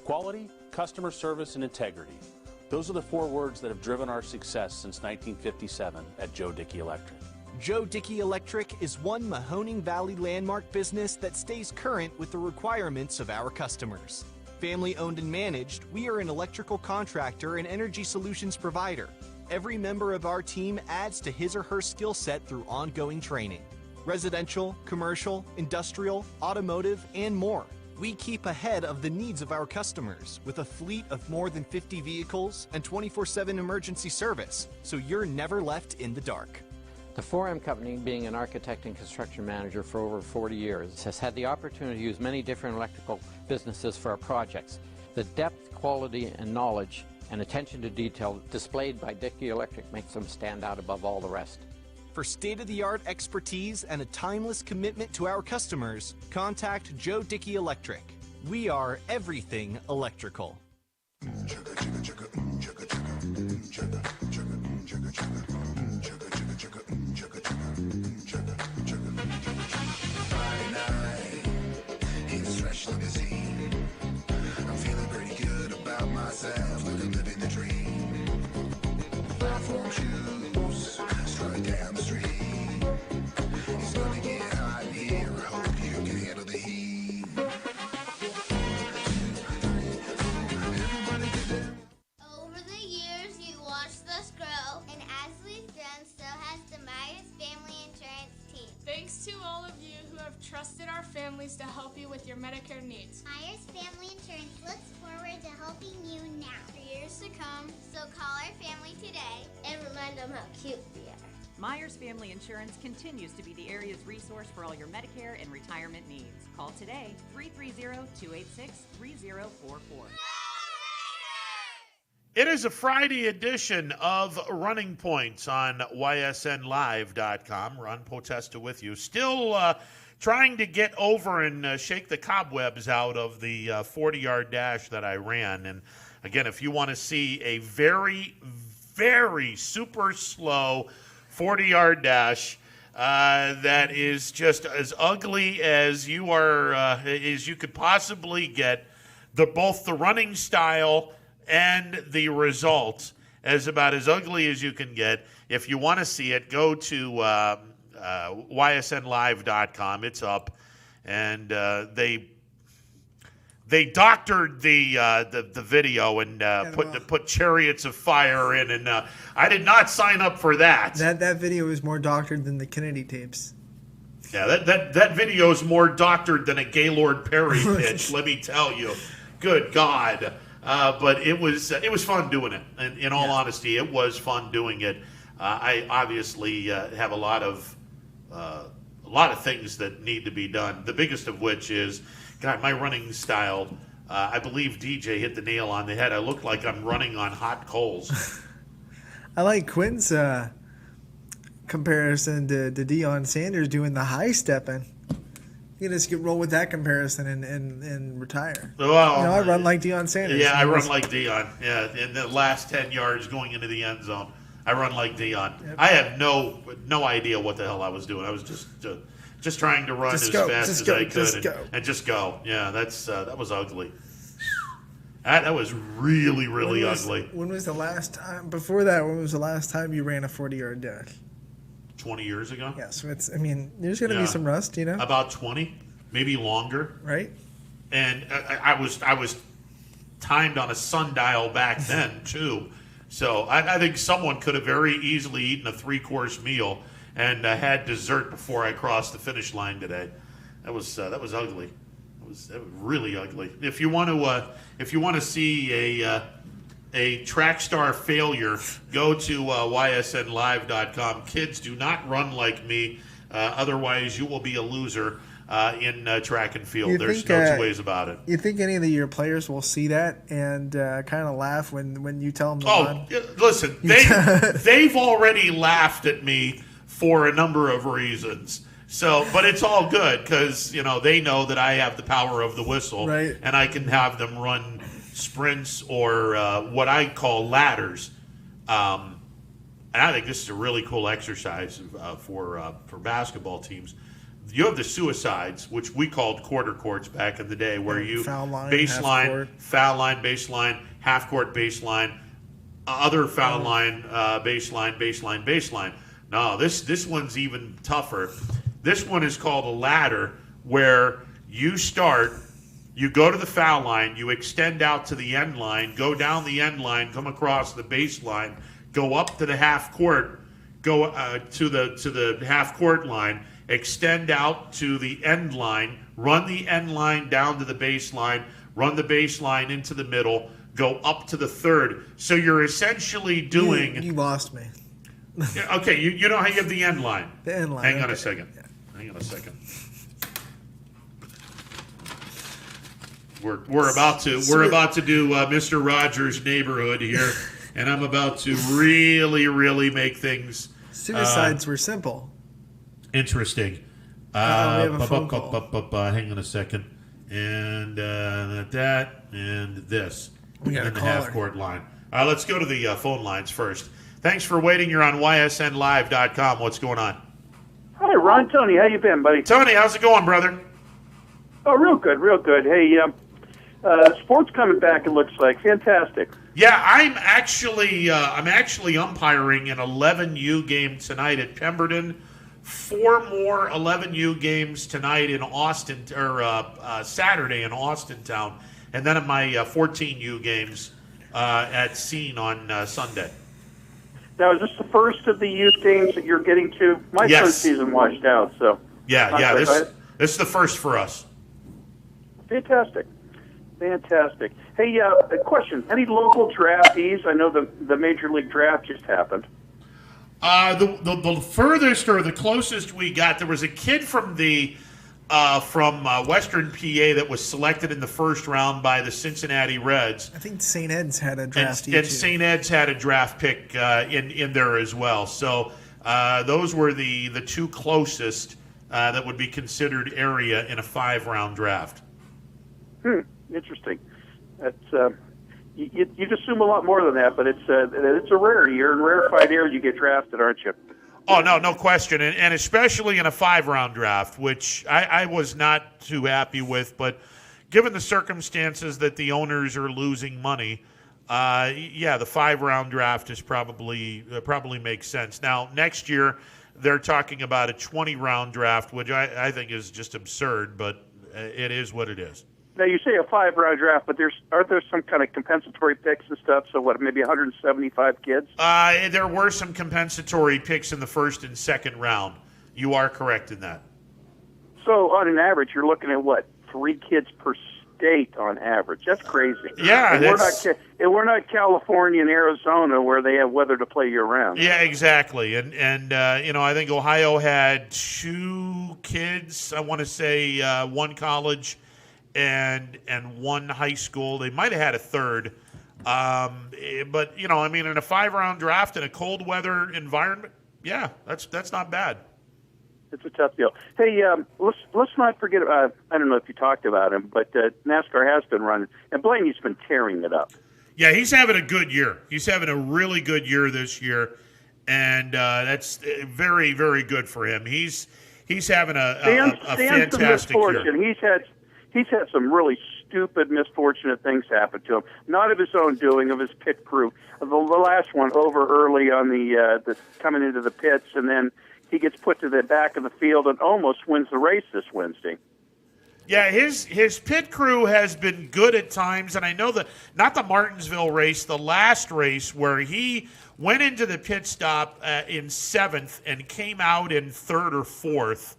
Speaker 14: Quality, customer service, and integrity. Those are the 4 words that have driven our success since 1957 at Joe Dickey Electric.
Speaker 15: Joe Dickey Electric is one Mahoning Valley landmark business that stays current with the requirements of our customers. Family owned and managed, we are an electrical contractor and energy solutions provider. Every member of our team adds to his or her skill set through ongoing training. Residential, commercial, industrial, automotive, and more. We keep ahead of the needs of our customers with a fleet of more than 50 vehicles and 24/7 emergency service, so you're never left in the dark.
Speaker 16: The 4M Company, being an architect and construction manager for over 40 years, has had the opportunity to use many different electrical businesses for our projects. The depth, quality, and knowledge and attention to detail displayed by Dickey Electric makes them stand out above all the rest.
Speaker 15: For state-of-the-art expertise and a timeless commitment to our customers, contact Joe Dickey Electric. We are everything electrical.
Speaker 1: uniform shoes, strutting down the street. It's gonna get hot here, hope you can handle the heat.
Speaker 17: Over the years, you watched us grow, and as we've grown, so has the Myers Family Insurance team.
Speaker 18: Thanks to all of you who have trusted our families to help you with your Medicare needs.
Speaker 17: Myers Family Insurance looks forward to helping you now for years to come. So call our family today and remind them how cute we are.
Speaker 19: Myers Family Insurance continues to be the area's resource for all your Medicare and retirement needs. Call today, 330-286-3044.
Speaker 2: It is a Friday edition of Running Points on YSNLive.com. Ron Potesta with you. Still trying to get over and shake the cobwebs out of the 40-yard dash that I ran. And again, if you want to see a very, very super slow 40-yard dash that is just as ugly as you could possibly get, both the running style and the results is about as ugly as you can get. If you want to see it, go to YSNLive.com. It's up, and they doctored the video and put chariots of fire in, and I did not sign up for that.
Speaker 3: That video is more doctored than the Kennedy tapes.
Speaker 2: Yeah, that video is more doctored than a Gaylord Perry pitch. Let me tell you, good God. But it was fun doing it. And in all honesty, it was fun doing it. I obviously have a lot of things that need to be done. The biggest of which is, God, my running style. I believe DJ hit the nail on the head. I look like I'm running on hot coals.
Speaker 3: I like Quinn's comparison to Deion Sanders doing the high stepping. You can just roll with that comparison and retire.
Speaker 2: Well,
Speaker 3: I run like Deion Sanders.
Speaker 2: Yeah, I run like Deion. Yeah, in the last 10 yards going into the end zone, I run like Deion. Yep. I have no idea what the hell I was doing. I was just trying to run as fast as I could and just go. Yeah, that was ugly. That was really, really ugly.
Speaker 3: When was the last time? Before that, when was the last time you ran a 40-yard dash?
Speaker 2: 20 years ago.
Speaker 3: Yeah, so there's going to be some rust,
Speaker 2: About 20, maybe longer.
Speaker 3: Right.
Speaker 2: And I was timed on a sundial back then too, so I think someone could have very easily eaten a 3-course meal and had dessert before I crossed the finish line today. That was ugly. It was really ugly. If you want to see a track star failure, go to YSNLive.com. Kids, do not run like me. Otherwise, you will be a loser in track and field. There's no two ways about it.
Speaker 3: You think any of your players will see that and kind of laugh when you tell them to run?
Speaker 2: Listen, they've already laughed at me for a number of reasons. So, but it's all good because, they know that I have the power of the whistle,
Speaker 3: right,
Speaker 2: and I can have them run sprints or what I call ladders. And I think this is a really cool exercise for basketball teams. You have the suicides, which we called quarter courts back in the day, where you baseline, foul line, baseline, half court baseline, other foul line, baseline, baseline, baseline. No, this one's even tougher. This one is called a ladder, where you start. You go to the foul line, you extend out to the end line, go down the end line, come across the baseline, go up to the half court, go to the half court line, extend out to the end line, run the end line down to the baseline, run the baseline into the middle, go up to the third. So you're essentially doing...
Speaker 3: You lost me.
Speaker 2: Okay, you know how you have the end line.
Speaker 3: The end line.
Speaker 2: Hang on a second. We're about to do Mr. Rogers' Neighborhood here, and I'm about to really, really make things
Speaker 3: suicides were simple.
Speaker 2: Interesting.
Speaker 3: We have a phone call.
Speaker 2: Hang on a second, and that and this,
Speaker 3: we got
Speaker 2: and
Speaker 3: a
Speaker 2: the half court line. Let's go to the phone lines first. Thanks for waiting. You're on YSNLive.com. What's going on?
Speaker 20: Hi, Ron. Tony, how you been, buddy?
Speaker 2: Tony, how's it going, brother?
Speaker 20: Oh, real good, real good. Hey, Sports coming back, it looks like. Fantastic.
Speaker 2: Yeah, I'm actually umpiring an 11U game tonight at Pemberton. 4 more 11U games tonight in Austin, or Saturday in Austintown, and then at my 14U games at Scene on Sunday.
Speaker 20: Now, is this the first of the youth games that you're getting to? My son's season washed out, so.
Speaker 2: Yeah. This is the first for us.
Speaker 20: Fantastic. Hey, a question. Any local draftees? I know the Major League Draft just happened.
Speaker 2: The furthest or the closest we got, there was a kid from Western PA that was selected in the first round by the Cincinnati Reds.
Speaker 3: I think St. Ed's had a draft.
Speaker 2: And St. Ed's had a draft pick in there as well. So those were the two closest that would be considered area in a 5-round draft.
Speaker 20: Interesting. That's you'd assume a lot more than that, but it's a rarity. You're in rarefied air. You get drafted, aren't you?
Speaker 2: Oh, no question. And especially in a 5-round draft, which I was not too happy with. But given the circumstances that the owners are losing money, the 5-round draft is probably makes sense. Now, next year, they're talking about a 20-round draft, which I think is just absurd, but it is what it is.
Speaker 20: Now, you say a 5-round draft, but aren't there some kind of compensatory picks and stuff? So what, maybe 175 kids?
Speaker 2: There were some compensatory picks in the first and second round. You are correct in that.
Speaker 20: So on an average, you're looking at what, 3 kids per state on average? That's crazy.
Speaker 2: Yeah,
Speaker 20: and we're not California and Arizona where they have weather to play year round.
Speaker 2: Yeah, exactly. And I think Ohio had 2 kids. I want to say 1 college and 1 high school. They might have had a 3rd. But in a 5-round draft in a cold weather environment, yeah, that's not bad.
Speaker 20: It's a tough deal. Hey, let's not forget. I don't know if you talked about him, but NASCAR has been running, and Blaney's been tearing it up.
Speaker 2: Yeah, he's having a good year. He's having a really good year this year, and that's very, very good for him. He's having a fantastic year.
Speaker 20: He's had some really stupid, misfortunate things happen to him. Not of his own doing, of his pit crew. The last one over early on the coming into the pits, and then he gets put to the back of the field and almost wins the race this Wednesday.
Speaker 2: Yeah, his pit crew has been good at times, and I know that not the Martinsville race, the last race where he went into the pit stop in 7th and came out in 3rd or 4th.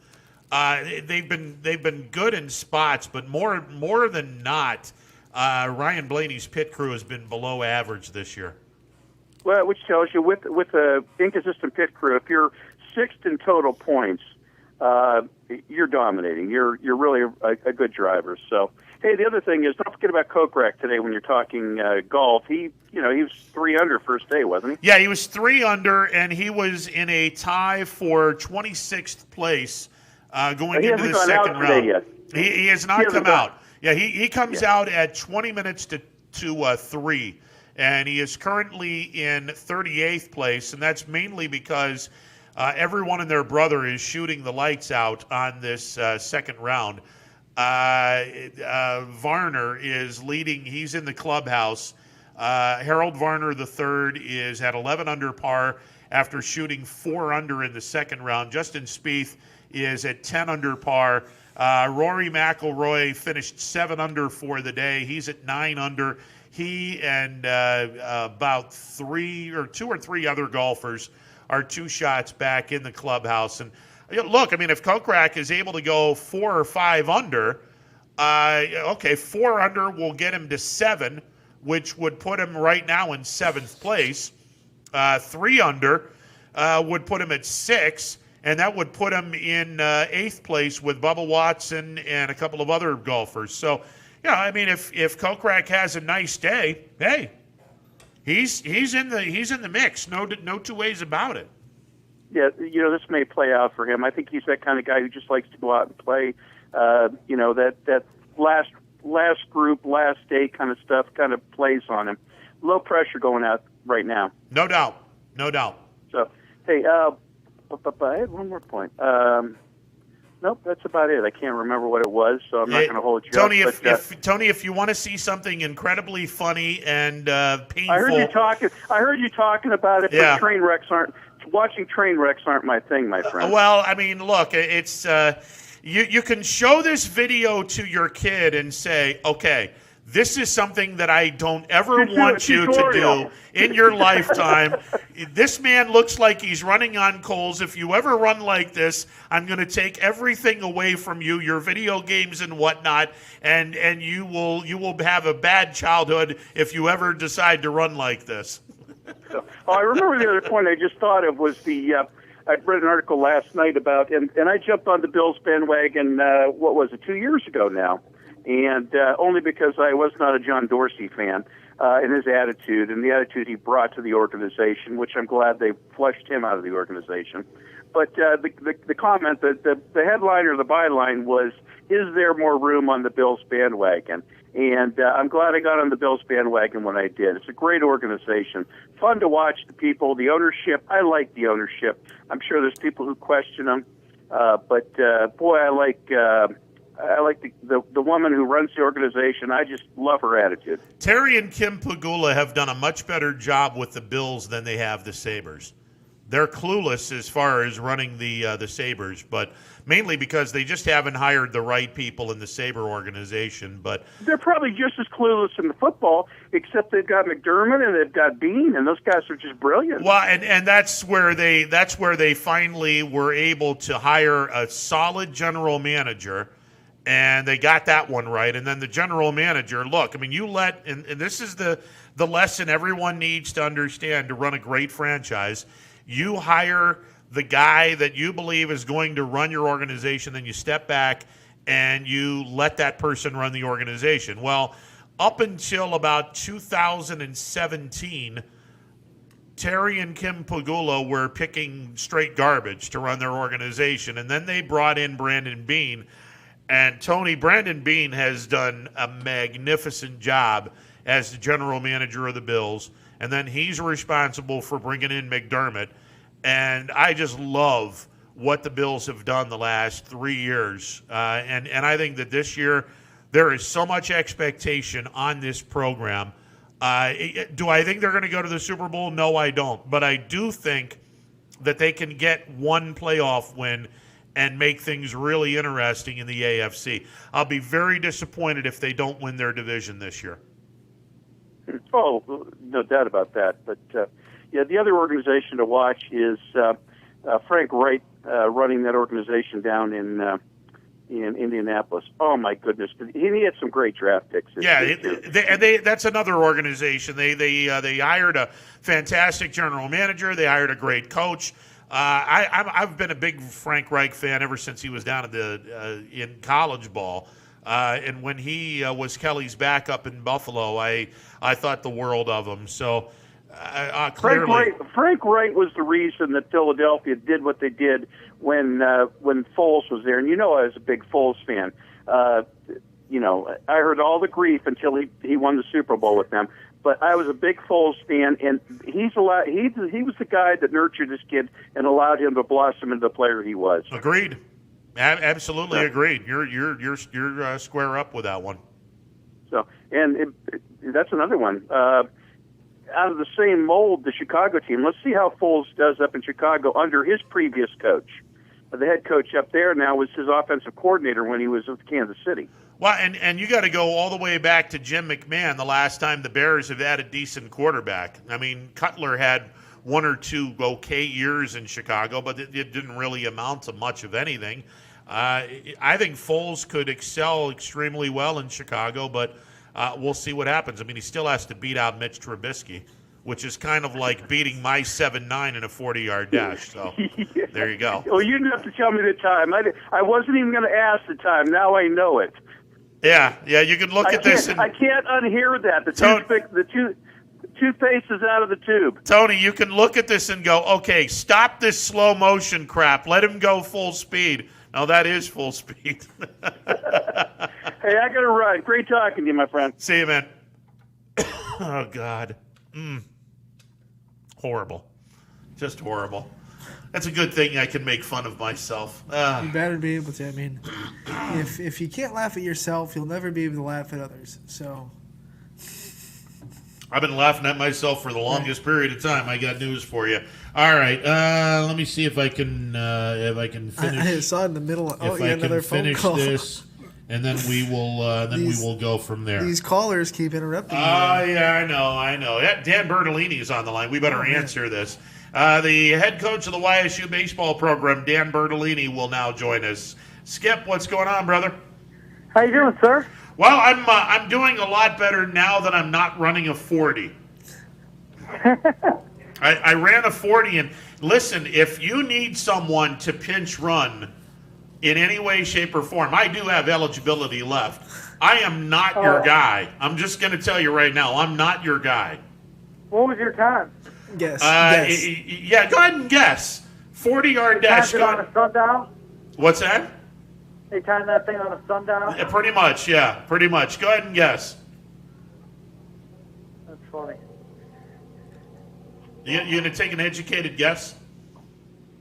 Speaker 2: They've been good in spots, but more than not, Ryan Blaney's pit crew has been below average this year.
Speaker 20: Well, which tells you with a inconsistent pit crew, if you're 6th in total points, you're dominating. You're really a good driver. So, hey, the other thing is, don't forget about Kokrak today when you're talking golf. He was 3 under first day, wasn't he?
Speaker 2: Yeah, he was 3 under, and he was in a tie for 26th place going into the second round.
Speaker 20: Yet.
Speaker 2: He has not come out. Yeah, he comes out at 20 minutes to 3, and he is currently in 38th place, and that's mainly because everyone and their brother is shooting the lights out on this second round. Varner is leading. He's in the clubhouse. Harold Varner III is at 11 under par after shooting 4 under in the second round. Justin Spieth is at 10 under par. Rory McIlroy finished 7 under for the day. He's at 9 under. He and about 2 or 3 other golfers are 2 shots back in the clubhouse. And look, if Kokrak is able to go 4 or 5 under, 4 under will get him to 7, which would put him right now in 7th place. 3 under would put him at 6, and that would put him in 8th place with Bubba Watson and a couple of other golfers. So, if Kokrak has a nice day, hey, he's in the mix. No 2 ways about it.
Speaker 20: Yeah, this may play out for him. I think he's that kind of guy who just likes to go out and play. That last group, last day kind of stuff kind of plays on him. Low pressure going out right now.
Speaker 2: No doubt. So,
Speaker 20: hey, I had one more point. Nope, that's about it. I can't remember what it was, so I'm not going to hold you
Speaker 2: Tony,
Speaker 20: up.
Speaker 2: Tony, if you want to see something incredibly funny and painful,
Speaker 20: I heard you talking about it.
Speaker 2: Yeah.
Speaker 20: But watching train wrecks aren't my thing, my friend.
Speaker 2: Well, I mean, look, it's you can show this video to your kid and say, okay, this is something that I don't ever want you to do in your lifetime. This man looks like he's running on coals. If you ever run like this, I'm going to take everything away from you, your video games and whatnot, and you will have a bad childhood if you ever decide to run like this.
Speaker 20: I remember the other point I just thought of was I read an article last night about, and I jumped on the Bills bandwagon, 2 years ago now, and only because I was not a John Dorsey fan and his attitude and the attitude he brought to the organization, which I'm glad they flushed him out of the organization. But the comment, the headline or the byline was, is there more room on the Bills bandwagon? And I'm glad I got on the Bills bandwagon when I did. It's a great organization. Fun to watch the people, the ownership. I like the ownership. I'm sure there's people who question them. But boy, I like the woman who runs the organization. I just love her attitude.
Speaker 2: Terry and Kim Pagula have done a much better job with the Bills than they have the Sabres. They're clueless as far as running the Sabres, but mainly because they just haven't hired the right people in the Sabre organization. But
Speaker 20: they're probably just as clueless in the football, except they've got McDermott and they've got Bean, and those guys are just brilliant.
Speaker 2: Well, and that's where they finally were able to hire a solid general manager, and they got that one right. And then the general manager, look, I mean, and this is the lesson everyone needs to understand to run a great franchise. You hire the guy that you believe is going to run your organization, then you step back and you let that person run the organization. Well, up until about 2017, Terry and Kim Pagula were picking straight garbage to run their organization, and then they brought in Brandon Beane. And Tony, Brandon Beane has done a magnificent job as the general manager of the Bills. And then he's responsible for bringing in McDermott. And I just love what the Bills have done the last 3 years. And I think that this year there is so much expectation on this program. Do I think they're going to go to the Super Bowl? No, I don't. But I do think that they can get one playoff win and make things really interesting in the AFC. I'll be very disappointed if they don't win their division this year.
Speaker 20: Oh, no doubt about that. But, the other organization to watch is Frank Wright running that organization down in Indianapolis. Oh, my goodness. He had some great draft picks.
Speaker 2: That's another organization. They hired a fantastic general manager. They hired a great coach. I've been a big Frank Reich fan ever since he was down in college ball. And when he was Kelly's backup in Buffalo, I thought the world of him. So clearly,
Speaker 20: Frank Wright was the reason that Philadelphia did what they did when Foles was there. And I was a big Foles fan. I heard all the grief until he won the Super Bowl with them. But I was a big Foles fan, and he was the guy that nurtured this kid and allowed him to blossom into the player he was.
Speaker 2: Agreed. Absolutely agreed. You're square up with that one.
Speaker 20: So, and that's another one. Out of the same mold, the Chicago team. Let's see how Foles does up in Chicago under his previous coach. The head coach up there now was his offensive coordinator when he was with Kansas City.
Speaker 2: Well, and you got to go all the way back to Jim McMahon, the last time the Bears have had a decent quarterback. I mean, Cutler had one or two okay years in Chicago, but it didn't really amount to much of anything. I think Foles could excel extremely well in Chicago, but we'll see what happens. I mean, he still has to beat out Mitch Trubisky, which is kind of like beating my 7'9" in a 40-yard dash. So there you go.
Speaker 20: Well, you didn't have to tell me the time. I wasn't even going to ask the time. Now I know it.
Speaker 2: Yeah, you can look at this.
Speaker 20: I can't unhear that. The toothpaste is out of the tube.
Speaker 2: Tony, you can look at this and go, okay, stop this slow motion crap. Let him go full speed. No, that is full speed.
Speaker 20: Hey, I got to run. Great talking to you, my friend.
Speaker 2: See you, man. Oh, God. Horrible. Just horrible. That's a good thing I can make fun of myself.
Speaker 3: You better be able to. I mean, if you can't laugh at yourself, you'll never be able to laugh at others. So
Speaker 2: I've been laughing at myself for the longest period of time. I got news for you. All right, let me see if I can finish.
Speaker 3: I saw in the middle.
Speaker 2: If I
Speaker 3: another
Speaker 2: can
Speaker 3: phone
Speaker 2: finish
Speaker 3: call.
Speaker 2: this, and then we will go from there.
Speaker 3: These callers keep interrupting.
Speaker 2: Yeah, I know. Yeah, Dan Bertolini is on the line. We better answer this. The head coach of the YSU baseball program, Dan Bertolini, will now join us. Skip, what's going on, brother?
Speaker 21: How you doing, sir?
Speaker 2: Well, I'm doing a lot better now that I'm not running a 40. I ran a 40, and listen, if you need someone to pinch run in any way, shape, or form, I do have eligibility left. I am not your guy. I'm just going to tell you right now, I'm not your guy.
Speaker 21: What was your time?
Speaker 3: Guess.
Speaker 2: Yeah, go ahead and guess. 40-yard dash.
Speaker 21: Timed it on a sundial?
Speaker 2: What's that?
Speaker 21: They timed that thing on a sundial?
Speaker 2: Yeah, pretty much, yeah. Pretty much. Go ahead and guess.
Speaker 21: That's funny.
Speaker 2: You going to take an educated guess?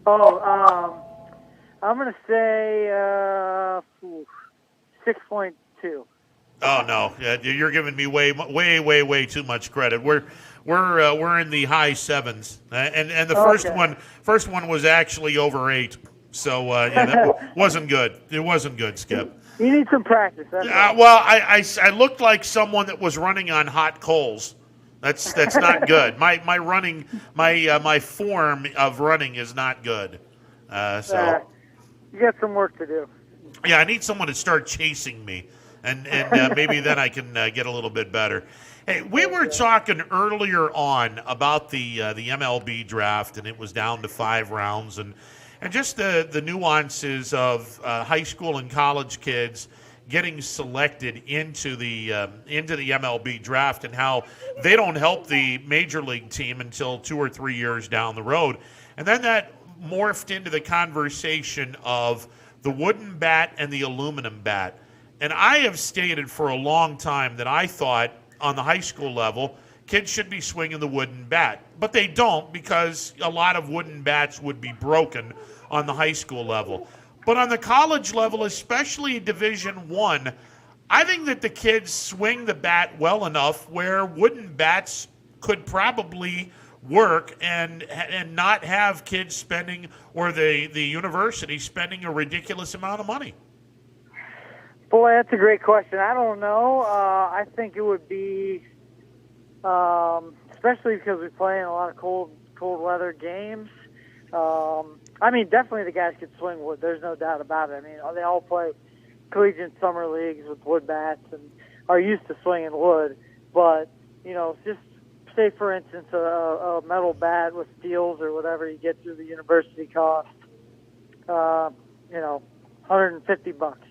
Speaker 21: I'm going to say 6.2.
Speaker 2: Oh no, you're giving me way too much credit. We're in the high sevens, and the first one was actually over 8. So that wasn't good. It wasn't good, Skip.
Speaker 21: You need some practice. That's
Speaker 2: well, I looked like someone that was running on hot coals. That's not good. My running my form of running is not good. So
Speaker 21: you got some work to do.
Speaker 2: Yeah, I need someone to start chasing me, and maybe then I can get a little bit better. Hey, we were talking earlier on about the MLB draft, and it was down to 5 rounds, and just the nuances of high school and college kids getting selected into the MLB draft, and how they don't help the major league team until 2 or 3 years down the road. And then that morphed into the conversation of the wooden bat and the aluminum bat. And I have stated for a long time that I thought on the high school level, kids should be swinging the wooden bat. But they don't, because a lot of wooden bats would be broken on the high school level. But on the college level, especially Division I, I think that the kids swing the bat well enough where wooden bats could probably work and not have kids spending, or the university spending, a ridiculous amount of money.
Speaker 21: Boy, that's a great question. I don't know. I think it would be, especially because we play in a lot of cold weather games. I mean, definitely the guys could swing wood. There's no doubt about it. I mean, they all play collegiate summer leagues with wood bats and are used to swinging wood. But, just say, for instance, a metal bat with steels or whatever you get through the university cost, $150.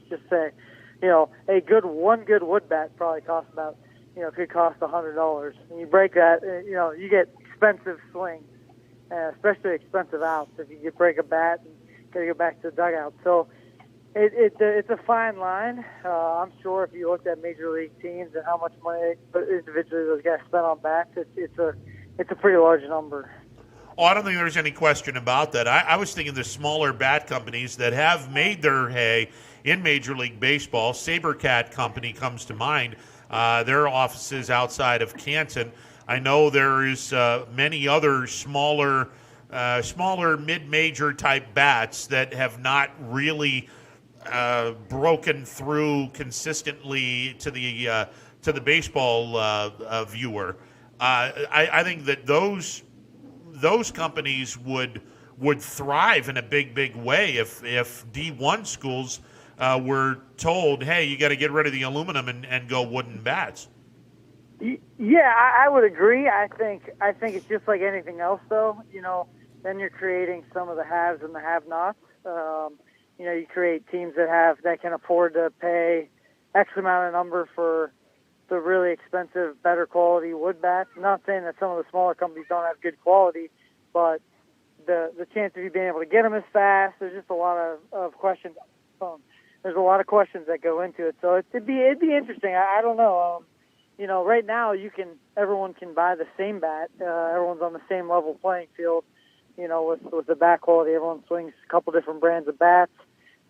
Speaker 21: Just say, one good wood bat probably costs about, could cost $100. And you break that, you get expensive swings, especially expensive outs if you break a bat and got to go back to the dugout. So it's a fine line. I'm sure if you looked at major league teams and how much money individually those guys spend on bats, it's a pretty large number.
Speaker 2: Oh, I don't think there's any question about that. I was thinking the smaller bat companies that have made their hay in Major League Baseball. SaberCat Company comes to mind. Their offices outside of Canton. I know there is many other smaller mid-major type bats that have not really broken through consistently to the baseball viewer. I think that those companies would thrive in a big way if D1 schools were told, hey, you got to get rid of the aluminum and go wooden bats.
Speaker 21: Yeah, I would agree. I think it's just like anything else, though. Then you're creating some of the haves and the have-nots. You create teams that can afford to pay X amount of number for the really expensive, better quality wood bats. I'm not saying that some of the smaller companies don't have good quality, but the chance of you being able to get them is fast. There's just a lot of questions. There's a lot of questions that go into it, so it'd be interesting. I don't know. Right now everyone can buy the same bat. Everyone's on the same level playing field. with the bat quality. Everyone swings a couple different brands of bats,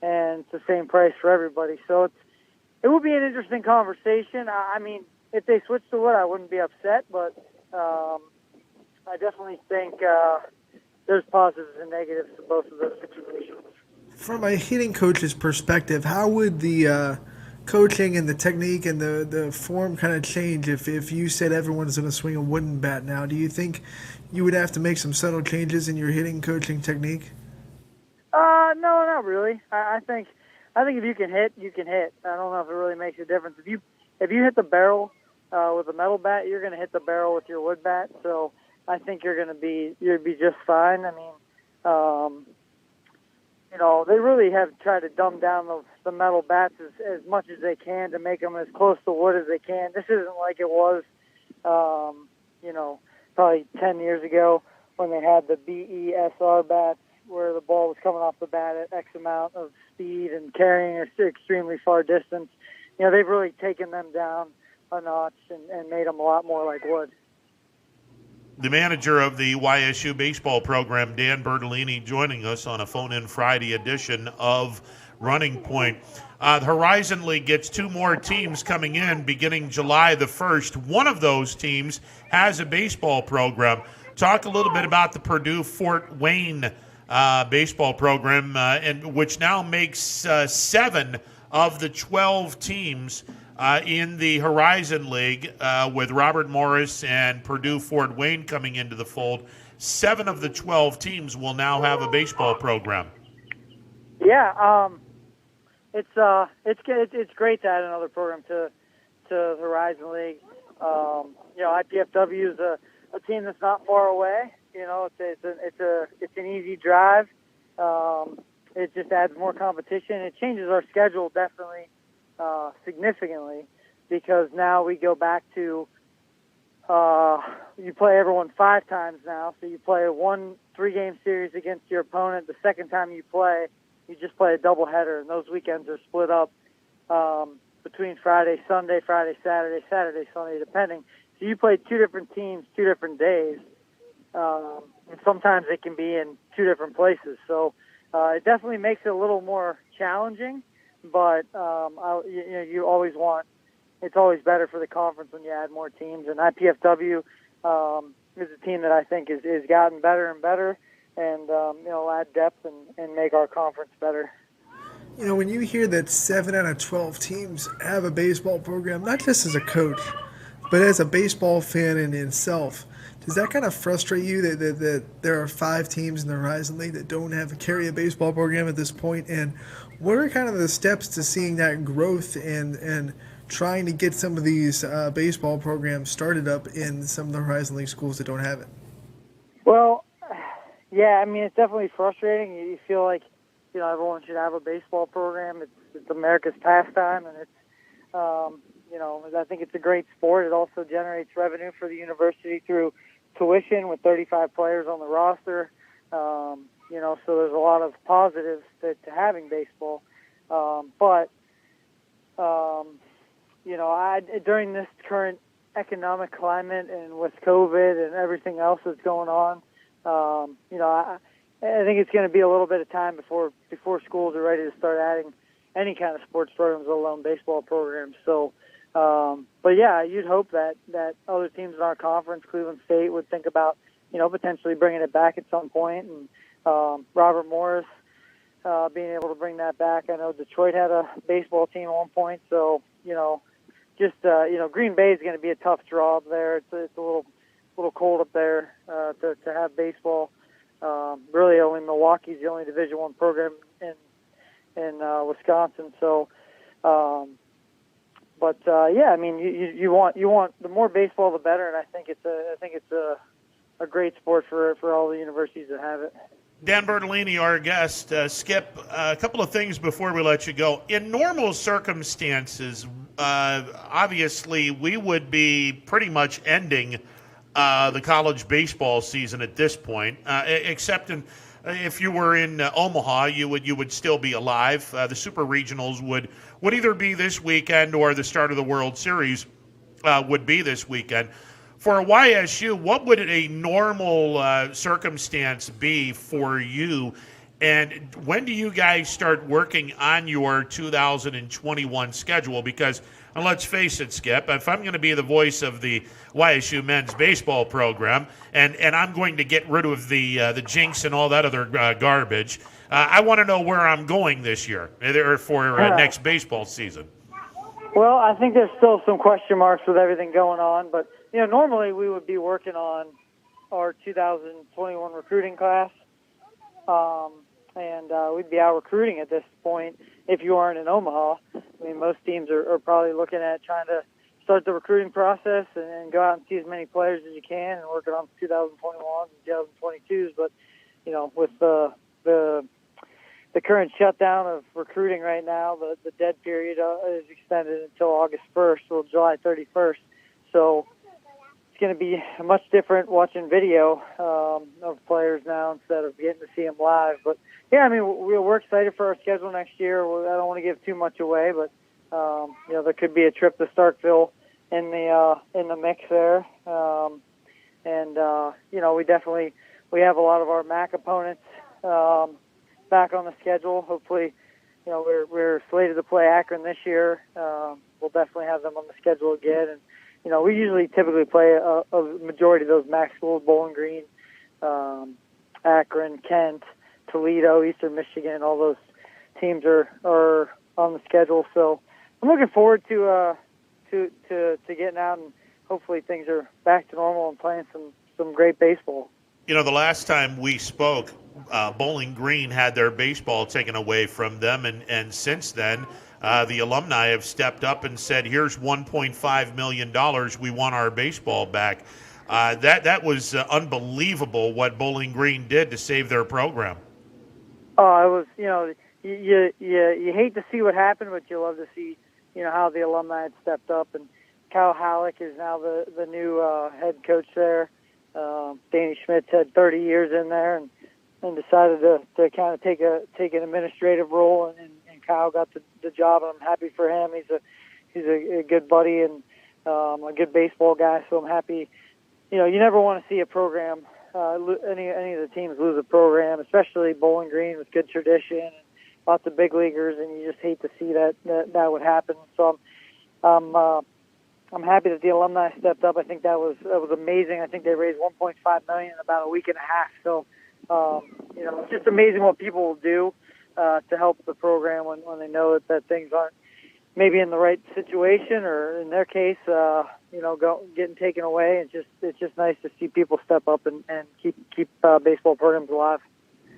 Speaker 21: and it's the same price for everybody. So it will be an interesting conversation. I mean, if they switch to wood, I wouldn't be upset, but I definitely think there's positives and negatives to both of those situations.
Speaker 3: From a hitting coach's perspective, how would the coaching and the technique and the form kind of change if you said everyone's going to swing a wooden bat now? Do you think you would have to make some subtle changes in your hitting coaching technique?
Speaker 21: No, not really. I think if you can hit, you can hit. I don't know if it really makes a difference. If you hit the barrel with a metal bat, you're going to hit the barrel with your wood bat. So I think you'll be just fine. I mean, they really have tried to dumb down the metal bats as much as they can to make them as close to wood as they can. This isn't like it was, probably 10 years ago when they had the BESR bats where the ball was coming off the bat at X amount of speed and carrying it extremely far distance. They've really taken them down a notch and made them a lot more like wood.
Speaker 2: The manager of the YSU baseball program, Dan Bertolini, joining us on a phone-in Friday edition of Running Point. The Horizon League gets 2 more teams coming in beginning July the 1st. One of those teams has a baseball program. Talk a little bit about the Purdue-Fort Wayne baseball program, and which now makes 7 of the 12 teams in the Horizon League, with Robert Morris and Purdue-Fort Wayne coming into the fold. 7 of the 12 teams will now have a baseball program.
Speaker 21: Yeah, it's great to add another program to the Horizon League. IPFW is a team that's not far away. It's an easy drive. It just adds more competition. It changes our schedule definitely. Significantly, because now we go back to you play everyone 5 times now. So you play 1 3-game series against your opponent. The second time you play, you just play a doubleheader, and those weekends are split up between Friday, Sunday, Friday, Saturday, Saturday, Sunday, depending. So you play 2 different teams, 2 different days, and sometimes it can be in 2 different places. So it definitely makes it a little more challenging. But you always want. It's always better for the conference when you add more teams. And IPFW is a team that I think is gotten better and better, and add depth and make our conference better.
Speaker 3: When you hear that 7 out of 12 teams have a baseball program, not just as a coach, but as a baseball fan in itself, does that kind of frustrate you that there are 5 teams in the Horizon League that don't carry a baseball program at this point? And what are kind of the steps to seeing that growth and trying to get some of these baseball programs started up in some of the Horizon League schools that don't have it?
Speaker 21: Well, yeah, I mean, it's definitely frustrating. You feel like, everyone should have a baseball program. It's America's pastime, and it's, I think it's a great sport. It also generates revenue for the university through tuition with 35 players on the roster. So there's a lot of positives to having baseball. During this current economic climate and with COVID and everything else that's going on, I think it's going to be a little bit of time before schools are ready to start adding any kind of sports programs, let alone baseball programs. So, but yeah, you'd hope that other teams in our conference, Cleveland State, would think about, potentially bringing it back at some point. And Robert Morris being able to bring that back. I know Detroit had a baseball team at one point, so Green Bay is going to be a tough draw up there. It's a little cold up there to have baseball. Really, only Milwaukee's the only Division I program in Wisconsin. So, yeah, I mean, you want the more baseball, the better, and I think it's a great sport for all the universities that have it.
Speaker 2: Dan Bertolini, our guest. Skip, a couple of things before we let you go. In normal circumstances, obviously, we would be pretty much ending the college baseball season at this point, except if you were in Omaha, you would still be alive. The Super Regionals would either be this weekend or the start of the World Series would be this weekend. For YSU, what would a normal circumstance be for you? And when do you guys start working on your 2021 schedule? Because, and let's face it, Skip, if I'm going to be the voice of the YSU men's baseball program, and I'm going to get rid of the jinx and all that other garbage, I want to know where I'm going this year or for next baseball season.
Speaker 21: Well, I think there's still some question marks with everything going on, but normally we would be working on our 2021 recruiting class, and we'd be out recruiting at this point if you aren't in Omaha. I mean, most teams are probably looking at trying to start the recruiting process and go out and see as many players as you can and working on 2021 and 2022s. But with the current shutdown of recruiting right now, the dead period is extended until August 1st or July 31st. So it's going to be much different watching video of players now instead of getting to see them live. But yeah, I mean, we're excited for our schedule next year. I don't want to give too much away, but there could be a trip to Starkville in the mix there. We have a lot of our MAC opponents back on the schedule. Hopefully, we're slated to play Akron this year. We'll definitely have them on the schedule again. And we usually typically play a majority of those MAC schools: Bowling Green, Akron, Kent, Toledo, Eastern Michigan. All those teams are on the schedule. So I'm looking forward to getting out, and hopefully things are back to normal and playing some great baseball.
Speaker 2: The last time we spoke, Bowling Green had their baseball taken away from them, and since then, the alumni have stepped up and said, "Here's $1.5 million. We want our baseball back." That was unbelievable what Bowling Green did to save their program.
Speaker 21: Oh, it was. You hate to see what happened, but you love to see how the alumni had stepped up. And Kyle Halleck is now the new head coach there. Danny Schmitz had 30 years in there and decided to kind of take an administrative role, and Kyle got the job, and I'm happy for him. He's a good buddy and a good baseball guy, so I'm happy. You never want to see a program, any of the teams lose a program, especially Bowling Green with good tradition and lots of big leaguers, and you just hate to see that would happen. So I'm happy that the alumni stepped up. I think that was amazing. I think they raised $1.5 million in about a week and a half. So, it's just amazing what people will do to help the program when they know that things aren't maybe in the right situation, or in their case, getting taken away. It's just nice to see people step up and keep baseball programs alive.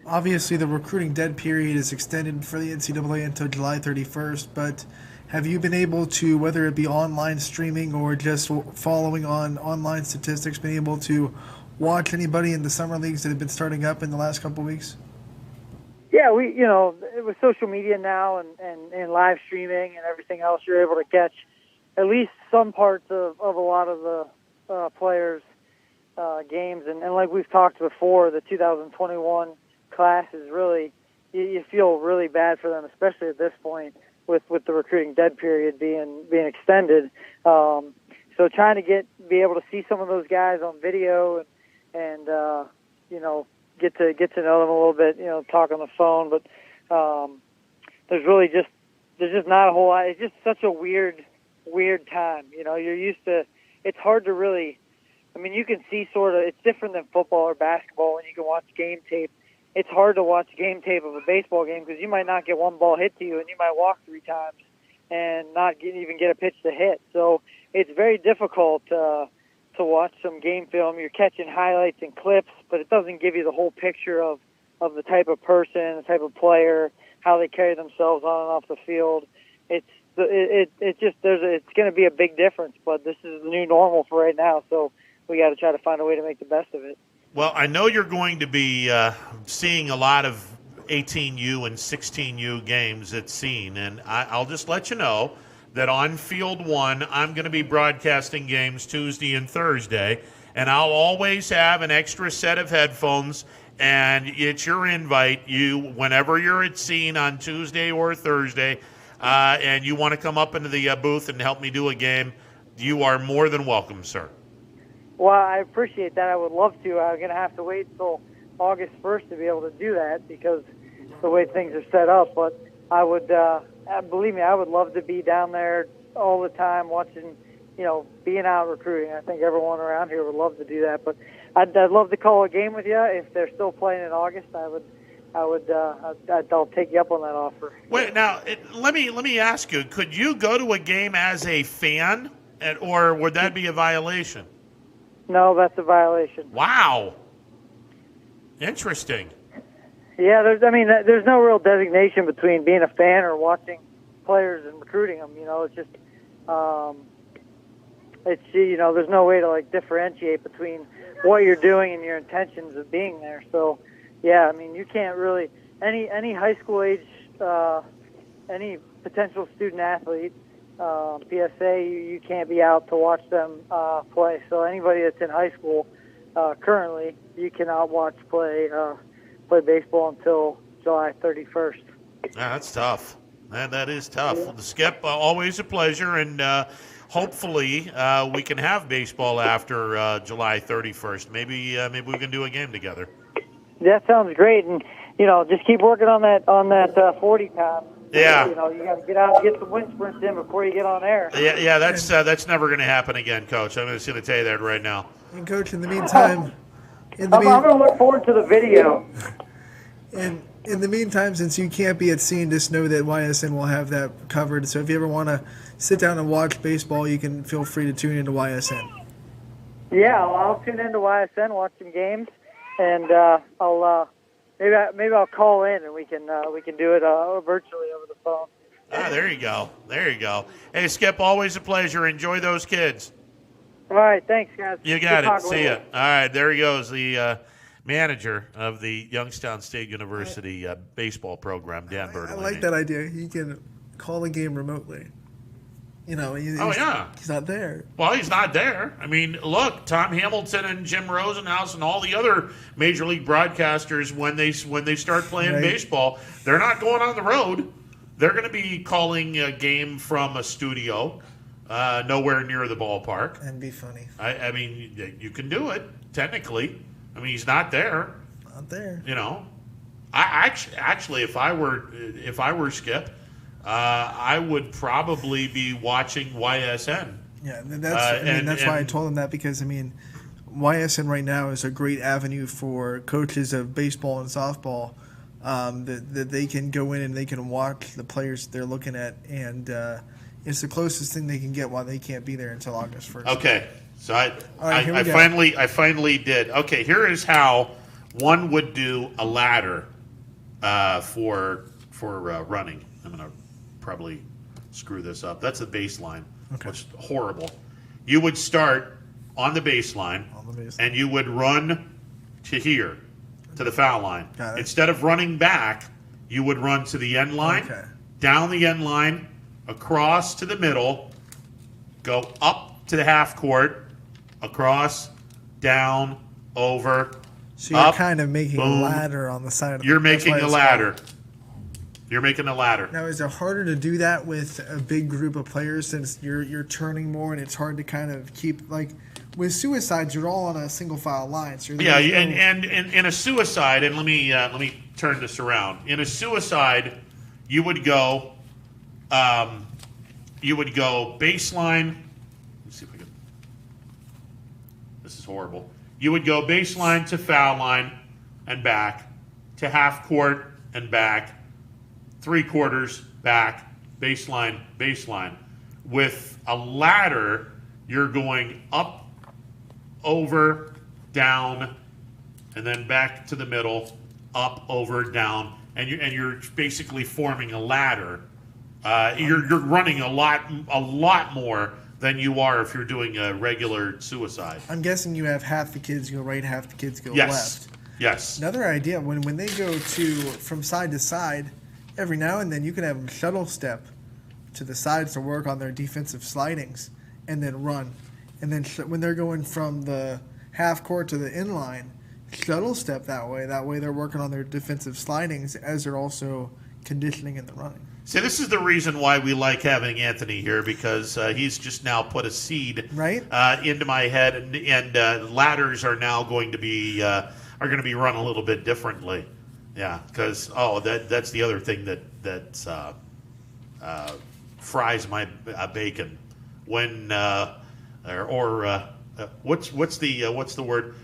Speaker 3: Obviously, the recruiting dead period is extended for the NCAA until July 31st, but have you been able to, whether it be online streaming or just following on online statistics, been able to watch anybody in the summer leagues that have been starting up in the last couple of weeks?
Speaker 21: Yeah, with social media now and live streaming and everything else, you're able to catch at least some parts of a lot of the players' games. And like we've talked before, the 2021 class is really, you feel really bad for them, especially at this point with the recruiting dead period being extended. So trying to be able to see some of those guys on video and get to know them a little bit, talk on the phone. But there's just not a whole lot. It's just such a weird time. You're used to. It's hard to really. I mean, you can see sort of. It's different than football or basketball, and you can watch game tape. It's hard to watch game tape of a baseball game because you might not get one ball hit to you, and you might walk 3 times and not even get a pitch to hit. So it's very difficult to watch some game film. You're catching highlights and clips, but it doesn't give you the whole picture of the type of person, the type of player, how they carry themselves on and off the field. It's going to be a big difference, but this is the new normal for right now. So we got to try to find a way to make the best of it.
Speaker 2: Well, I know you're going to be seeing a lot of 18U and 16U games at Scene, and I'll just let you know that on Field 1, I'm going to be broadcasting games Tuesday and Thursday, and I'll always have an extra set of headphones, and it's your invite. Whenever you're at Scene on Tuesday or Thursday, and you want to come up into the booth and help me do a game, you are more than welcome, sir.
Speaker 21: Well, I appreciate that. I would love to. I'm going to have to wait until August 1st to be able to do that because the way things are set up. But I would, believe me, I would love to be down there all the time watching, being out recruiting. I think everyone around here would love to do that. But I'd love to call a game with you if they're still playing in August. I'll take you up on that offer.
Speaker 2: Wait, now let me ask you: could you go to a game as a fan, or would that be a violation?
Speaker 21: No, that's a violation.
Speaker 2: Wow. Interesting.
Speaker 21: Yeah, there's no real designation between being a fan or watching players and recruiting them. It's just, there's no way to differentiate between what you're doing and your intentions of being there. So, yeah, you can't really any high school age, any potential student athlete, PSA, you can't be out to watch them play. So anybody that's in high school currently, you cannot watch play baseball until July 31st.
Speaker 2: That's tough. That is tough. Well, Skip, always a pleasure, and hopefully we can have baseball after July 31st. Maybe we can do a game together.
Speaker 21: That sounds great, and just keep working on that 40 time.
Speaker 2: Yeah.
Speaker 21: You got to get out and get some wind sprints in before you get on air.
Speaker 2: Yeah. That's never going to happen again, Coach. I'm just going to tell you that right now.
Speaker 3: And Coach, in the meantime,
Speaker 21: I'm going to look forward to the video.
Speaker 3: And in the meantime, since you can't be at scene, just know that YSN will have that covered. So if you ever want to sit down and watch baseball, you can feel free to tune into YSN.
Speaker 21: Yeah, I'll tune into YSN, watch some games, and I'll maybe I'll call in and we can do it virtually over the phone.
Speaker 2: There you go. Hey, Skip, always a pleasure. Enjoy those kids.
Speaker 21: All right, thanks, guys.
Speaker 2: You got it. See ya. All right, there he goes, the manager of the Youngstown State University baseball program, Dan Bertolini.
Speaker 3: I like that idea. He can call a game remotely. He's not there.
Speaker 2: Well, he's not there. Look, Tom Hamilton and Jim Rosenhaus and all the other major league broadcasters, when they start playing baseball, they're not going on the road. They're going to be calling a game from a studio, nowhere near the ballpark.
Speaker 3: And be funny.
Speaker 2: You can do it technically. He's not there.
Speaker 3: Not there.
Speaker 2: I actually, if I were Skip, I would probably be watching YSN.
Speaker 3: Yeah, that's why I told him that, because YSN right now is a great avenue for coaches of baseball and softball that they can go in and they can watch the players they're looking at, and it's the closest thing they can get while they can't be there until August 1st.
Speaker 2: Okay, so
Speaker 3: I
Speaker 2: finally did. Okay, here is how one would do a ladder for running. I'm gonna probably screw this up. That's the baseline.
Speaker 3: Okay.
Speaker 2: Which is horrible. You would start on the baseline, and you would run to here, to the foul line.
Speaker 3: Got it.
Speaker 2: Instead of running back, you would run to the end line, down the end line, across to the middle, go up to the half court, across, down, over,
Speaker 3: So you're
Speaker 2: up,
Speaker 3: kind of making
Speaker 2: boom.
Speaker 3: a ladder on the side of the
Speaker 2: You're making a ladder. You're making a ladder.
Speaker 3: Now, is it harder to do that with a big group of players since you're turning more and it's hard to kind of keep, with suicides, you're all on a single file line. So
Speaker 2: and in a suicide, and let me turn this around. In a suicide, you would go baseline. Let's see if I can. This is horrible. You would go baseline to foul line and back, to half court and back, 3/4 back, baseline. With a ladder, you're going up, over, down, and then back to the middle, up, over, down, and you're basically forming a ladder. You're running a lot more than you are if you're doing a regular suicide.
Speaker 3: I'm guessing you have half the kids go right, half the kids go left.
Speaker 2: Yes.
Speaker 3: Another idea, when they go from side to side, every now and then you can have them shuttle step to the sides to work on their defensive slidings and then run. And then when they're going from the half court to the inline, shuttle step that way. That way they're working on their defensive slidings as they're also conditioning in the running.
Speaker 2: See, this is the reason why we like having Anthony here, because he's just now put a seed into my head, and ladders are now going to be run a little bit differently. Yeah, because that's the other thing that fries my bacon when what's the word?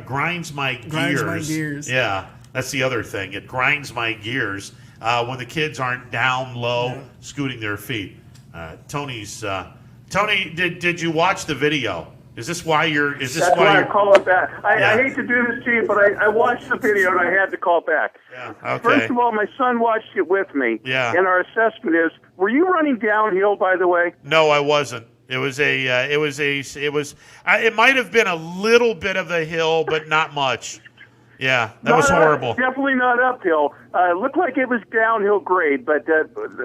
Speaker 2: Grinds my gears.
Speaker 3: Grinds my gears.
Speaker 2: Yeah, that's the other thing. It grinds my gears when the kids aren't down low, scooting their feet. Tony, did you watch the video? Is this why you're?
Speaker 20: That's why I call it back. I hate to do this to you, but I watched the video and I had to call back.
Speaker 2: Yeah. Okay.
Speaker 20: First of all, my son watched it with me.
Speaker 2: Yeah.
Speaker 20: And our assessment is: were you running downhill? By the way.
Speaker 2: No, I wasn't. It might have been a little bit of a hill, but not much. Yeah, that was horrible.
Speaker 20: Definitely not uphill. Looked like it was downhill grade, but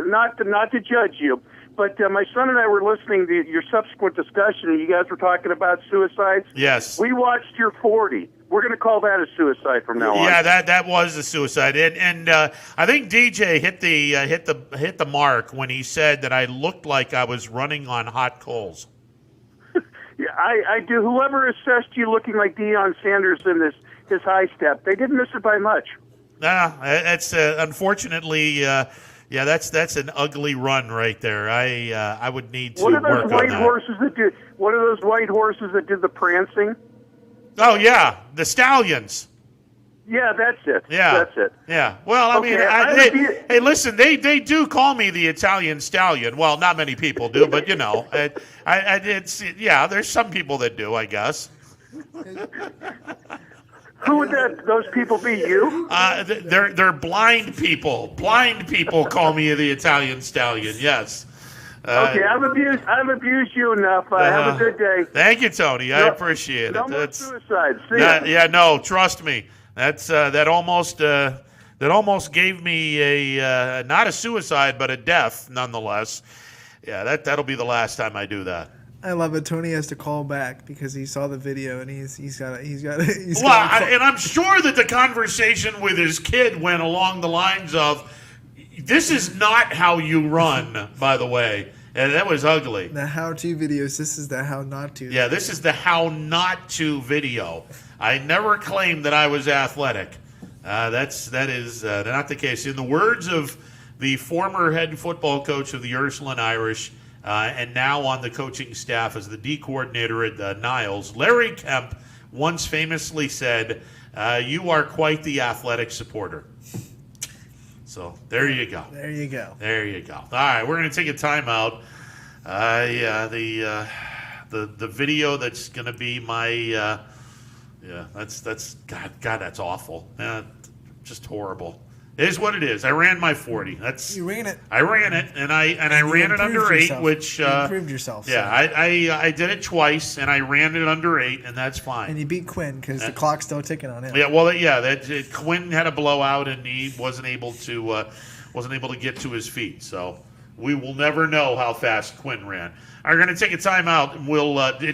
Speaker 20: not to judge you. But my son and I were listening to your subsequent discussion, and you guys were talking about suicides.
Speaker 2: Yes.
Speaker 20: We watched your 40. We're going to call that a suicide from now on.
Speaker 2: Yeah, that was a suicide, and I think DJ hit the mark when he said that I looked like I was running on hot coals.
Speaker 20: Yeah, I do. Whoever assessed you looking like Deion Sanders in his high step, they didn't miss it by much.
Speaker 2: That's unfortunately. Yeah, that's an ugly run right there. I would need to work on that.
Speaker 20: What are those white horses that do the prancing?
Speaker 2: Oh yeah, the stallions.
Speaker 20: Yeah, that's it.
Speaker 2: Yeah,
Speaker 20: that's it.
Speaker 2: Yeah. Well, I mean, hey, listen, they do call me the Italian stallion. Well, not many people do, but you know, there's some people that do, I guess.
Speaker 20: Who would those people be? You?
Speaker 2: They're blind people. Blind people call me the Italian stallion. Yes.
Speaker 20: Okay, I've abused you enough. Have a good day.
Speaker 2: Thank you, Tony. I appreciate it.
Speaker 20: No more suicides. See ya.
Speaker 2: Yeah, no, trust me. That almost gave me a not a suicide, but a death nonetheless. Yeah, that'll be the last time I do that.
Speaker 3: I love it. Tony has to call back because he saw the video and he's got.
Speaker 2: And I'm sure that the conversation with his kid went along the lines of, "This is not how you run." By the way, and that was ugly.
Speaker 3: The how-to videos. This is the how not to.
Speaker 2: Yeah, this is the how not to video. I never claimed that I was athletic. That is not the case. In the words of the former head football coach of the Ursuline Irish. And now on the coaching staff as the D coordinator at Niles, Larry Kemp once famously said, "You are quite the athletic supporter." So there you go.
Speaker 3: There you go.
Speaker 2: There you go. All right, we're going to take a timeout. The video that's going to be my that's God, that's awful. Just horrible. It is what it is. I ran my 40.
Speaker 3: You ran it.
Speaker 2: I ran it, and I ran it under 8, which
Speaker 3: you improved yourself.
Speaker 2: Yeah, I did it twice, and I ran it under 8, and that's fine.
Speaker 3: And you beat Quinn because the clock's still ticking on him.
Speaker 2: Yeah, well, Quinn had a blowout, and he wasn't able to get to his feet. So we will never know how fast Quinn ran. We're going to take a timeout, and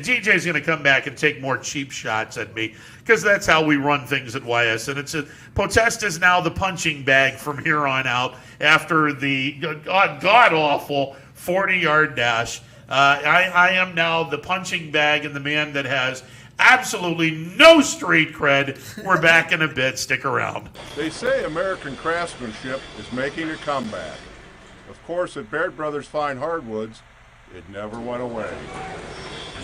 Speaker 2: DJ's going to come back and take more cheap shots at me because that's how we run things at YSN. Potest is now the punching bag from here on out after the god-awful 40-yard dash. I am now the punching bag and the man that has absolutely no street cred. We're back in a bit. Stick around.
Speaker 9: They say American craftsmanship is making a comeback. Of course, at Baird Brothers Fine Hardwoods, it never went away.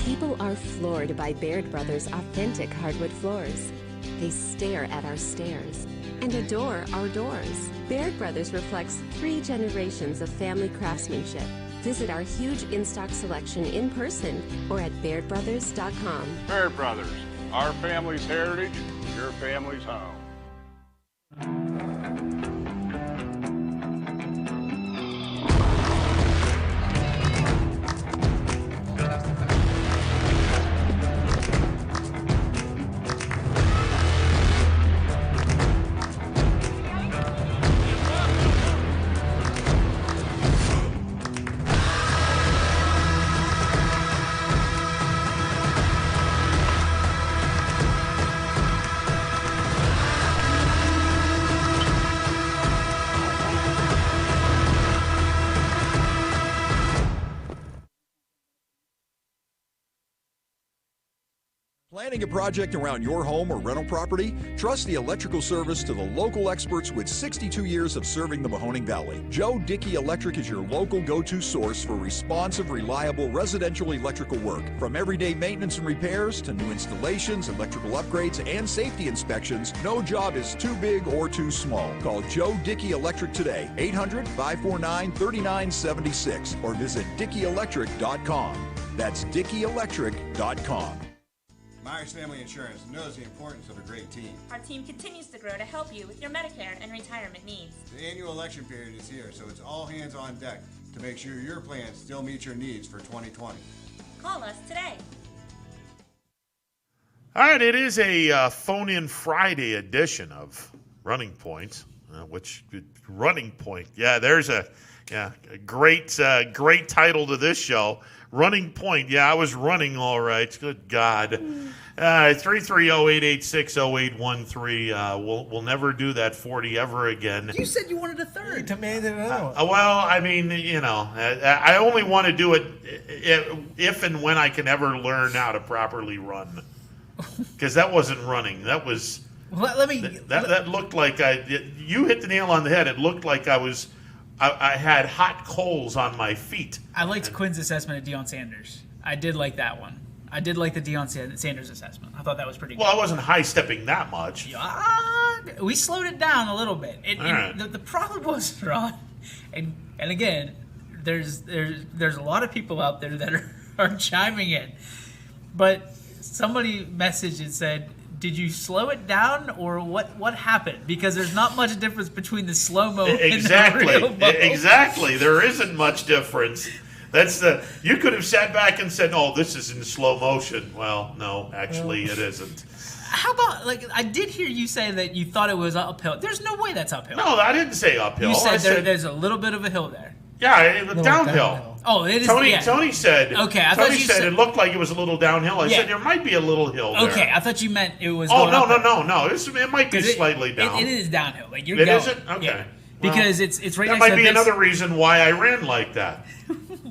Speaker 22: People are floored by Baird Brothers' authentic hardwood floors. They stare at our stairs and adore our doors. Baird Brothers reflects 3 generations of family craftsmanship. Visit our huge in-stock selection in person or at BairdBrothers.com.
Speaker 9: Baird Brothers, our family's heritage, your family's home.
Speaker 10: Planning a project around your home or rental property? Trust the electrical service to the local experts with 62 years of serving the Mahoning Valley. Joe Dickey Electric is your local go-to source for responsive, reliable residential electrical work. From everyday maintenance and repairs to new installations, electrical upgrades, and safety inspections, no job is too big or too small. Call Joe Dickey Electric today, 800-549-3976, or visit DickeyElectric.com. That's DickeyElectric.com.
Speaker 11: Myers Family Insurance knows the importance of a great team.
Speaker 23: Our team continues to grow to help you with your Medicare and retirement needs.
Speaker 11: The annual election period is here, so it's all hands on deck to make sure your plans still meet your needs for 2020.
Speaker 23: Call us today.
Speaker 2: All right, it is a phone-in Friday edition of Running Point, Running Point. Yeah, there's a great title to this show. Running Point. Yeah, I was running all right. Good God. 330-886-0813. We'll never do that 40 ever again.
Speaker 4: You said you wanted a third.
Speaker 3: You demanded another one.
Speaker 2: Well, I mean, I only want to do it if and when I can ever learn how to properly run. Because that wasn't running. That was... That looked like you hit the nail on the head. It looked like I had hot coals on my feet.
Speaker 4: I liked Quinn's assessment of Deion Sanders. I did like that one. I did like the Deion Sanders assessment. I thought that was pretty good.
Speaker 2: Well, I wasn't high-stepping that much.
Speaker 4: We slowed it down a little bit.
Speaker 2: Right.
Speaker 4: The problem was, Ron, and again, there's a lot of people out there that are chiming in. But somebody messaged and said, did you slow it down, or what happened? Because there's not much difference between the slow-mo and the real mo.
Speaker 2: Exactly. There isn't much difference. You could have sat back and said, "Oh, this is in slow motion." Well, no, actually, it isn't.
Speaker 4: How about, I did hear you say that you thought it was uphill. There's no way that's uphill.
Speaker 2: No, I didn't say uphill.
Speaker 4: You said there's a little bit of a hill there.
Speaker 2: Yeah, it was downhill.
Speaker 4: Oh, it is.
Speaker 2: Tony said.
Speaker 4: Okay,
Speaker 2: Tony said it looked like it was a little downhill. I said there might be a little hill there.
Speaker 4: Okay, I thought you meant it was.
Speaker 2: Oh, no. It might be slightly down.
Speaker 4: It is downhill. Like you're
Speaker 2: it
Speaker 4: going.
Speaker 2: Isn't? Okay.
Speaker 4: Yeah. Because it's right
Speaker 2: that
Speaker 4: next to
Speaker 2: might be
Speaker 4: this.
Speaker 2: another reason why I ran like that.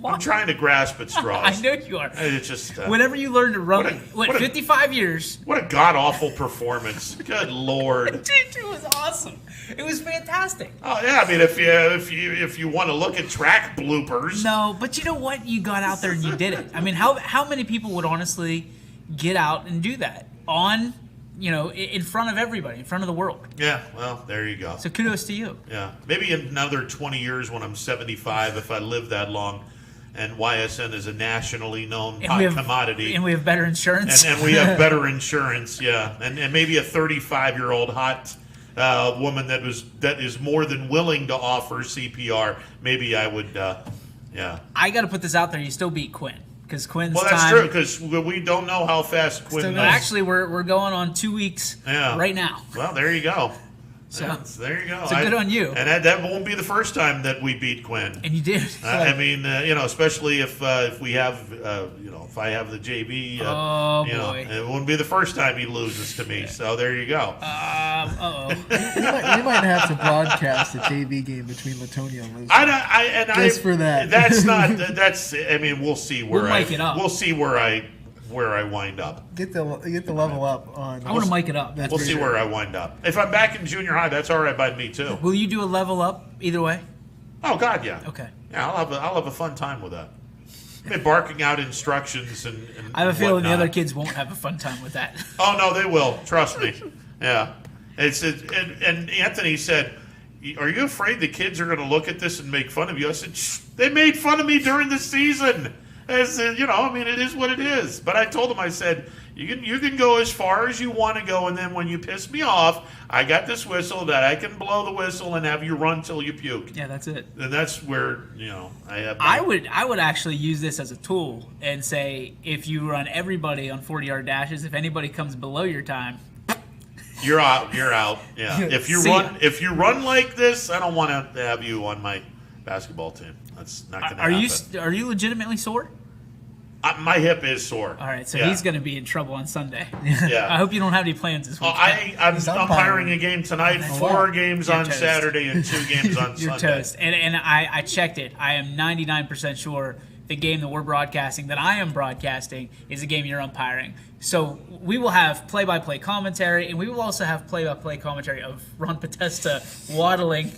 Speaker 2: I'm trying to grasp at straws.
Speaker 4: I know you are.
Speaker 2: It's just
Speaker 4: whenever you learn to run, 55 years.
Speaker 2: What a god awful performance! Good Lord,
Speaker 4: it was awesome. It was fantastic.
Speaker 2: Oh yeah, I mean if you want to look at track bloopers.
Speaker 4: No, but you know what? You got out there and you did it. I mean, how many people would honestly get out and do that in front of everybody, in front of the world?
Speaker 2: Yeah, well, there you go.
Speaker 4: So kudos to you.
Speaker 2: Yeah, maybe another 20 years when I'm 75, if I live that long, and YSN is a nationally known commodity.
Speaker 4: And we have better insurance.
Speaker 2: And we have better insurance, yeah. And maybe a 35-year-old hot woman that is more than willing to offer CPR. Maybe I would, yeah.
Speaker 4: I got to put this out there. You still beat Quinn. Because Quinn's
Speaker 2: well, that's
Speaker 4: time,
Speaker 2: true, because we don't know how fast Quinn moves.
Speaker 4: Actually, we're going on 2 weeks right now.
Speaker 2: Well, there you go.
Speaker 4: So
Speaker 2: there you go.
Speaker 4: So good on you.
Speaker 2: And that won't be the first time that we beat Quinn.
Speaker 4: And you did.
Speaker 2: I mean, especially if we have, if I have the JV,
Speaker 4: boy.
Speaker 2: it won't be the first time he loses to me. So there you go.
Speaker 3: We might have to broadcast a JV game between Latonia and Liz.
Speaker 2: Just
Speaker 3: for that.
Speaker 2: That's not. That's. I mean, we'll see where
Speaker 4: we'll mic it up.
Speaker 2: We'll see where I wind up.
Speaker 3: Get the level up on.
Speaker 4: I want to mic it up.
Speaker 2: We'll see where I wind up. If I'm back in junior high, that's all right by me too.
Speaker 4: Will you do a level up either way?
Speaker 2: Oh God, yeah.
Speaker 4: Okay.
Speaker 2: Yeah, I'll have a fun time with that. I mean, barking out instructions and
Speaker 4: I have a feeling the other kids won't have a fun time with that.
Speaker 2: Oh no, they will. Trust me. Yeah. And Anthony said, "Are you afraid the kids are going to look at this and make fun of you?" I said, "Shh, they made fun of me during the season. As I mean, it is what it is." But I told him, I said, "You can go as far as you want to go, and then when you piss me off, I got this whistle that I can blow the whistle and have you run till you puke."
Speaker 4: Yeah, that's it.
Speaker 2: And that's where I have.
Speaker 4: I would actually use this as a tool and say, if you run everybody on 40-yard dashes, if anybody comes below your time,
Speaker 2: you're out. You're out. Yeah. If you run like this, I don't want to have you on my basketball team. That's not going to happen.
Speaker 4: Are you legitimately sore?
Speaker 2: My hip is sore.
Speaker 4: All right, so he's going to be in trouble on Sunday.
Speaker 2: Yeah.
Speaker 4: I hope you don't have any plans this week.
Speaker 2: I'm umpiring a game tonight, 4 games on Saturday, and 2 games on
Speaker 4: You're
Speaker 2: Sunday.
Speaker 4: Toast. And I checked it. I am 99% sure the game that we're broadcasting, that I am broadcasting, is a game you're umpiring. So we will have play-by-play commentary, and we will also have play-by-play commentary of Ron Potesta waddling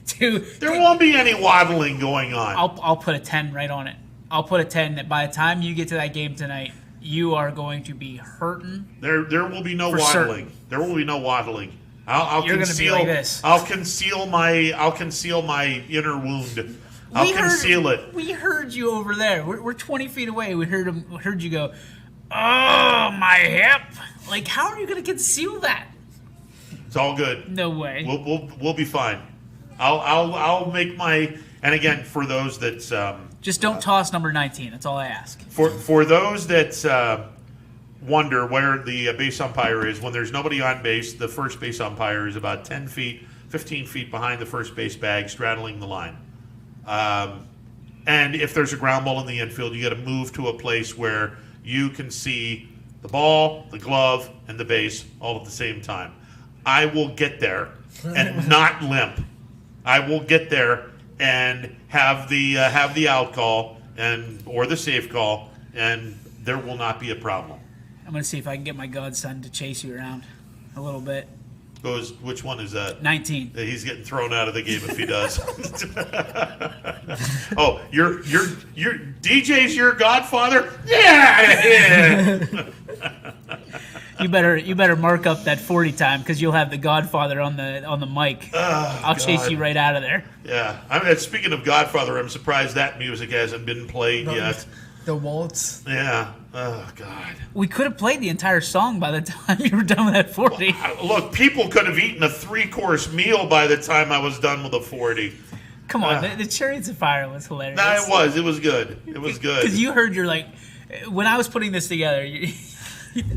Speaker 4: to...
Speaker 2: There won't be any waddling going on.
Speaker 4: I'll put a 10 right on it. I'll put a 10 that by the time you get to that game tonight, you are going to be hurting.
Speaker 2: There will be no
Speaker 4: For
Speaker 2: waddling.
Speaker 4: certain.
Speaker 2: There will be no waddling. I'll
Speaker 4: You're gonna be like this.
Speaker 2: I'll conceal my inner wound. I'll conceal it.
Speaker 4: We heard you over there. We're 20 feet away. We heard you go, oh, my hip. Like, how are you going to conceal that?
Speaker 2: It's all good.
Speaker 4: No way.
Speaker 2: We'll be fine. I'll make my, and again, for those that
Speaker 4: just don't toss number 19. That's all I ask.
Speaker 2: For those that wonder where the base umpire is, when there's nobody on base, the first base umpire is about 10 feet, 15 feet behind the first base bag, straddling the line. And if there's a ground ball in the infield, you got to move to a place where you can see the ball, the glove, and the base all at the same time. I will get there and not limp. I will get there and have the out call or the safe call, and there will not be a problem.
Speaker 4: I'm going to see if I can get my godson to chase you around a little bit.
Speaker 2: Which one is that?
Speaker 4: 19.
Speaker 2: He's getting thrown out of the game if he does. Oh, your DJ's your godfather? Yeah.
Speaker 4: You better mark up that 40 time because you'll have the Godfather on the mic. I'll chase you right out of there.
Speaker 2: Yeah. I mean, speaking of Godfather, I'm surprised that music hasn't been played yet.
Speaker 3: The waltz.
Speaker 2: Yeah. Oh, God.
Speaker 4: We could have played the entire song by the time you were done with that 40.
Speaker 2: Look, people could have eaten a 3-course meal by the time I was done with a 40.
Speaker 4: Come on, the Chariots of Fire was hilarious.
Speaker 2: No, it was. It was good. It was good.
Speaker 4: Because you heard, when I was putting this together,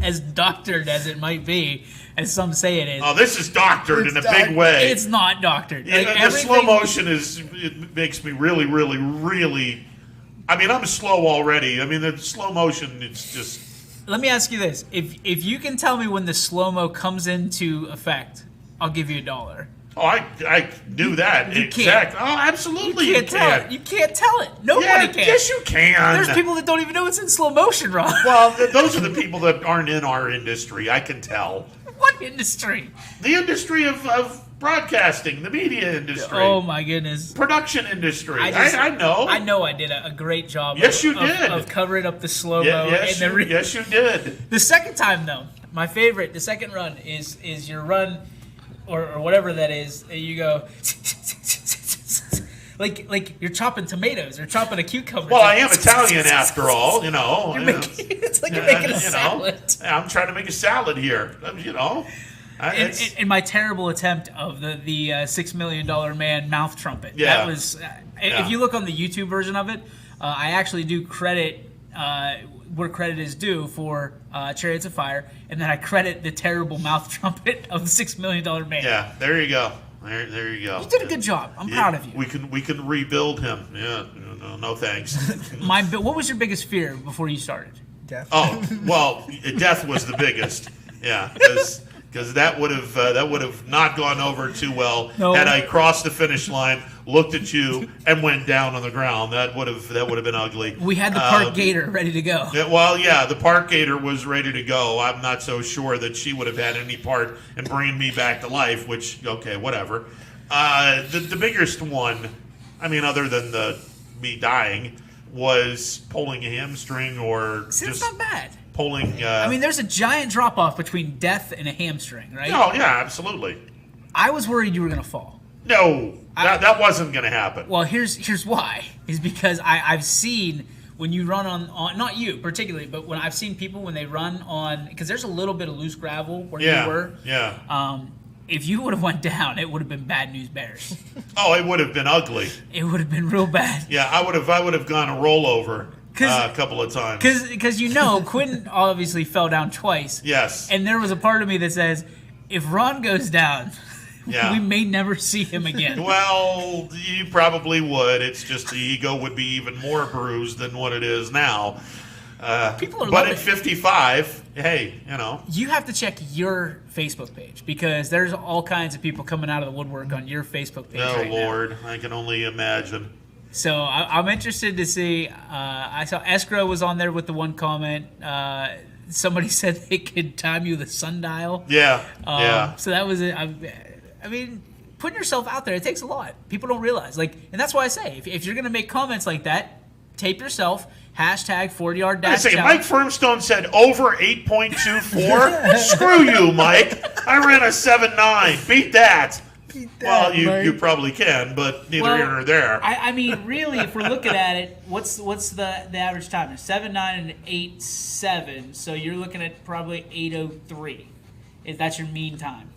Speaker 4: as doctored as it might be, as some say it is.
Speaker 2: Oh, this is doctored in a big way.
Speaker 4: It's not doctored.
Speaker 2: Yeah, the slow motion it makes me really, really, really. I mean, I'm slow already. I mean, the slow motion, it's just.
Speaker 4: Let me ask you this: if you can tell me when the slow mo comes into effect, I'll give you $1.
Speaker 2: Oh, I knew that.
Speaker 4: You
Speaker 2: exactly.
Speaker 4: can't.
Speaker 2: Oh, absolutely.
Speaker 4: You can't tell it. You can't tell it. Nobody can.
Speaker 2: Yes, you can.
Speaker 4: There's people that don't even know it's in slow motion, Ron.
Speaker 2: Well, those are the people that aren't in our industry. I can tell.
Speaker 4: What industry?
Speaker 2: The industry of broadcasting, the media industry.
Speaker 4: Oh my goodness.
Speaker 2: Production industry.
Speaker 4: I
Speaker 2: know.
Speaker 4: I know I did a great job.
Speaker 2: Yes, you did.
Speaker 4: Of covering up the slow mo.
Speaker 2: Yes, you did.
Speaker 4: The second time though, my favorite, the second run is your run, or whatever that is. You go. Like you're chopping tomatoes or chopping a cucumber.
Speaker 2: Well, I am Italian after all, you know.
Speaker 4: It's like you're making a salad.
Speaker 2: I'm trying to make a salad here, you know.
Speaker 4: In my terrible attempt of the $6 Million Man mouth trumpet.
Speaker 2: Yeah.
Speaker 4: That was, if you look on the YouTube version of it, I actually do credit where credit is due for Chariots of Fire, and then I credit the terrible mouth trumpet of the $6 Million Man.
Speaker 2: Yeah, there you go. There you go.
Speaker 4: You did a good job. I'm proud of you.
Speaker 2: We can rebuild him. Yeah, no thanks.
Speaker 4: What was your biggest fear before you started?
Speaker 3: Death.
Speaker 2: Oh, well, death was the biggest. Yeah, because that would have not gone over too well had I crossed the finish line, looked at you, and went down on the ground. That would have been ugly.
Speaker 4: We had the park gator ready to go.
Speaker 2: The park gator was ready to go. I'm not so sure that she would have had any part in bringing me back to life. Which, okay, whatever. The biggest one, I mean, other than me dying, was pulling a hamstring or
Speaker 4: See,
Speaker 2: just
Speaker 4: that's not bad.
Speaker 2: Pulling.
Speaker 4: I mean, there's a giant drop off between death and a hamstring, right?
Speaker 2: Oh yeah, absolutely.
Speaker 4: I was worried you were going to fall.
Speaker 2: No, that wasn't going to happen.
Speaker 4: Well, here's why. Is because I've seen when you run on not you particularly, but when I've seen people when they run on, because there's a little bit of loose gravel where you were.
Speaker 2: Yeah.
Speaker 4: If you would have went down, it would have been bad news bears.
Speaker 2: Oh, it would have been ugly.
Speaker 4: It would have been real bad.
Speaker 2: Yeah, I would have gone a rollover a couple of times.
Speaker 4: Because Quinn obviously fell down twice.
Speaker 2: Yes.
Speaker 4: And there was a part of me that says, if Ron goes down, we may never see him again.
Speaker 2: Well, you probably would. It's just the ego would be even more bruised than what it is now.
Speaker 4: People are
Speaker 2: but at 55, hey,
Speaker 4: You have to check your Facebook page because there's all kinds of people coming out of the woodwork on your Facebook page.
Speaker 2: Oh,
Speaker 4: right
Speaker 2: Lord.
Speaker 4: now.
Speaker 2: I can only imagine.
Speaker 4: So I'm interested to see. I saw Escrow was on there with the one comment. Somebody said they could time you the sundial.
Speaker 2: Yeah, yeah.
Speaker 4: So that was it. I mean, putting yourself out there, it takes a lot. People don't realize. And that's why I say, if you're going to make comments like that, tape yourself. Hashtag 40-yard dash.
Speaker 2: I say, Mike Firmstone said over 8.24. Screw you, Mike. I ran a 7.9. Beat that. Well, you probably can, but neither here nor there.
Speaker 4: I mean, really, if we're looking at it, what's the average time? 7.9 and 8.7. So you're looking at probably 8.03. That's your mean time.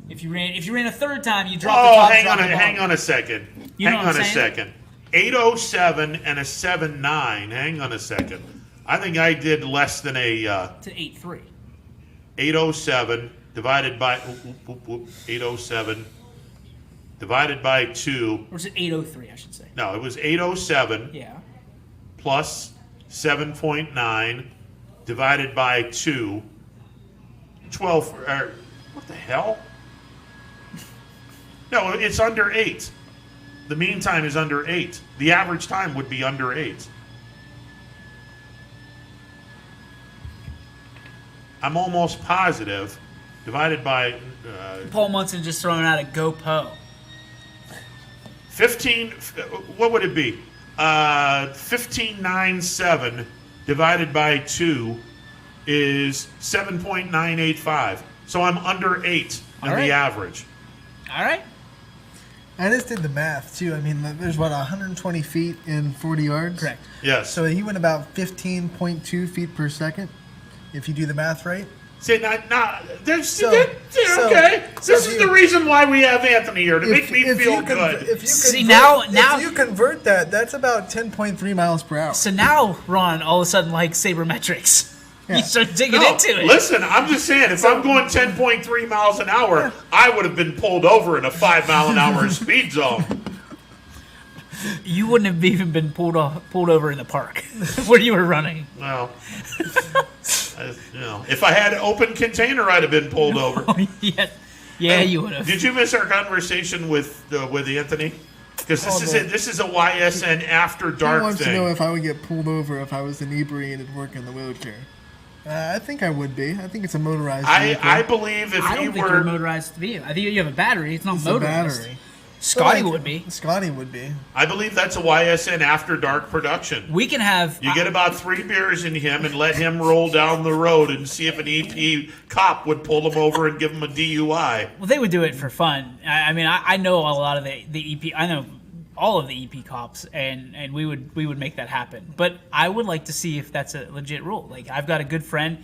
Speaker 4: If you ran a third time, you drop the top.
Speaker 2: Hang on a second. Hang on a second. 8.07 and a 7.9. Hang on a second. I think I did less than a...
Speaker 4: to 8.3.
Speaker 2: 8.07 divided by... 8.07 divided by 2.
Speaker 4: Or was it 8.03, I should say?
Speaker 2: No, it was 8.07.
Speaker 4: Yeah.
Speaker 2: Plus 7.9 divided by 2. 12... what the hell? No, it's under 8. The mean time is under 8. The average time would be under 8. I'm almost positive, divided by...
Speaker 4: Paul Munson just throwing out a GoPro.
Speaker 2: 15... What would it be? 15.97 divided by 2 is 7.985. So I'm under 8 on the average.
Speaker 4: All right.
Speaker 3: I just did the math, too. I mean, there's, 120 feet in 40 yards?
Speaker 4: Correct.
Speaker 2: Yes.
Speaker 3: So he went about 15.2 feet per second, if you do the math right.
Speaker 2: See, okay. This is the reason why we have Anthony here, to make me feel good.
Speaker 3: If you convert that, that's about 10.3 miles per hour.
Speaker 4: So now, Ron, all of a sudden, like sabermetrics. Yeah. You start digging into it.
Speaker 2: Listen, I'm just saying, if I'm going 10.3 miles an hour, I would have been pulled over in a 5-mile-an-hour speed zone.
Speaker 4: You wouldn't have even been pulled over in the park where you were running.
Speaker 2: Well, if I had an open container, I'd have been pulled over.
Speaker 4: Yeah, you would have.
Speaker 2: Did you miss our conversation with Anthony? Because this is a YSN after dark
Speaker 3: He wants
Speaker 2: thing.
Speaker 3: to know if I would get pulled over if I was inebriated working the wheelchair. I think I would be. I think it's a motorized vehicle.
Speaker 2: I believe if
Speaker 4: I don't
Speaker 2: you
Speaker 4: think
Speaker 2: were
Speaker 4: you're a motorized vehicle. I think you have a battery. It's not
Speaker 3: It's
Speaker 4: motorized.
Speaker 3: a battery.
Speaker 4: Scotty would be.
Speaker 3: Scotty would be.
Speaker 2: I believe that's a YSN after dark production.
Speaker 4: We can have.
Speaker 2: You get about 3 beers in him and let him roll down the road and see if an EP cop would pull him over and give him a DUI.
Speaker 4: Well, they would do it for fun. I mean, I know a lot of the EP. I know all of the EP cops, and we would make that happen. But I would like to see if that's a legit rule. Like, I've got a good friend,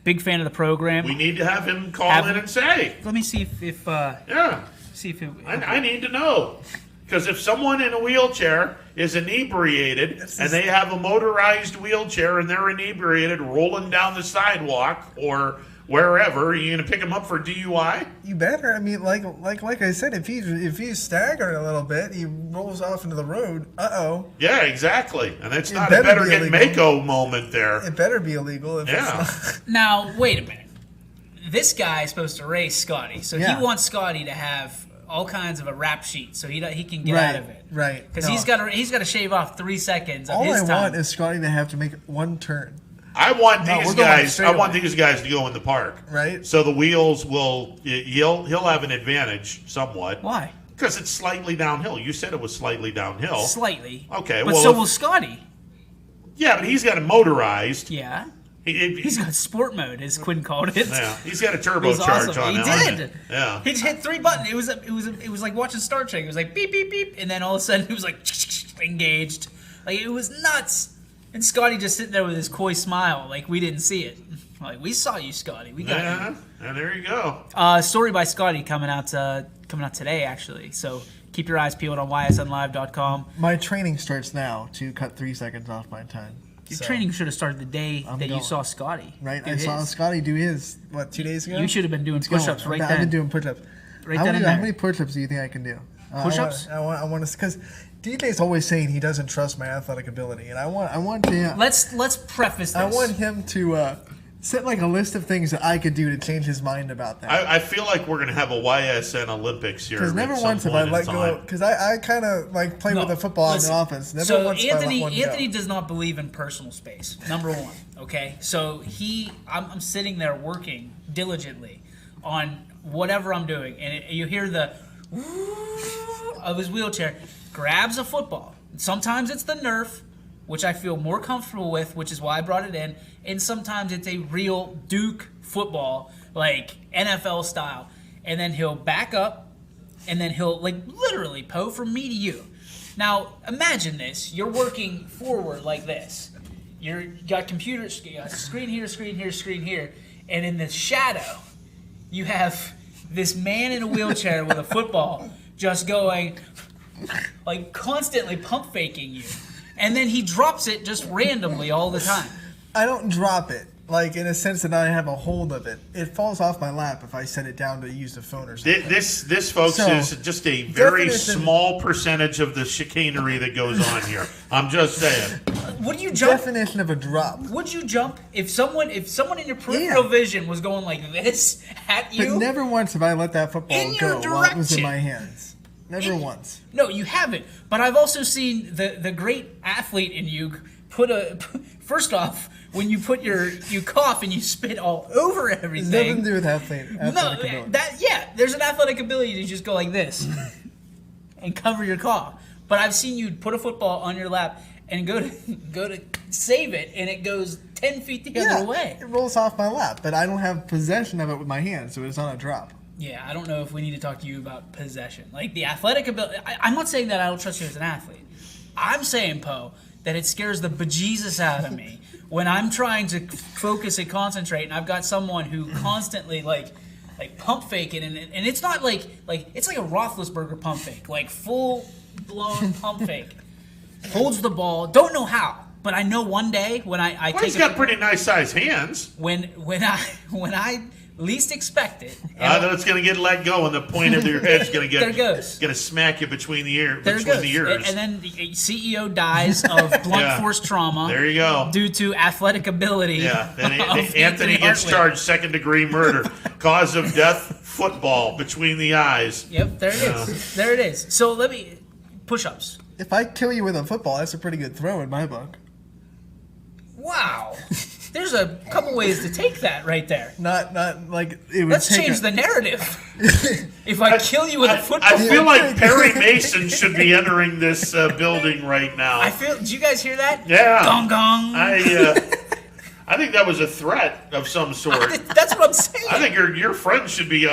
Speaker 4: big fan of the program.
Speaker 2: We need to have him call in and say.
Speaker 4: Let me see if
Speaker 2: yeah.
Speaker 4: See if
Speaker 2: I need to know. Because if someone in a wheelchair is inebriated and they have a motorized wheelchair and they're inebriated rolling down the sidewalk or wherever, are you going to pick them up for DUI?
Speaker 3: You better. I mean, like I said, if he's staggering a little bit, he rolls off into the road.
Speaker 2: Yeah, exactly. And it's not a better get Mako moment there.
Speaker 3: It better be illegal. If it's not.
Speaker 4: Now, wait a minute. This guy is supposed to race Scotty, so he wants Scotty to have all kinds of a rap sheet, so he can get out of it.
Speaker 3: Right.
Speaker 4: Because he's got to shave off 3 seconds of
Speaker 3: all
Speaker 4: his time.
Speaker 3: I want is Scotty to have to make one turn.
Speaker 2: I want these guys to go in the park.
Speaker 3: Right.
Speaker 2: So the wheels he'll have an advantage somewhat.
Speaker 4: Why?
Speaker 2: Because it's slightly downhill. You said it was slightly downhill.
Speaker 4: Slightly.
Speaker 2: Okay.
Speaker 4: But so will Scotty.
Speaker 2: Yeah, but he's got it motorized.
Speaker 4: Yeah. He's got sport mode, as Quinn called it.
Speaker 2: Yeah, he's got a turbocharge on it.
Speaker 4: He did.
Speaker 2: Yeah.
Speaker 4: He just hit 3 buttons. It was like watching Star Trek. It was like beep beep beep, and then all of a sudden it was like engaged. Like, it was nuts. And Scotty just sitting there with his coy smile, like we didn't see it. Like, we saw you, Scotty. We got you.
Speaker 2: And there you go.
Speaker 4: Story by Scotty coming out today, actually. So keep your eyes peeled on ysnlive.com.
Speaker 3: My training starts now to cut 3 seconds off my time.
Speaker 4: Your training should have started the day you saw Scotty.
Speaker 3: Right, I saw Scotty do his, 2 days ago?
Speaker 4: You should have been doing push-ups right then.
Speaker 3: I've been doing push-ups.
Speaker 4: How
Speaker 3: many push-ups do you think I can do?
Speaker 4: Push-ups?
Speaker 3: I want to, because DJ's always saying he doesn't trust my athletic ability, and I want to.
Speaker 4: Let's preface this.
Speaker 3: I want him to Set like a list of things that I could do to change his mind about that.
Speaker 2: I feel like we're going to have a YSN Olympics here.
Speaker 3: Because never once have I let go. Because I kind of like play with the football in the offense. Never once have I let one go.
Speaker 4: Anthony does not believe in personal space. Number one, okay. So I'm sitting there working diligently on whatever I'm doing, and you hear the of his wheelchair. Grabs a football. Sometimes it's the Nerf, which I feel more comfortable with, which is why I brought it in. And sometimes it's a real Duke football, like NFL style. And then he'll back up, and then he'll, like, literally, Poe, from me to you. Now, imagine this. You're working forward like this. You got computers, you got screen here, screen here, screen here. And in the shadow, you have this man in a wheelchair with a football just going, like, constantly pump faking you. And then he drops it just randomly all the time.
Speaker 3: I don't drop it, like in a sense that I have a hold of it. It falls off my lap if I set it down to use the phone or something.
Speaker 2: This folks, is just a very small percentage of the chicanery that goes on here. I'm just saying.
Speaker 4: Would you jump?
Speaker 3: Definition of a drop.
Speaker 4: Would you jump if someone in your peripheral vision was going like this at you?
Speaker 3: But never once have I let that football go while it was in my hands. Never once.
Speaker 4: No, you haven't. But I've also seen the great athlete in you first off, when you cough and you spit all over everything.
Speaker 3: It's nothing to do with athletic ability.
Speaker 4: There's an athletic ability to just go like this and cover your cough. But I've seen you put a football on your lap and go to save it, and it goes 10 feet the other way.
Speaker 3: It rolls off my lap, but I don't have possession of it with my hands, so it's on a drop.
Speaker 4: Yeah, I don't know if we need to talk to you about possession. Like the athletic ability, I'm not saying that I don't trust you as an athlete. I'm saying, Poe, that it scares the bejesus out of me when I'm trying to focus and concentrate, and I've got someone who constantly like pump fake it, and it's not like it's like a Roethlisberger pump fake, like full blown pump fake. Holds the ball, don't know how, but I know one day when I take
Speaker 2: he's got pretty nice sized hands.
Speaker 4: When I least expect it.
Speaker 2: Then it's going to get let go, and the point of your head's going to get
Speaker 4: there goes.
Speaker 2: Going to smack you between the ears.
Speaker 4: And then the CEO dies of blunt force trauma.
Speaker 2: There you go.
Speaker 4: Due to athletic ability.
Speaker 2: Yeah. And Anthony gets charged second-degree murder. Cause of death: football between the eyes.
Speaker 4: Yep. There it is. There it is. So let me push-ups.
Speaker 3: If I kill you with a football, that's a pretty good throw in my book.
Speaker 4: Wow. There's a couple ways to take that right there.
Speaker 3: Not like it would.
Speaker 4: Let's change the narrative. If I kill you with a football,
Speaker 2: I feel like Perry Mason should be entering this building right now.
Speaker 4: Did you guys hear that?
Speaker 2: Yeah.
Speaker 4: Gong gong.
Speaker 2: I think that was a threat of some sort.
Speaker 4: That's what I'm saying.
Speaker 2: I think your friend should be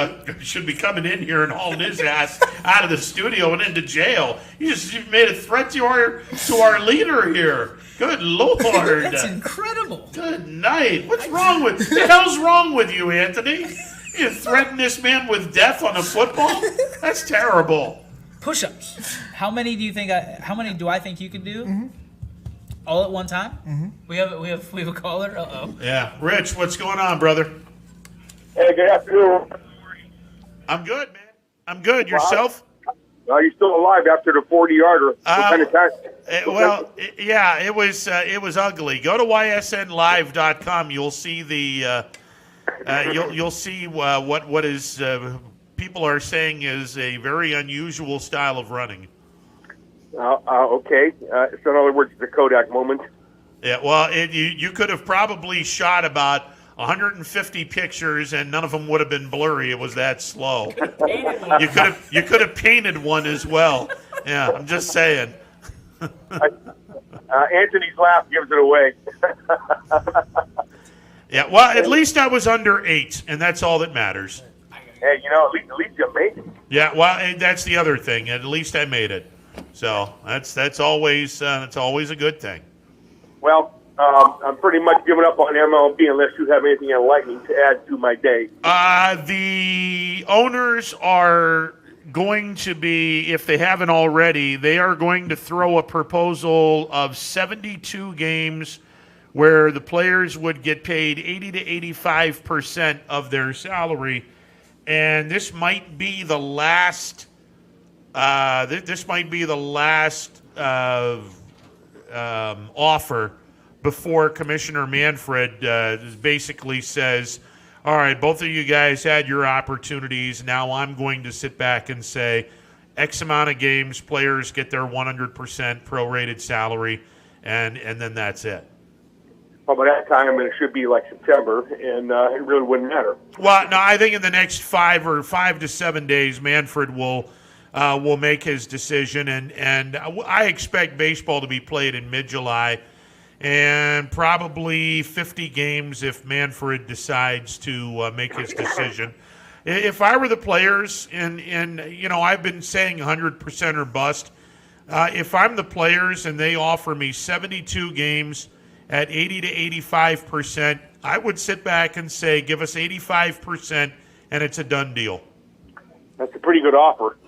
Speaker 2: coming in here and hauling his ass out of the studio and into jail. You made a threat to our leader here. Good Lord.
Speaker 4: That's incredible.
Speaker 2: Good night. What's wrong with the hell's wrong with you, Anthony? You threaten this man with death on a football? That's terrible.
Speaker 4: Push-ups. How many do I think you can do? Mm-hmm. All at one time?
Speaker 3: Mm-hmm.
Speaker 4: We have a caller. Uh-oh.
Speaker 2: Yeah, Rich, what's going on, brother?
Speaker 5: Hey, good afternoon.
Speaker 2: I'm good, man. I'm good. Yourself?
Speaker 5: Are you still alive after the 40-yarder?
Speaker 2: It was ugly. Go to ysnlive.com. You'll see the you'll see what is people are saying is a very unusual style of running.
Speaker 5: Okay. So in other words, the Kodak moment.
Speaker 2: Yeah. Well, you could have probably shot about 150 pictures, and none of them would have been blurry. It was that slow. You could have painted one as well. Yeah, I'm just saying.
Speaker 5: Anthony's laugh gives it away.
Speaker 2: Yeah, well, at least I was under 8, and that's all that matters.
Speaker 5: Hey, at least you made it.
Speaker 2: Yeah, well, that's the other thing. At least I made it. So that's always a good thing.
Speaker 5: Well, I'm pretty much giving up on MLB unless you have anything enlightening to add to my day.
Speaker 2: The owners are going to be, if they haven't already, they are going to throw a proposal of 72 games where the players would get paid 80 to 85% of their salary, and this might be the last. This might be the last offer before Commissioner Manfred basically says, all right, both of you guys had your opportunities. Now I'm going to sit back and say X amount of games, players get their 100% prorated salary, and then that's it.
Speaker 5: Well, by that time, it should be like September, and it really wouldn't matter.
Speaker 2: Well, no, I think in the next 5 to 7 days, Manfred will make his decision, and I expect baseball to be played in mid-July, and probably 50 games if Manfred decides to make his decision. If I were the players, and I've been saying 100% or bust, if I'm the players and they offer me 72 games at 80 to 85%, I would sit back and say, give us 85%, and it's a done deal.
Speaker 5: That's a pretty good offer.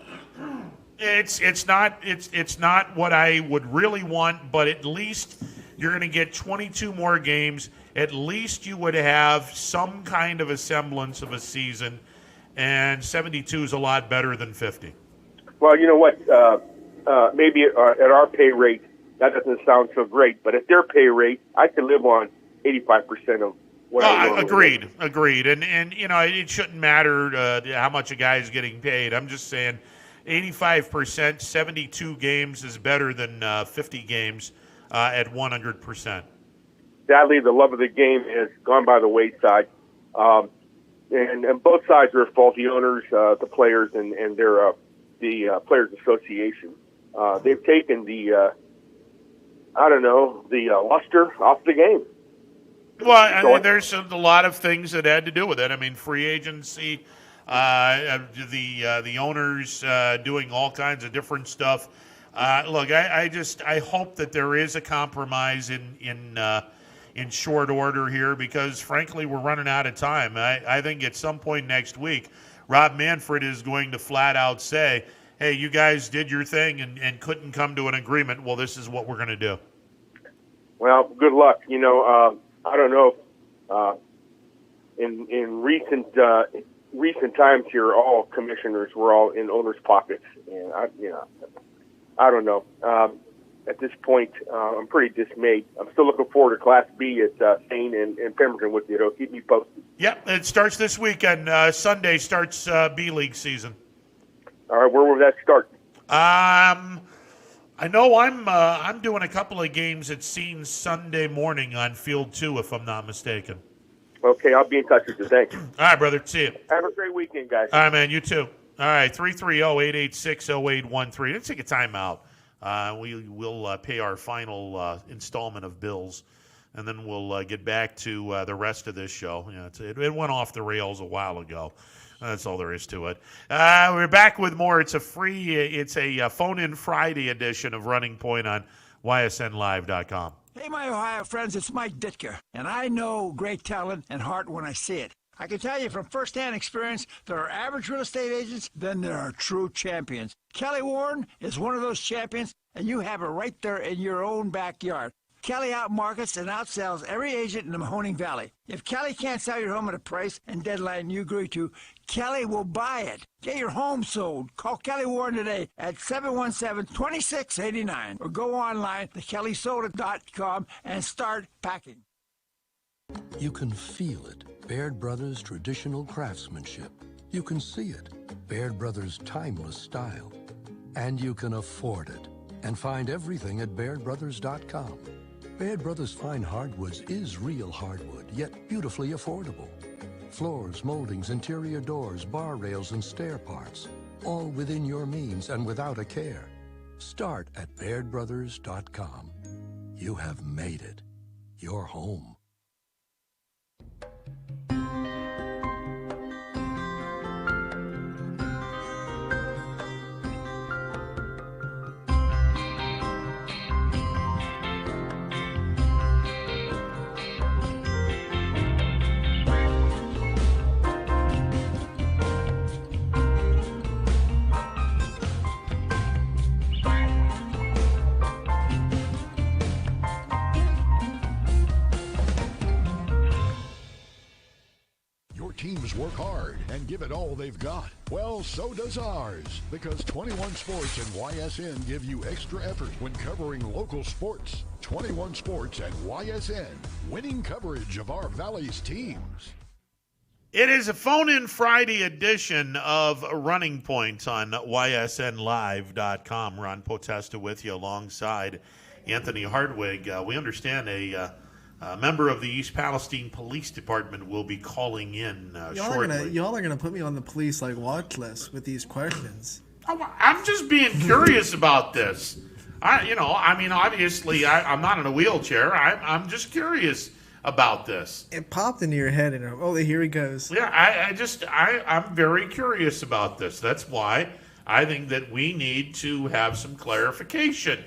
Speaker 2: It's not what I would really want, but at least you're going to get 22 more games. At least you would have some kind of a semblance of a season, and 72 is a lot better than 50.
Speaker 5: Well, you know what? Maybe at our pay rate, that doesn't sound so great, but at their pay rate, I could live on 85% of what I normally make.
Speaker 2: Agreed. And it shouldn't matter how much a guy is getting paid. I'm just saying 85%, 72 games is better than 50 games at 100%.
Speaker 5: Sadly, the love of the game has gone by the wayside. And both sides are at fault, the owners, the players, and the Players Association. They've taken the luster off the game.
Speaker 2: Well, there's a lot of things that had to do with it. I mean, free agency, the owners doing all kinds of different stuff. Look, I hope that there is a compromise in short order here, because frankly we're running out of time. I think at some point next week, Rob Manfred is going to flat out say, hey, you guys did your thing and couldn't come to an agreement. Well, this is what we're going to do.
Speaker 5: Well, good luck. I don't know. In recent times here, all commissioners were all in owners' pockets, and I don't know. At this point, I'm pretty dismayed. I'm still looking forward to Class B at Sane and Pemberton with you. It'll keep me posted.
Speaker 2: Yep, it starts this weekend. Sunday starts B-League season.
Speaker 5: All right, where will that start?
Speaker 2: I know I'm doing a couple of games at Scene Sunday morning on Field 2, if I'm not mistaken.
Speaker 5: Okay, I'll be in touch with you. Thanks.
Speaker 2: All right, brother. See you.
Speaker 5: Have a great weekend, guys.
Speaker 2: All right, man. You too. All right, 330-886-0813. Let's take a timeout. We'll pay our final installment of bills, and then we'll get back to the rest of this show. It went off the rails a while ago. That's all there is to it. We're back with more. It's a phone-in Friday edition of Running Point on YSNLive.com.
Speaker 6: Hey, my Ohio friends, it's Mike Ditka, and I know great talent and heart when I see it. I can tell you from firsthand experience, there are average real estate agents, then there are true champions. Kelly Warren is one of those champions, and you have her right there in your own backyard. Kelly outmarkets and outsells every agent in the Mahoning Valley. If Kelly can't sell your home at a price and deadline you agree to, Kelly will buy it. Get your home sold. Call Kelly Warren today at 717-2689 or go online to kellysoda.com and start packing.
Speaker 7: You can feel it. Baird Brothers' traditional craftsmanship. You can see it. Baird Brothers' timeless style. And you can afford it. And find everything at BairdBrothers.com. Baird Brothers Fine Hardwoods is real hardwood, yet beautifully affordable. Floors, moldings, interior doors, bar rails, and stair parts. All within your means and without a care. Start at BairdBrothers.com. You have made it. Your home. give it all they've got. Well, so does ours, because 21 Sports and YSN give you extra effort when covering local sports. 21 Sports and YSN, winning coverage of our Valley's teams.
Speaker 2: It is a phone-in Friday edition of Running Point on YSNLive.com. Ron Potesta with you alongside Anthony Hardwig. We understand a member of the East Palestine Police Department will be calling in shortly.
Speaker 3: Y'all are gonna put me on the police watch list with these questions.
Speaker 2: I'm just being curious about this. Obviously, I'm not in a wheelchair. I'm just curious about this.
Speaker 3: It popped into your head, and here he goes.
Speaker 2: Yeah, I'm very curious about this. That's why I think that we need to have some clarification.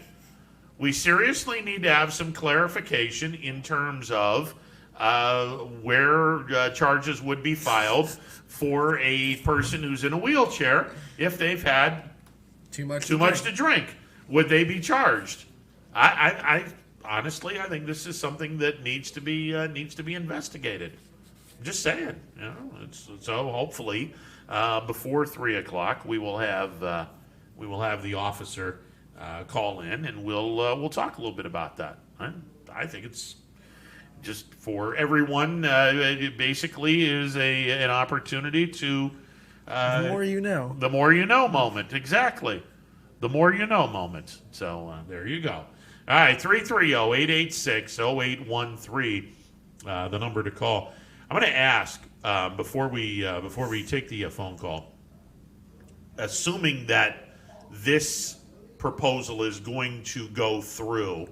Speaker 2: We seriously need to have some clarification in terms of where charges would be filed for a person who's in a wheelchair if they've had
Speaker 3: too much
Speaker 2: to drink. Would they be charged? I honestly, I think this is something that needs to be investigated. I'm just saying, so hopefully before 3:00 we will have the officer call in, and we'll talk a little bit about that. I think it's just for everyone. It basically is an opportunity to
Speaker 3: the more you know.
Speaker 2: The more you know moment, exactly. The more you know moment. So there you go. All right, 330-886-0813, the number to call. I'm going to ask before we take the phone call, assuming that this proposal is going to go through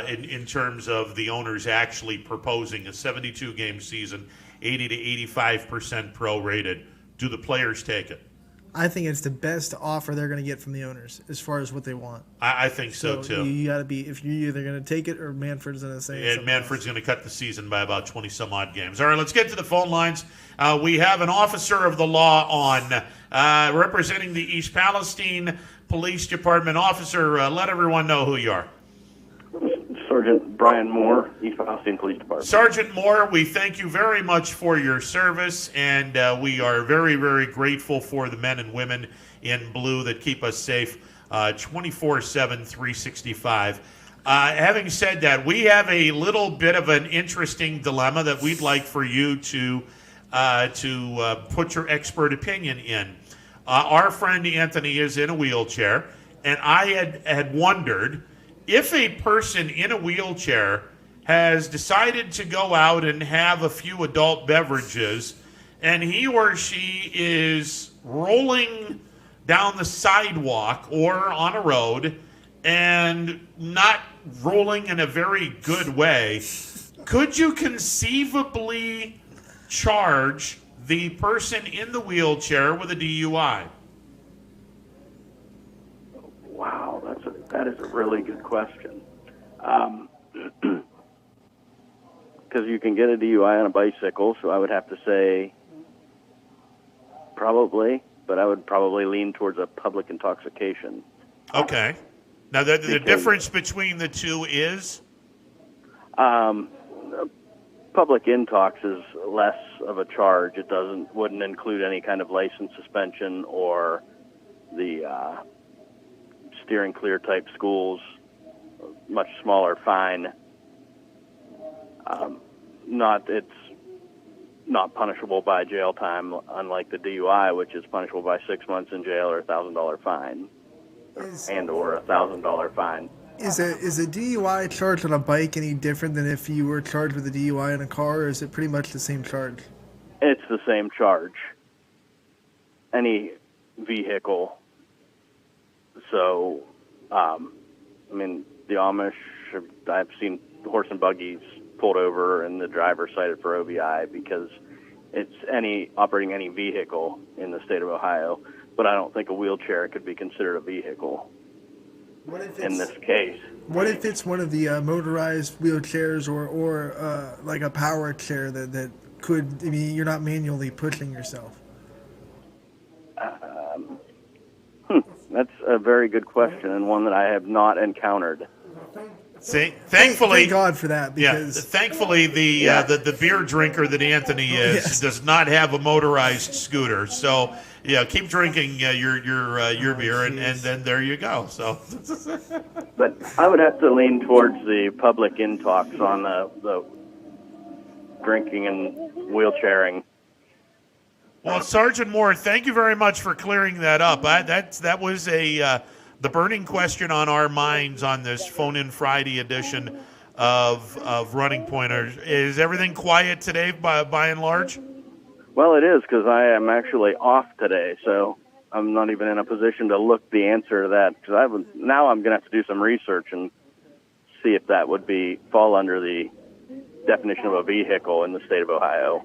Speaker 2: in terms of the owners actually proposing a 72-game season, 80 to 85% prorated. Do the players take it?
Speaker 3: I think it's the best offer they're going to get from the owners as far as what they want.
Speaker 2: I think so too.
Speaker 3: You got to be, if you're either going to take it or Manfred's going to say
Speaker 2: and Manfred's going to cut the season by about 20 some odd games. All right, let's get to the phone lines. We have an officer of the law on representing the East Palestine Police Department. Officer, let everyone know who you are.
Speaker 8: Sergeant Brian Moore, East Palestine Police Department.
Speaker 2: Sergeant Moore, we thank you very much for your service, and we are very, very grateful for the men and women in blue that keep us safe 24/7, 365. Having said that, we have a little bit of an interesting dilemma that we'd like for you to put your expert opinion in. Our friend Anthony is in a wheelchair, and I had wondered if a person in a wheelchair has decided to go out and have a few adult beverages, and he or she is rolling down the sidewalk or on a road and not rolling in a very good way, could you conceivably charge the person in the wheelchair with a DUI?
Speaker 8: Wow, that is a really good question. Because you can get a DUI on a bicycle, so I would have to say probably, but I would probably lean towards a public intoxication.
Speaker 2: Okay. Now, the difference between the two is?
Speaker 8: Public intox is less of a charge. It wouldn't include any kind of license suspension or the steering clear type schools, much smaller fine. It's not punishable by jail time, unlike the DUI, which is punishable by 6 months in jail or $1,000 fine, or $1,000 fine.
Speaker 3: Is a DUI charge on a bike any different than if you were charged with a DUI in a car, or is it pretty much the same charge?
Speaker 8: It's the same charge. Any vehicle. So, the Amish, I've seen horse and buggies pulled over and the driver cited for OVI because it's operating any vehicle in the state of Ohio. But I don't think a wheelchair could be considered a vehicle in this case.
Speaker 3: What if it's one of the motorized wheelchairs or like a power chair that could, you're not manually pushing yourself?
Speaker 8: That's a very good question and one that I have not encountered.
Speaker 2: Thankfully,
Speaker 3: thank God for that. Because
Speaker 2: thankfully the beer drinker that Anthony is does not have a motorized scooter. So keep drinking your beer, and then there you go. So,
Speaker 8: but I would have to lean towards the public intox on the drinking and wheelchairing.
Speaker 2: Well, Sergeant Moore, thank you very much for clearing that up. That was the burning question on our minds on this phone-in Friday edition of Running Pointers. Is everything quiet today by and large?
Speaker 8: Well, it is, because I am actually off today, so I'm not even in a position to look the answer to that. Because now I'm going to have to do some research and see if that would fall under the definition of a vehicle in the state of Ohio.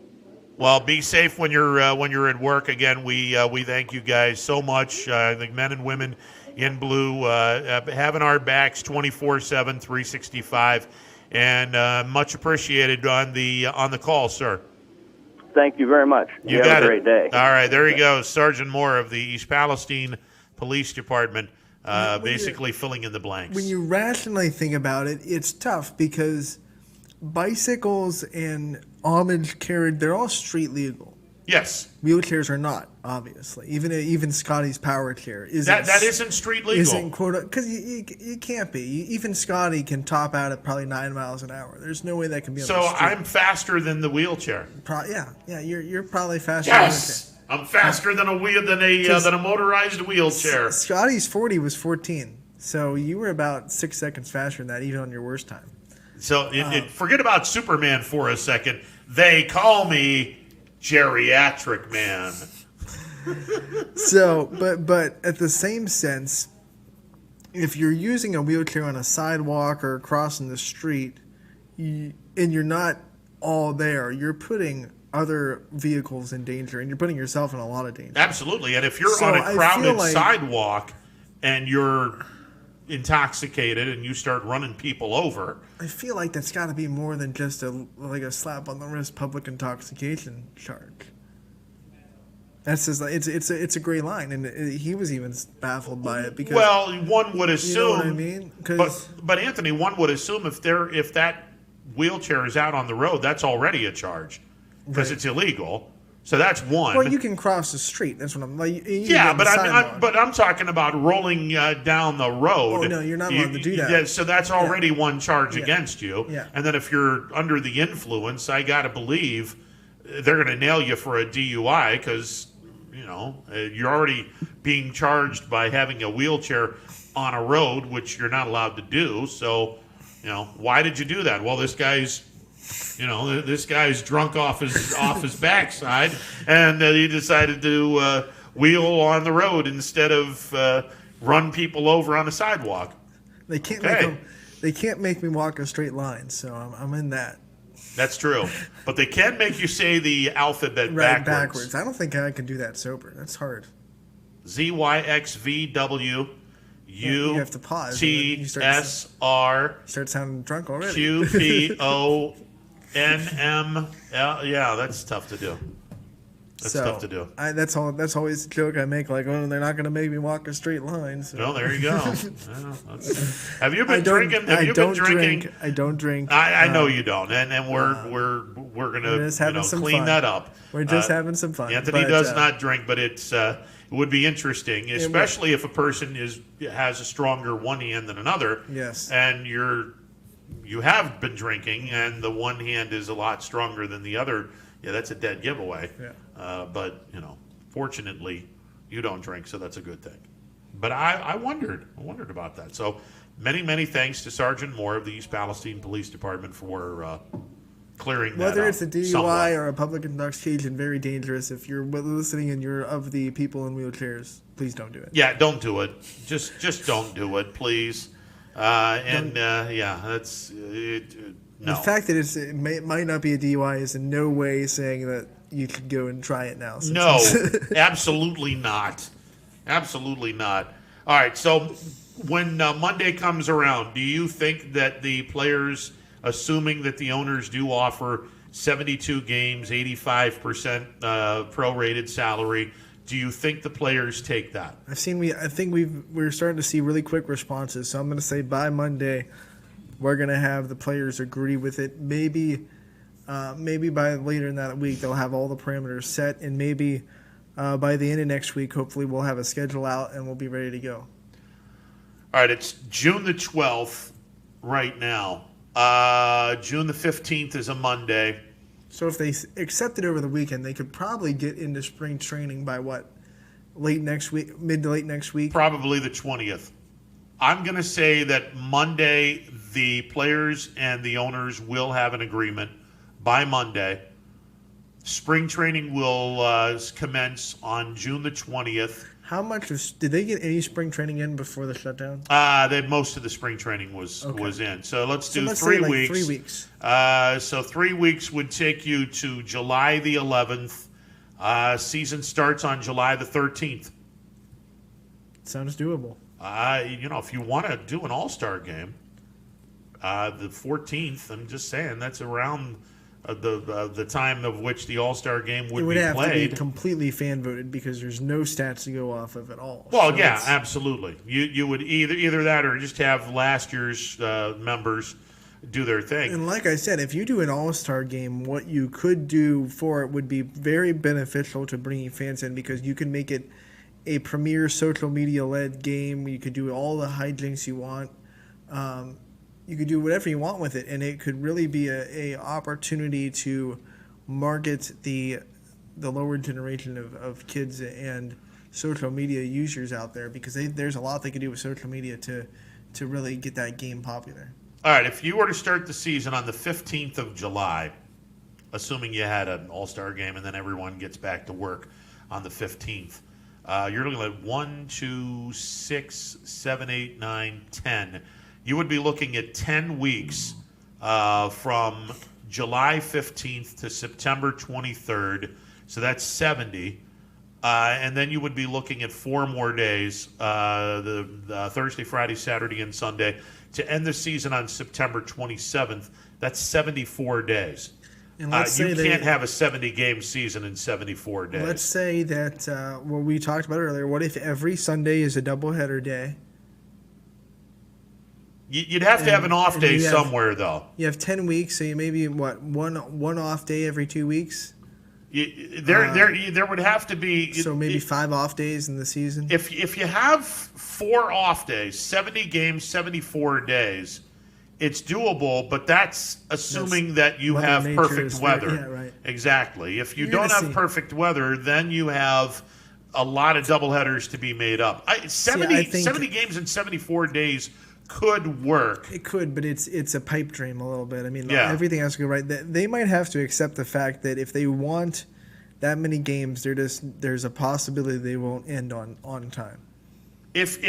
Speaker 2: Well, be safe when you're at work. Again, we thank you guys so much. The men and women in blue having our backs 24/7, 365, and much appreciated on the call, sir.
Speaker 8: Thank you very much.
Speaker 2: You
Speaker 8: have
Speaker 2: got
Speaker 8: a great day.
Speaker 2: All right, there you go, Sergeant Moore of the East Palestine Police Department, basically filling in the blanks.
Speaker 3: When you rationally think about it, it's tough because bicycles and homage carriage, they're all street legal.
Speaker 2: Yes.
Speaker 3: Wheelchairs are not, obviously. Even Scotty's power chair isn't.
Speaker 2: That isn't street legal.
Speaker 3: Isn't because you can't be. Even Scotty can top out at probably 9 miles an hour. There's no way that can be on the street.
Speaker 2: So I'm faster than the wheelchair.
Speaker 3: Yeah. You're probably faster.
Speaker 2: Yes, I'm faster than a motorized wheelchair.
Speaker 3: Scotty's 40 was 14, so you were about 6 seconds faster than that, even on your worst time.
Speaker 2: So forget about Superman for a second. They call me Geriatric Man.
Speaker 3: So, but at the same sense, if you're using a wheelchair on a sidewalk or crossing the street, and you're not all there, you're putting other vehicles in danger, and you're putting yourself in a lot of danger.
Speaker 2: Absolutely, and if you're on a crowded sidewalk and you're intoxicated and you start running people over,
Speaker 3: I feel like that's got to be more than just a slap on the wrist public intoxication charge. That's just it's a gray line, and he was even baffled by it because.
Speaker 2: Well, one would assume.
Speaker 3: You know what I mean?
Speaker 2: But Anthony, one would assume if that wheelchair is out on the road, that's already a charge because it's illegal. So that's one.
Speaker 3: Well, you can cross the street. That's what I'm like.
Speaker 2: Yeah, but I'm talking about rolling down the road.
Speaker 3: Oh no, you're not allowed to do that.
Speaker 2: Yeah, so that's already one charge against you.
Speaker 3: Yeah.
Speaker 2: And then if you're under the influence, I got to believe they're going to nail you for a DUI because you're already being charged by having a wheelchair on a road, which you're not allowed to do. So, why did you do that? Well, this guy's drunk off his backside, and he decided to wheel on the road instead of run people over on a sidewalk.
Speaker 3: They can't make me walk a straight line, so I'm in that.
Speaker 2: That's true, but they can make you say the alphabet backwards.
Speaker 3: I don't think I can do that sober. That's hard.
Speaker 2: ZYXVW.
Speaker 3: You have to pause.
Speaker 2: TSR.
Speaker 3: Start sounding drunk already.
Speaker 2: QPONML. Yeah, that's tough to do. Tough to do.
Speaker 3: That's always the joke I make. Like, oh, they're not going to make me walk a straight line. So.
Speaker 2: No, there you go. Have you been drinking?
Speaker 3: I don't drink.
Speaker 2: I know you don't, and we're gonna clean that up.
Speaker 3: We're just having some fun.
Speaker 2: Anthony does not drink, but it would be interesting, especially if a person has a stronger one hand than another.
Speaker 3: Yes.
Speaker 2: And you have been drinking, and the one hand is a lot stronger than the other. Yeah, that's a dead giveaway.
Speaker 3: Yeah.
Speaker 2: But fortunately, you don't drink, so that's a good thing. But I wondered about that. So many thanks to Sergeant Moore of the East Palestine Police Department for clearing that up.
Speaker 3: Whether it's a DUI
Speaker 2: somewhat.
Speaker 3: or a public intoxication, very dangerous. If you're listening and you're of the people in wheelchairs, please don't do it.
Speaker 2: Yeah, don't do it. Just don't do it, please. That's no.
Speaker 3: The fact that it might not be a DUI is in no way saying that you should go and try it now.
Speaker 2: No, absolutely not. Absolutely not. All right, so when Monday comes around, do you think that the players, assuming that the owners do offer 72 games, 85% prorated salary, do you think the players take that?
Speaker 3: I think we're starting to see really quick responses. So I'm going to say by Monday, we're going to have the players agree with it. Maybe by later in that week they'll have all the parameters set, and maybe by the end of next week, hopefully we'll have a schedule out and we'll be ready to go.
Speaker 2: All right, it's June the 12th right now. June the 15th is a Monday.
Speaker 3: So if they accept it over the weekend, they could probably get into spring training by what? Late next week, mid to late next week?
Speaker 2: Probably the 20th. I'm going to say that Monday, the players and the owners will have an agreement by Monday. Spring training will commence on June the 20th.
Speaker 3: How much did they get any spring training in before the shutdown?
Speaker 2: Most of the spring training was in. So let's do
Speaker 3: let's
Speaker 2: 3
Speaker 3: say, like,
Speaker 2: weeks.
Speaker 3: 3 weeks.
Speaker 2: So 3 weeks would take you to July the 11th. Season starts on July the 13th.
Speaker 3: Sounds doable.
Speaker 2: If you want to do an all-star game, the 14th, I'm just saying, that's around the time of which the all-star game would be played.
Speaker 3: It would have to be completely fan-voted because there's no stats to go off of at all.
Speaker 2: Well, yeah, absolutely. You would either that or just have last year's members do their thing.
Speaker 3: And like I said, if you do an all-star game, what you could do for it would be very beneficial to bringing fans in because you can make it a premier social media-led game. You could do all the hijinks you want. You could do whatever you want with it, and it could really be a opportunity to market the lower generation of kids and social media users out there because there's a lot they could do with social media to really get that game popular.
Speaker 2: All right, if you were to start the season on the 15th of July, assuming you had an all-star game and then everyone gets back to work on the 15th, you're looking at 1, 2, 6, 7, 8, 9, 10. You would be looking at 10 weeks from July 15th to September 23rd. So that's 70. And then you would be looking at 4 more days, the Thursday, Friday, Saturday, and Sunday, to end the season on September 27th. That's 74 days.
Speaker 3: And let's say
Speaker 2: you can't have a 70-game season in 74 days.
Speaker 3: Let's say that what we talked about earlier, what if every Sunday is a doubleheader day?
Speaker 2: You'd have to have an off day somewhere, though.
Speaker 3: You have 10 weeks, so you maybe, one off day every 2 weeks?
Speaker 2: There would have to be...
Speaker 3: So maybe 5 off days in the season?
Speaker 2: If you have 4 off days, 70 games, 74 days, it's doable, but that's assuming that you have perfect weather.
Speaker 3: Yeah, right.
Speaker 2: Exactly. If you don't have perfect weather, then you have a lot of doubleheaders to be made up. 70 games in 74 days could work.
Speaker 3: It could, but it's a pipe dream a little bit. I mean, everything has to go right. They might have to accept the fact that if they want that many games, there's a possibility they won't end on time.
Speaker 2: If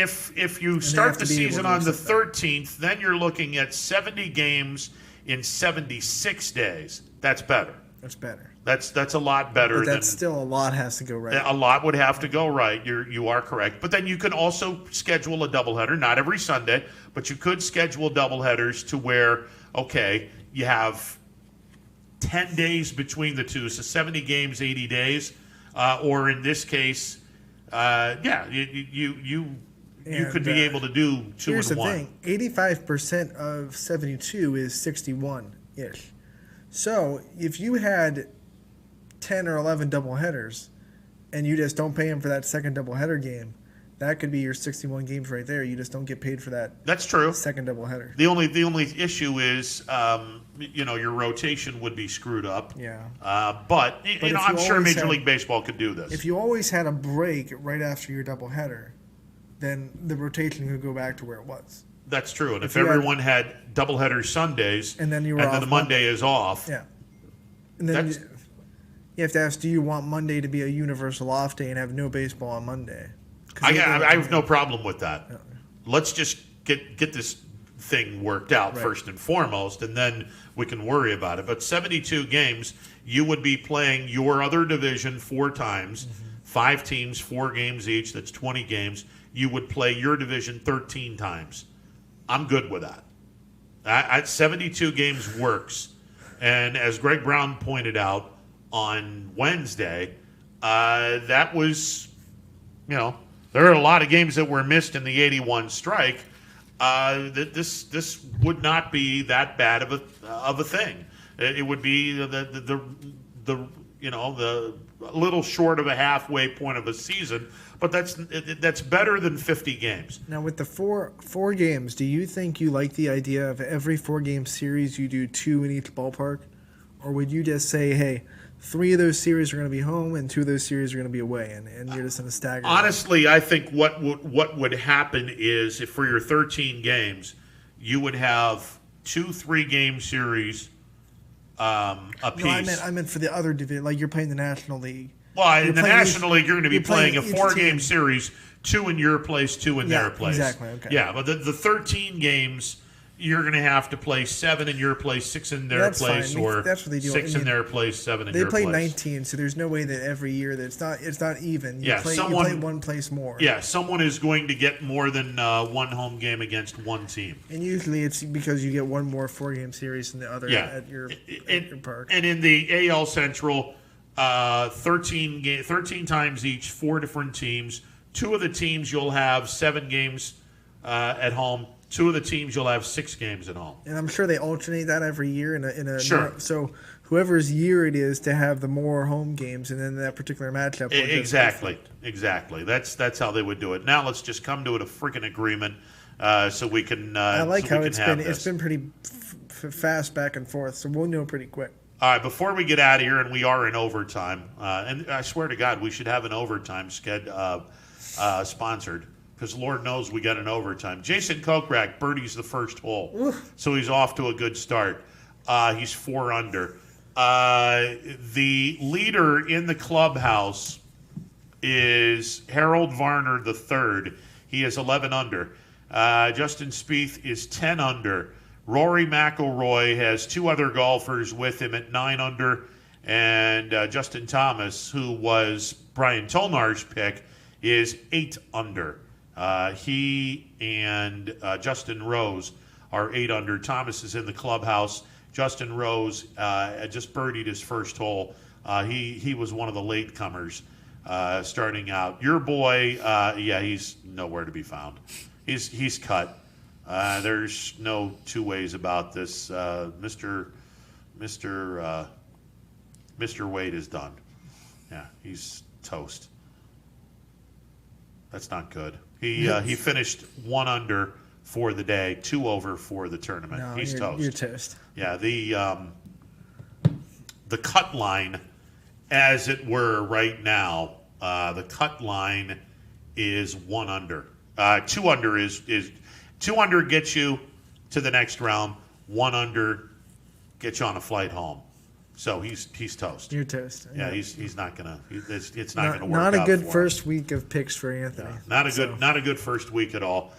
Speaker 2: you start the season on the 13th, then you're looking at 70 games in 76 days. That's better.
Speaker 3: That's better.
Speaker 2: That's a lot better.
Speaker 3: But that's still a lot has to go right.
Speaker 2: A lot would have to go right. You are correct. But then you can also schedule a doubleheader, not every Sunday, but you could schedule doubleheaders to where, okay, you have 10 days between the two, so 70 games, 80 days, or in this case, you could be able to do 2 and 1.
Speaker 3: Here's the thing: 85% of 72 is 61-ish. So if you had 10 or 11 doubleheaders, and you just don't pay them for that second doubleheader game, that could be your 61 games right there. You just don't get paid for that.
Speaker 2: That's true.
Speaker 3: Second doubleheader.
Speaker 2: The only issue is, your rotation would be screwed up.
Speaker 3: Yeah.
Speaker 2: But I'm sure Major League Baseball could do this.
Speaker 3: If you always had a break right after your doubleheader, then the rotation could go back to where it was.
Speaker 2: That's true. And if everyone had doubleheader Sundays,
Speaker 3: and then
Speaker 2: the Monday is off.
Speaker 3: Yeah. And then you have to ask, do you want Monday to be a universal off day and have no baseball on Monday?
Speaker 2: I have no problem with that. Yeah. Let's just get this thing worked out first and foremost, and then we can worry about it. But 72 games, you would be playing your other division 4 times, 5 teams, 4 games each. That's 20 games. You would play your division 13 times. I'm good with that. 72 games works. And as Greg Brown pointed out on Wednesday, that was, there are a lot of games that were missed in the 81 strike. this would not be that bad of a thing. It would be the little short of a halfway point of a season, but that's better than 50 games.
Speaker 3: Now, with the four games, do you think you like the idea of every 4-game series you do 2 in each ballpark, or would you just say, hey, 3 of those series are going to be home and 2 of those series are going to be away, and you're just going to stagger?
Speaker 2: Honestly, I think what would happen is if for your 13 games, you would have 2 3-game series apiece.
Speaker 3: No, I meant for the other division, like you're playing the National League.
Speaker 2: Well, in the National League, you're going to be playing a 4-game
Speaker 3: team.
Speaker 2: series, 2 in your place, 2 in their place.
Speaker 3: Exactly. Okay.
Speaker 2: Yeah, but the 13 games, you're going to have to play 7 in your place, 6 in their place,
Speaker 3: fine.
Speaker 2: or
Speaker 3: that's what they do.
Speaker 2: 6 in their place, 7 in
Speaker 3: they
Speaker 2: your place.
Speaker 3: They play 19, so there's no way that every year that it's not even. You play one place more.
Speaker 2: Yeah, someone is going to get more than one home game against one team.
Speaker 3: And usually it's because you get one more 4-game series than the other at your park.
Speaker 2: And in the AL Central, 13 times each, 4 different teams. 2 of the teams you'll have 7 games at home. 2 of the teams you'll have 6 games at home.
Speaker 3: And I'm sure they alternate that every year in a
Speaker 2: sure.
Speaker 3: So whoever's year it is to have the more home games, and then that particular matchup.
Speaker 2: Exactly. That's how they would do it. Now let's just come to a freaking agreement so we can.
Speaker 3: I like how it's been.
Speaker 2: This.
Speaker 3: It's been pretty fast back and forth, so we'll know pretty quick.
Speaker 2: All right, before we get out of here, and we are in overtime, and I swear to God, we should have an overtime sponsored, because Lord knows we got an overtime. Jason Kokrak birdies the first hole, so he's off to a good start. He's 4 under. The leader in the clubhouse is Harold Varner III. He is 11 under. Justin Spieth is 10 under. Rory McIlroy has 2 other golfers with him at 9 under, and Justin Thomas, who was Brian Tolnar's pick, is 8 under. He and Justin Rose are 8 under. Thomas is in the clubhouse. Justin Rose just birdied his first hole. He was one of the latecomers starting out. Your boy, he's nowhere to be found. He's cut. There's no 2 ways about this. Mr. Wade is done. Yeah, he's toast. That's not good. He finished 1 under for the day, 2 over for the tournament.
Speaker 3: No,
Speaker 2: he's toast.
Speaker 3: You're toast.
Speaker 2: Yeah, the cut line, as it were, right now, the cut line is 1 under. 2 under is 2 under gets you to the next round. 1 under gets you on a flight home. So he's toast.
Speaker 3: You're toast.
Speaker 2: Yeah, he's not gonna. It's not gonna work.
Speaker 3: Not a good
Speaker 2: for
Speaker 3: first week of picks for Anthony.
Speaker 2: Yeah, not a good first week at all.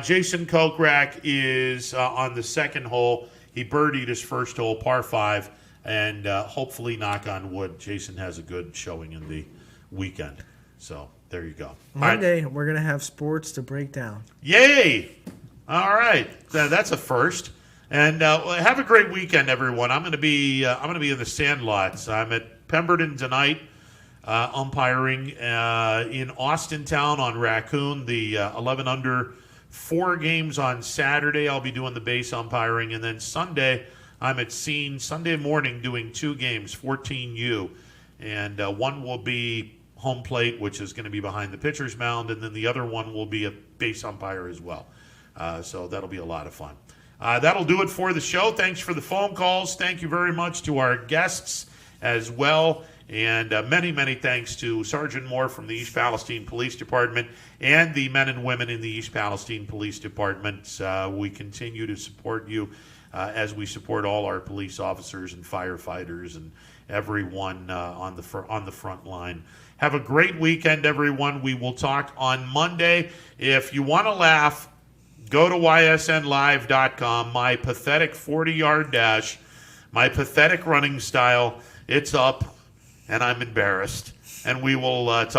Speaker 2: Jason Kokrak is on the second hole. He birdied his first hole, par 5, and hopefully, knock on wood, Jason has a good showing in the weekend. So there you go.
Speaker 3: Monday, we're gonna have sports to break down.
Speaker 2: Yay! All right, that's a first. And have a great weekend, everyone. I'm going to be in the Sandlots. I'm at Pemberton tonight, umpiring in Austintown on Raccoon. The 11 under 4 games on Saturday. I'll be doing the base umpiring, and then Sunday I'm at Scene Sunday morning doing 2 games, 14U, and one will be home plate, which is going to be behind the pitcher's mound, and then the other one will be a base umpire as well. So that'll be a lot of fun. That'll do it for the show. Thanks for the phone calls. Thank you very much to our guests as well. And many, many thanks to Sergeant Moore from the East Palestine Police Department and the men and women in the East Palestine Police Department. We continue to support you as we support all our police officers and firefighters and everyone on the front line. Have a great weekend, everyone. We will talk on Monday. If you want to laugh, go to ysnlive.com. My pathetic 40-yard dash, my pathetic running style, it's up, and I'm embarrassed. And we will talk